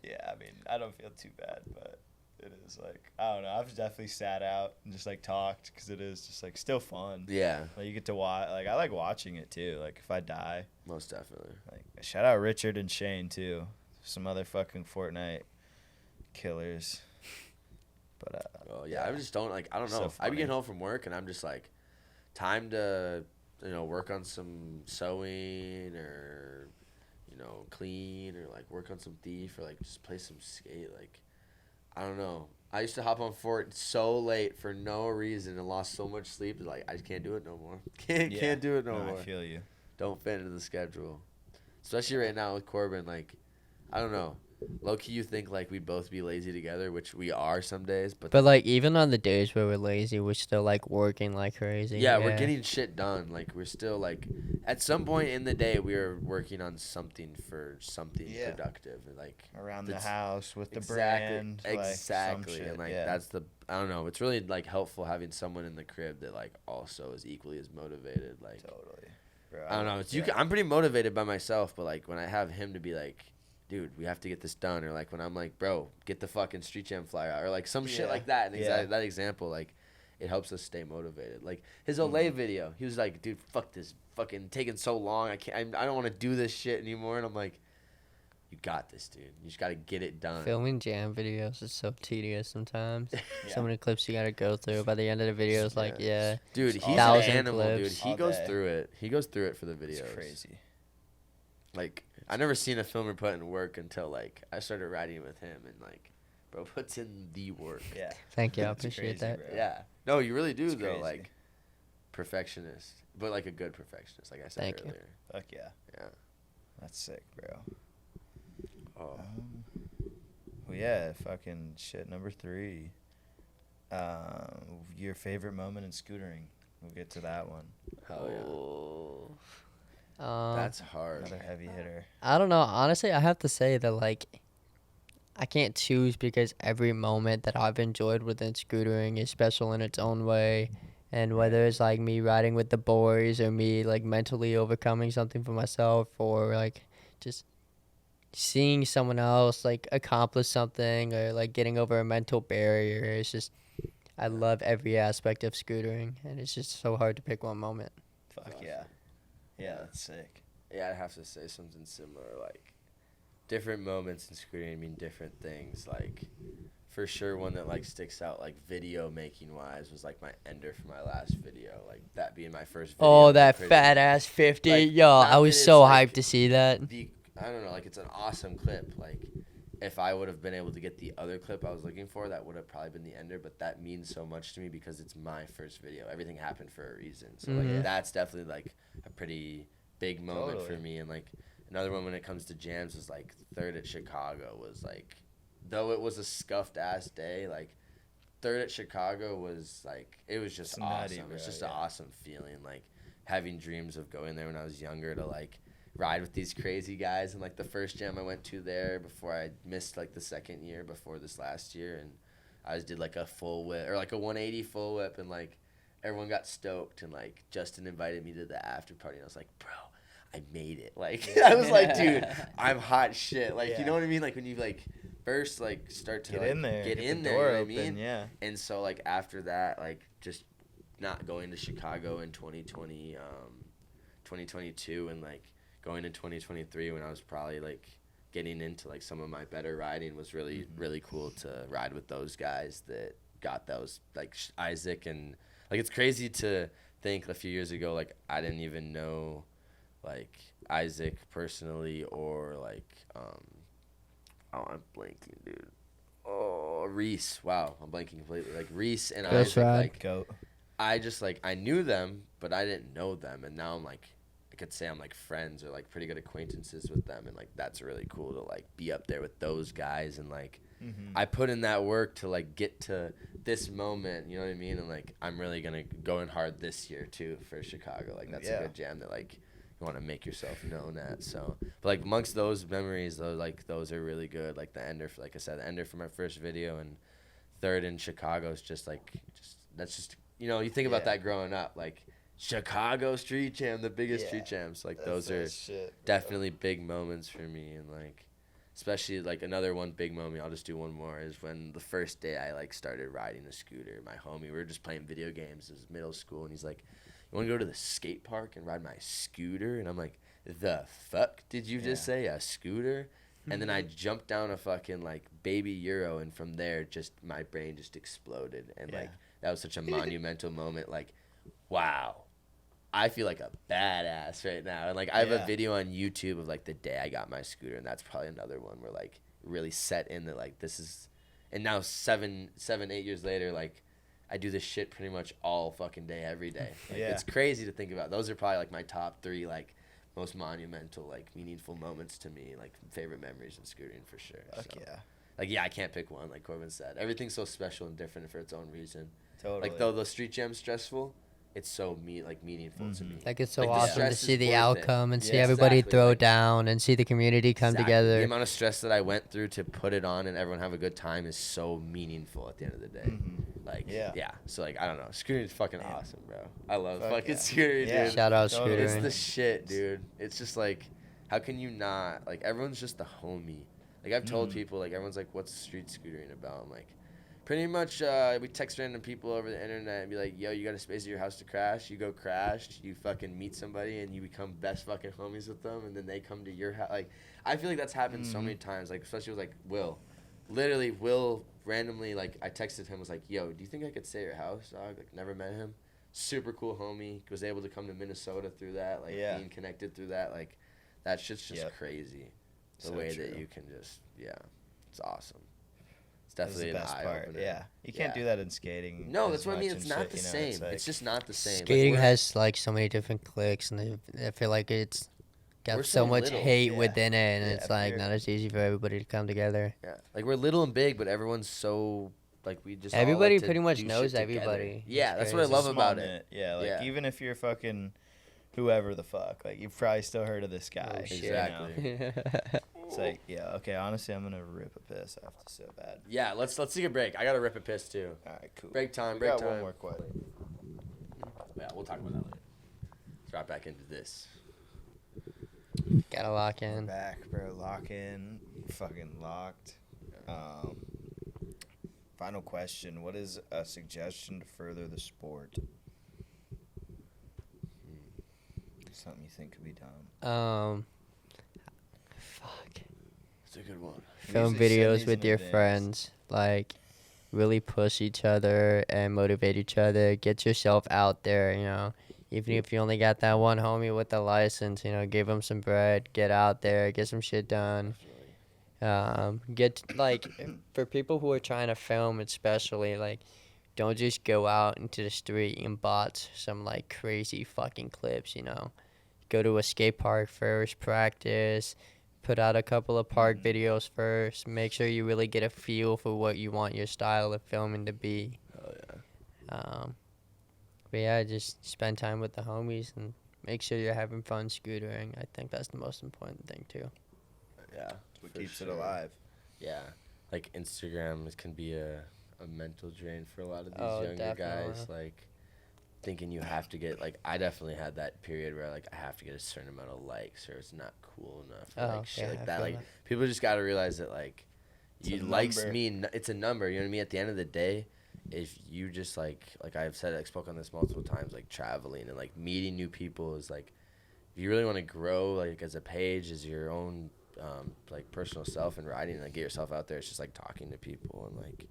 Yeah, I mean, I don't feel too bad, but it is like, I don't know. I've definitely sat out and just like talked because it is just like still fun. yeah, Like you get to watch. Like I like watching it too. Like if I die, most definitely. like shout out Richard and Shane too. Some other fucking Fortnite killers. But Oh yeah, I just don't like. I don't So know. I be funny. getting home from work and I'm just like, time to work on some sewing or clean or like work on some thief or like just play some skate. Like I don't know. I used to hop on Fort so late for no reason and lost so much sleep. It's like I just can't do it no more. Can't do it no more. I feel you. Don't fit into the schedule, especially right now with Corbin. Like I don't know. Low key, you think like we'd both be lazy together, which we are some days, but But even on the days where we're lazy, we're still working like crazy. yeah, we're getting shit done. Like we're still like at some point in the day we are working on something for something Yeah. productive. Like Around the that's- house with the exactly, brand. Like, some exactly, shit, and like yeah. that's the I don't know. It's really like helpful having someone in the crib that like also is equally as motivated. Like Totally. Bro, I don't know. It's yeah. I'm pretty motivated by myself, but like when I have him to be like, dude, we have to get this done, or like when I'm like, bro, get the fucking Street Jam flyer out, or like some shit Yeah. like that. And Yeah. that example, like, it helps us stay motivated. Like his Olay video, he was like, dude, fuck this, fucking taking so long. I can't. I don't want to do this shit anymore. And I'm like, you got this, dude. You just gotta get it done. Filming jam videos is so tedious sometimes. Yeah. So many clips you gotta go through. By the end of the video, it's like, yeah. Dude, Just he's an 1,000 animal, dude. clips. He All goes day. through it. He goes through it for the videos. It's crazy. Like I never seen a filmer put in work until like I started riding with him, and like, bro puts in the work. Yeah. Thank you. I It's appreciate crazy, that. bro. Yeah. No, you really do It's though. crazy. Like, perfectionist, but like a good perfectionist, like I said Thank you. earlier. Fuck yeah. Yeah. That's sick, bro. Oh. Well, yeah, fucking shit. Number 3. Your favorite moment in scootering. We'll get to that one. Hell yeah. Oh. That's hard. Another heavy hitter. I don't know. Honestly, I have to say that I can't choose because every moment that I've enjoyed within scootering is special in its own way. And whether it's me riding with the boys or me mentally overcoming something for myself or just seeing someone else accomplish something or getting over a mental barrier, it's just I love every aspect of scootering, and it's just so hard to pick one moment. Fuck yeah. Yeah, that's sick. Yeah, I'd have to say something similar. Like, different moments in scootering mean different things. Like, for sure, one that sticks out video making wise was my ender for my last video. Like that being my first video. Oh, that pretty- fat ass 50. Yo, not I was that so it's, hyped to see that. I don't know, it's an awesome clip. If I would have been able to get the other clip I was looking for, that would have probably been the ender. But that means so much to me because it's my first video. Everything happened for a reason. So Mhm. that's definitely a pretty big moment for Totally. me. And another one when it comes to jams was third at Chicago was though it was a scuffed ass day, third at Chicago was it was just It's nutty, awesome. It's bro, just yeah. an awesome feeling. Having dreams of going there when I was younger to ride with these crazy guys. And the first jam I went to there before I missed the second year before this last year, and I just did a full whip or a 180 full whip, and everyone got stoked, and Justin invited me to the after party, and I was like, bro, I made it. I was like, dude, I'm hot shit. You Yeah. know what I mean? When you first start to Get in there. get in the there, door you know open, what I mean? yeah. And so after that, just not going to Chicago in 2020, 2022, and going in 2023 when I was probably getting into some of my better riding was really really cool to ride with those guys that got those Isaac, and it's crazy to think a few years ago I didn't even know Isaac personally or oh, I'm blanking, dude. Oh, Reese. Wow, I'm blanking completely. Reese and That's Isaac, right. Goat. I just I knew them, but I didn't know them, and now I'm I could say I'm friends or pretty good acquaintances with them, and that's really cool to be up there with those guys, and Mhm. I put in that work to get to this moment, you know what I mean, and I'm really gonna go in hard this year too for Chicago. That's Yeah. a good jam that want to make yourself known at. So, but like amongst those memories, those are really good. Like the ender, like I said, the ender from our first video and third in Chicago is just that's just, you know, you think about that growing up, like Chicago street jam, the biggest street jams. Like those are definitely big moments for me, and like especially like another one big moment. I'll just do one more is when the first day I like started riding a scooter. My homie, we were just playing video games. It was middle school, and he's like, "You want to go to the skate park and ride my scooter?" And I'm like, "The fuck did you just say, a scooter?" And then I jumped down a fucking like baby Euro, and from there, just my brain just exploded, and like that was such a monumental moment. Like, wow, I feel like a badass right now. And like I have a video on YouTube of like the day I got my scooter, and that's probably another one where like really set in that like this is, and now 8 years later, like I do this shit pretty much all fucking day, every day. Like, it's crazy to think about. Those are probably like my top 3 like most monumental, like meaningful moments to me, like favorite memories in scootering for sure. Like I can't pick one. Like Corbin said, everything's so special and different for its own reason. Like though the street jam's stressful, it's so meaningful to me. Like it's so like, awesome to see the outcome and see Yeah, everybody exactly. throw Like, down and see the community come together. The amount of stress that I went through to put it on and everyone have a good time is so meaningful at the end of the day. Like so like I don't know, scootering is fucking awesome, bro. I love fucking scootering, dude. Shout out Totally. scootering. It's the shit, dude. It's just like, how can you not, like everyone's just the homie. Like I've told people, like everyone's like, what's street scootering about? I'm like, pretty much we text random people over the internet and be like, yo, you got a space at your house to crash? You go crash, you fucking meet somebody and you become best fucking homies with them, and then they come to your house. Like I feel like that's happened so many times, like especially with like Will. Literally Will randomly, like I texted him, was like, yo, do you think I could stay at your house, dog? Like never met him, super cool homie, was able to come to Minnesota through that, like being connected through that. Like that shit's just crazy, the So way true. that you can just it's awesome. It's definitely the an best eye part. opener. You can't do that in skating. No, as that's what I mean. much It's and not shit, the you know, same. it's like- It's just not the same. Like, Skating we're- has like so many different cliques, and I feel like it's We're got so so much little. hate Yeah. within it, and Yeah, it's like you're- not as easy for everybody to come together. like we're little and big, but everyone's so like we just all Everybody like to pretty much do knows shit together. everybody. Yeah, It's that's what I crazy. love Small about it. knit. Yeah, like Yeah. even if you're fucking whoever the fuck, like you've probably still heard of this guy. Oh, shit. you know? Exactly. It's like, honestly, I'm gonna rip a piss after so bad. Yeah, let's take a break. I gotta rip a piss too. All right, cool. Break time. We Break got time. one more question. Yeah, we'll talk about that later. Let's drop back into this. Gotta lock in. Back, bro. Lock in. Fucking locked. Final question. What is a suggestion to further the sport? Something you think could be done. Fuck. It's a good one. Film Usually send videos these with in your advance. friends. Like, really push each other and motivate each other. Get yourself out there, you know. Even if you only got that one homie with the license, you know, give him some bread. Get out there. Get some shit done. Get, like, for people who are trying to film especially, like, don't just go out into the street and bot some, like, crazy fucking clips, you know. Go to a skate park first, practice, put out a couple of park videos first. Make sure you really get a feel for what you want your style of filming to be. Oh yeah. But yeah, just spend time with the homies and make sure you're having fun scootering. I think that's the most important thing too. Yeah. That's what for keeps it sure. alive. Yeah. Like Instagram can be a mental drain for a lot of these Oh, younger guys. definitely. Like thinking you have to get, like, I definitely had that period where like I have to get a certain amount of likes or it's not cool enough. Or, like shit yeah, like I that. feel Like that. people just got to realize that like It's a you likes number. mean it's a number. You know what I mean? At the end of the day, if you just like I've said, I spoke on this multiple times, like traveling and like meeting new people is like, if you really want to grow like as a page, as your own like personal self and riding and like get yourself out there, it's just like talking to people and like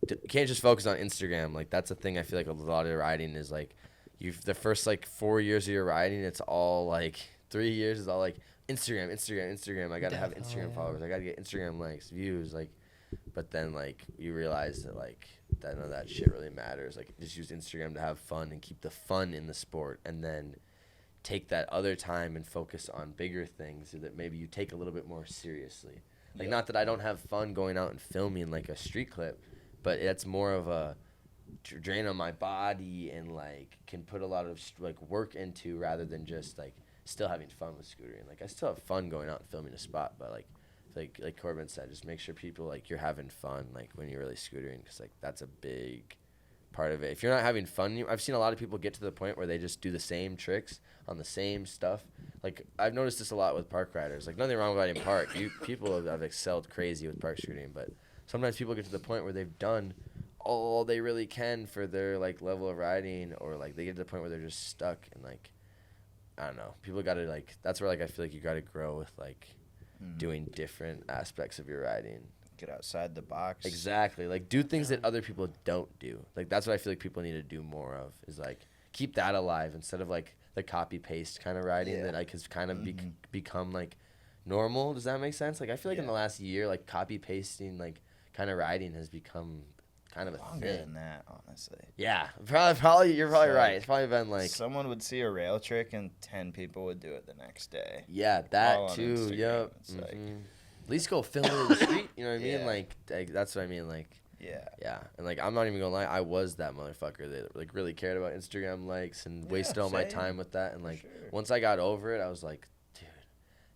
you can't just focus on Instagram. Like that's a thing I feel like a lot of riding is like the first like 4 years of your riding, it's all like 3 years is all like Instagram. I gotta have Definitely, Instagram yeah. followers. I gotta get Instagram likes, views, like. But then like you realize that like none of that shit really matters. Like just use Instagram to have fun and keep the fun in the sport, and then take that other time and focus on bigger things so that maybe you take a little bit more seriously. Like not that I don't have fun going out and filming like a street clip, but it's more of a drain on my body and like can put a lot of like work into rather than just like still having fun with scootering. Like I still have fun going out and filming a spot, but like Corbin said, just make sure people like you're having fun like when you're really scootering, because like that's a big part of it. If you're not having fun, I've seen a lot of people get to the point where they just do the same tricks on the same stuff. Like I've noticed this a lot with park riders. Like nothing wrong with riding park. People have excelled crazy with park scooting, but sometimes people get to the point where they've done all they really can for their like level of riding, or like they get to the point where they're just stuck, and like I don't know. People gotta like, that's where like I feel like you gotta grow with like doing different aspects of your riding. Get outside the box. Exactly. Like do things that other people don't do. Like that's what I feel like people need to do more of, is like keep that alive instead of like the copy paste kind of riding that like has kind of become like normal. Does that make sense? Like I feel like in the last year, like copy pasting like kind of riding has become kind of a longer thing. than that, honestly. Yeah, probably you're probably It's right. like It's probably been like someone would see a rail trick and 10 people would do it the next day. yeah, All that on too. Instagram. Yep. It's like, At least go film it in the street. You know what I mean? Yeah. Like that's what I mean. Like yeah. yeah, and like I'm not even gonna lie, I was that motherfucker that like really cared about Instagram likes and wasted all my same. time with that. And like sure. once I got over it, I was like, dude,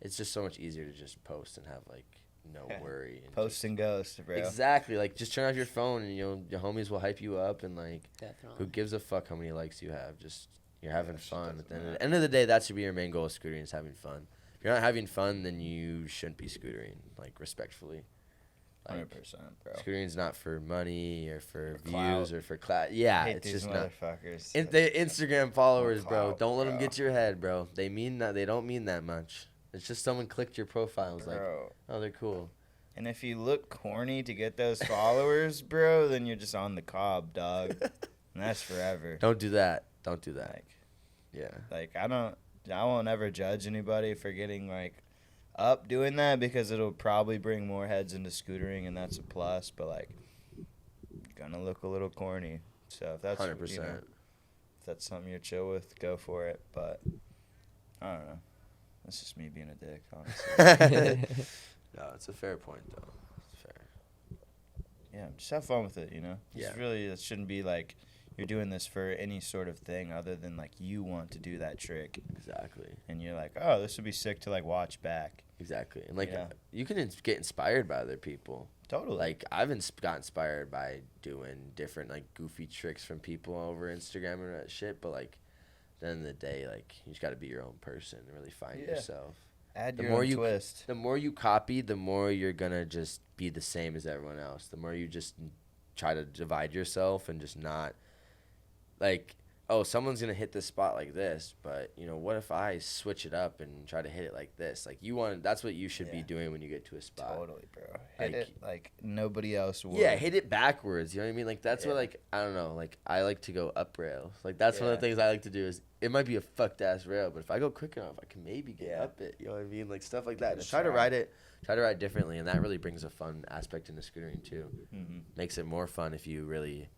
it's just so much easier to just post and have like no worry. And Post and ghost, bro. exactly. Like just turn off your phone and your homies will hype you up, and like Definitely. who gives a fuck how many likes you have? Just you're having shit fun. doesn't At the matter. end of the day, that should be your main goal of scootering, is having fun. If you're not having fun, then you shouldn't be scootering. Like respectfully. 100%, bro. Scootering's not for money or for views clout. or for class. Yeah, Hate it's these just not. motherfuckers. The Instagram followers, bro. clout, Don't let them bro. get to your head, bro. They mean that. They don't mean that much. It's just someone clicked your profile and was like, Bro. oh, they're cool. And if you look corny to get those followers, bro, then you're just on the cob, dog. And that's forever. Don't do that. Don't do that. Yeah. Like I won't ever judge anybody for getting like up doing that, because it'll probably bring more heads into scootering, and that's a plus. But like, gonna look a little corny. So if that's 100%. you know, if that's something you're chill with, go for it. But I don't know. That's just me being a dick, honestly. No, it's a fair point though. It's fair. Yeah, just have fun with it, you know? Yeah. It's really, it shouldn't be like you're doing this for any sort of thing other than like you want to do that trick. Exactly. And you're like, oh, this would be sick to like watch back. Exactly. And like Yeah. you can get inspired by other people. Totally. Like I've got inspired by doing different like goofy tricks from people over Instagram and that shit. But like at the end of the day, like you just got to be your own person and really find Yeah. yourself. Add The your more own you twist. The more you copy, the more you're gonna just be the same as everyone else. The more you just try to divide yourself and just not like, oh, someone's gonna hit this spot like this, but you know, what if I switch it up and try to hit it like this? Like that's what you should be Yeah. doing when you get to a spot. Totally, bro. Like- Hit it like nobody else would. Yeah, hit it backwards. You know what I mean? Like that's what Yeah. like I don't know. Like I like to go up rail. Like that's one of the Yeah. things I like to do. Is it might be a fucked ass rail, but if I go quick enough, I can maybe get Yeah. up it. You know what I mean? Like stuff like that. Good Just try to shot. ride it. Try to ride differently, and that really brings a fun aspect into scootering too. Mm-hmm. Makes it more fun if you really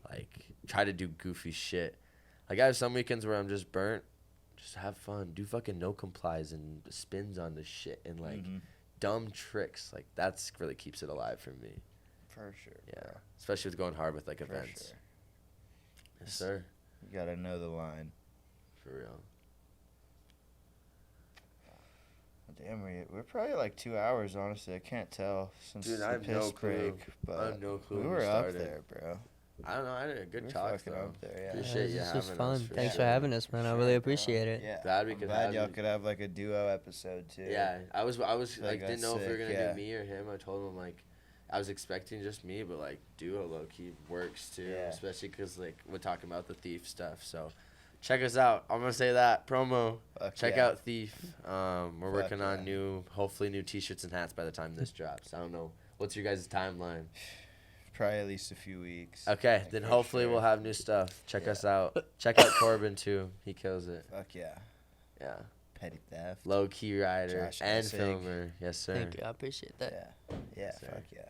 like try to do goofy shit. Like I have some weekends where I'm just burnt. Just have fun. Do fucking no complies and spins on the shit and like dumb tricks. Like that's really keeps it alive for me. For sure. Yeah, bro. especially with going hard with like For events. sure. Yes, sir. You gotta know the line. For real. Damn, we're probably like 2 hours, honestly. I can't tell since Dude, the I have piss no clue. break. But I have no clue we when were we up started. there, bro. I don't know. I had a good We're talk fucking though. up there, yeah. Appreciate you This was having fun. us. For Thanks sure. for having us, man. I really appreciate it. Yeah. Glad we I'm could glad have y'all you. could have like a duo episode too. Yeah, I was feel like like didn't that's know if we were sick, gonna yeah. do me or him. I told him like I was expecting just me, but like duo low key works too, Yeah. especially because like we're talking about the Thief stuff. So check us out. I'm gonna say that promo. Fuck Check yeah. out Thief. We're working on yeah. hopefully new T-shirts and hats by the time this drops. I don't know. What's your guys' timeline? Probably at least a few weeks. Okay, Like, then for hopefully sure. we'll have new stuff. Check Yeah. us out. Check out Corbin too. He kills it. Fuck yeah. Yeah. Petty theft. Low key rider Josh and E-Cig. filmer. Yes, sir. Thank you. I appreciate that. Yeah. Yeah. Sir. Fuck yeah.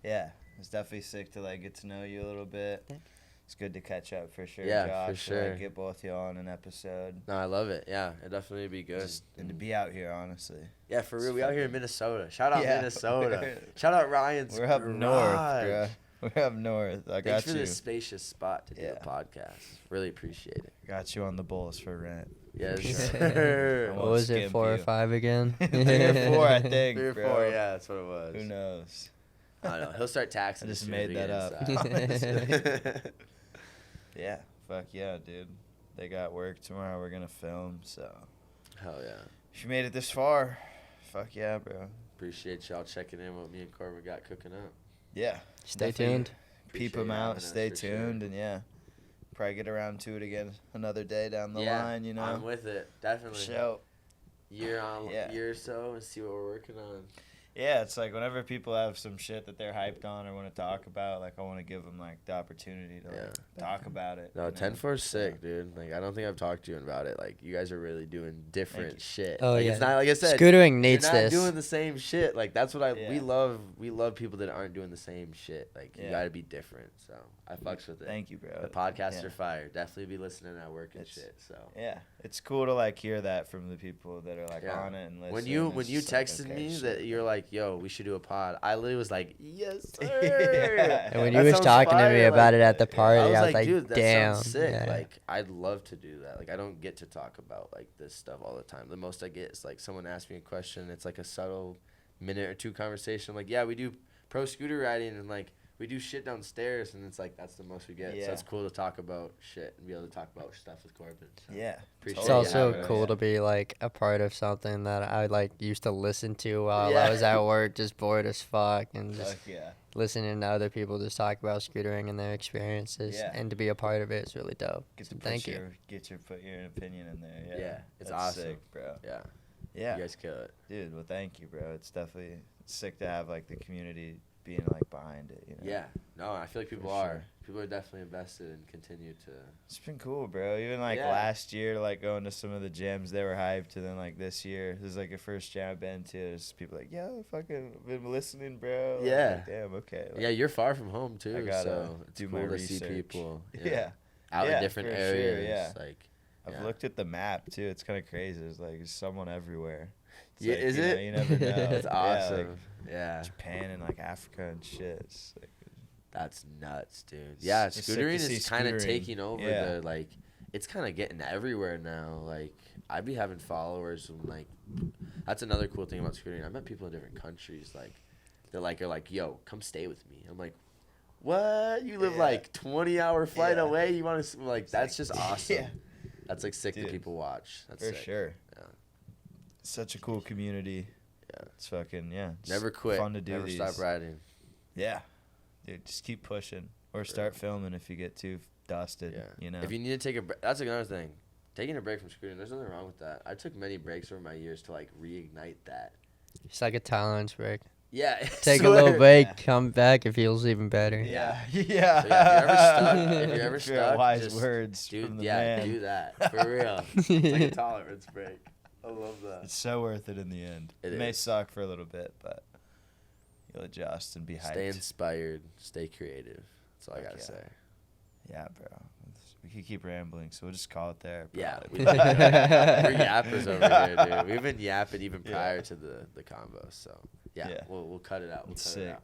Yeah. It's definitely sick to like get to know you a little bit. Thank It's good to catch up for sure. Yeah, Josh, for to, sure. like, get both y'all on an episode. No, I love it. Yeah, it definitely would be good. And to be out here, honestly. Yeah, for real. It's We out here in fucking- Minnesota. Shout out Yeah, Minnesota. we're- Shout out Ryan's. We're up north, Garage. bro. We're up north. I Thanks got for you. this spacious spot to do Yeah. a podcast. Really appreciate it. Got you on the Bulls for rent. Yes, Sure. sir. I What won't was it, skimp 4 or you. 5 again? 3 or 4, I think. 3 or bro. 4, yeah, that's what it was. Who knows? I don't know. He'll start I taxing. just as soon as made we that get up. inside. Yeah, fuck yeah, dude. They got work tomorrow. We're gonna film, so Hell yeah. if you made it this far, fuck yeah, bro. Appreciate y'all checking in what me and Corbin got cooking up. Yeah. Stay Definitely tuned. Peep Appreciate them you having out. us, Stay for sure. tuned, and yeah, probably get around to it again another day down the line. You know. I'm with it. Definitely. So Year on Yeah. year or so and see what we're working on. yeah, it's like whenever people have some shit that they're hyped on or want to talk about, like I want to give them like the opportunity to like, talk about it. No, you know? 10-4's sick, dude. Like, I don't think I've talked to you about it. Like, you guys are really doing different shit. Oh, like, yeah. It's not, like I said, Scootering you're needs not this. doing the same shit. Like, that's what we Yeah. love. We love people that aren't doing the same shit. Like, you Yeah. gotta be different. So, I fucks with it. Thank you, bro. The podcasts Yeah. are fire. Definitely be listening at work and It's- shit. So, Yeah, it's cool to like hear that from the people that are like Yeah. on it and listen. when you It's when you just like, texted okay, me shit. that you're like, yo, we should do a pod, I literally was like, yes, sir. Yeah. And when That you was sounds talking to me fire, about like, it at the party, I was like, dude, that damn. sounds sick. Yeah. Like, I'd love to do that. Like, I don't get to talk about like this stuff all the time. The most I get is like someone asks me a question. It's like a subtle minute or two conversation. Like, yeah, we do pro scooter riding and like we do shit downstairs, and it's like that's the most we get. Yeah. So it's cool to talk about shit and be able to talk about stuff with Corbin. So. Yeah. Appreciate It's you also having us. cool to be like a part of something that I like used to listen to while Yeah. I was at work, just bored as fuck, and just Fuck yeah. listening to other people just talk about scootering and their experiences, Yeah. and to be a part of it is really dope. Get So to thank you. put your opinion in there. Yeah. Yeah, it's That's awesome. sick, bro. Yeah, Yeah. you guys kill it. Dude, well, thank you, bro. It's definitely sick to have like the community being like behind it. You know. Yeah, no, I feel like people For are. sure. People are definitely invested and continue to. It's been cool, bro. Even like Yeah. last year, like going to some of the gyms, they were hyped. And then like this year, this is like the first gym I've been to. There's people like, yo, fucking been listening, bro. Like, Yeah. damn. Okay. Like, Yeah, you're far from home I too, gotta so it's do cool my to see research. people. Yeah. Out Yeah, in different for sure, areas. yeah. Like, I've yeah. looked at the map too. It's kind of crazy. There's like someone everywhere. It's Yeah, like, is you know, it? you never know. That's Yeah, awesome. like Yeah, Japan and like Africa and shit. It's like, that's nuts, dude. Yeah, It's sick to scootering see is kind of scootering. taking over Yeah. the like. It's kind of getting everywhere now. Like, I'd be having followers and like, that's another cool thing about scootering. I met people in different countries. Like, they're like, yo, come stay with me. I'm like, what? You live Yeah. like 20-hour flight Yeah. away? You want to like? That's just awesome. Yeah. That's like sick Dude. that people watch. That's For sick. sure. Yeah. Such a cool community. Yeah. It's fucking, yeah. just Never quit. Fun to do Never these. stop riding. Yeah. Dude, just keep pushing. Or start filming if you get too dusted, Yeah. you know? If you need to take a break, that's another thing. Taking a break from scootering, there's nothing wrong with that. I took many breaks over my years to like reignite that. It's like a tolerance break. Yeah. Take a little swear. break, Yeah. come back, it feels even better. yeah. So, Yeah. yeah, if you're ever Sure, stuck, wise just words do from the yeah, man. do that for real. It's like a tolerance break. I love that. It's so worth it in the end. It It may is. suck for a little bit, but you'll adjust and be hyped. Stay inspired. Stay creative. That's all I Fuck gotta yeah. say. Yeah, bro. We could keep rambling, so we'll just call it there. Yeah, probably. we're yappers over here, dude. We've been yapping even Yeah. prior to the combo. So yeah, Yeah. we'll cut it out. We'll It's cut it sick. out.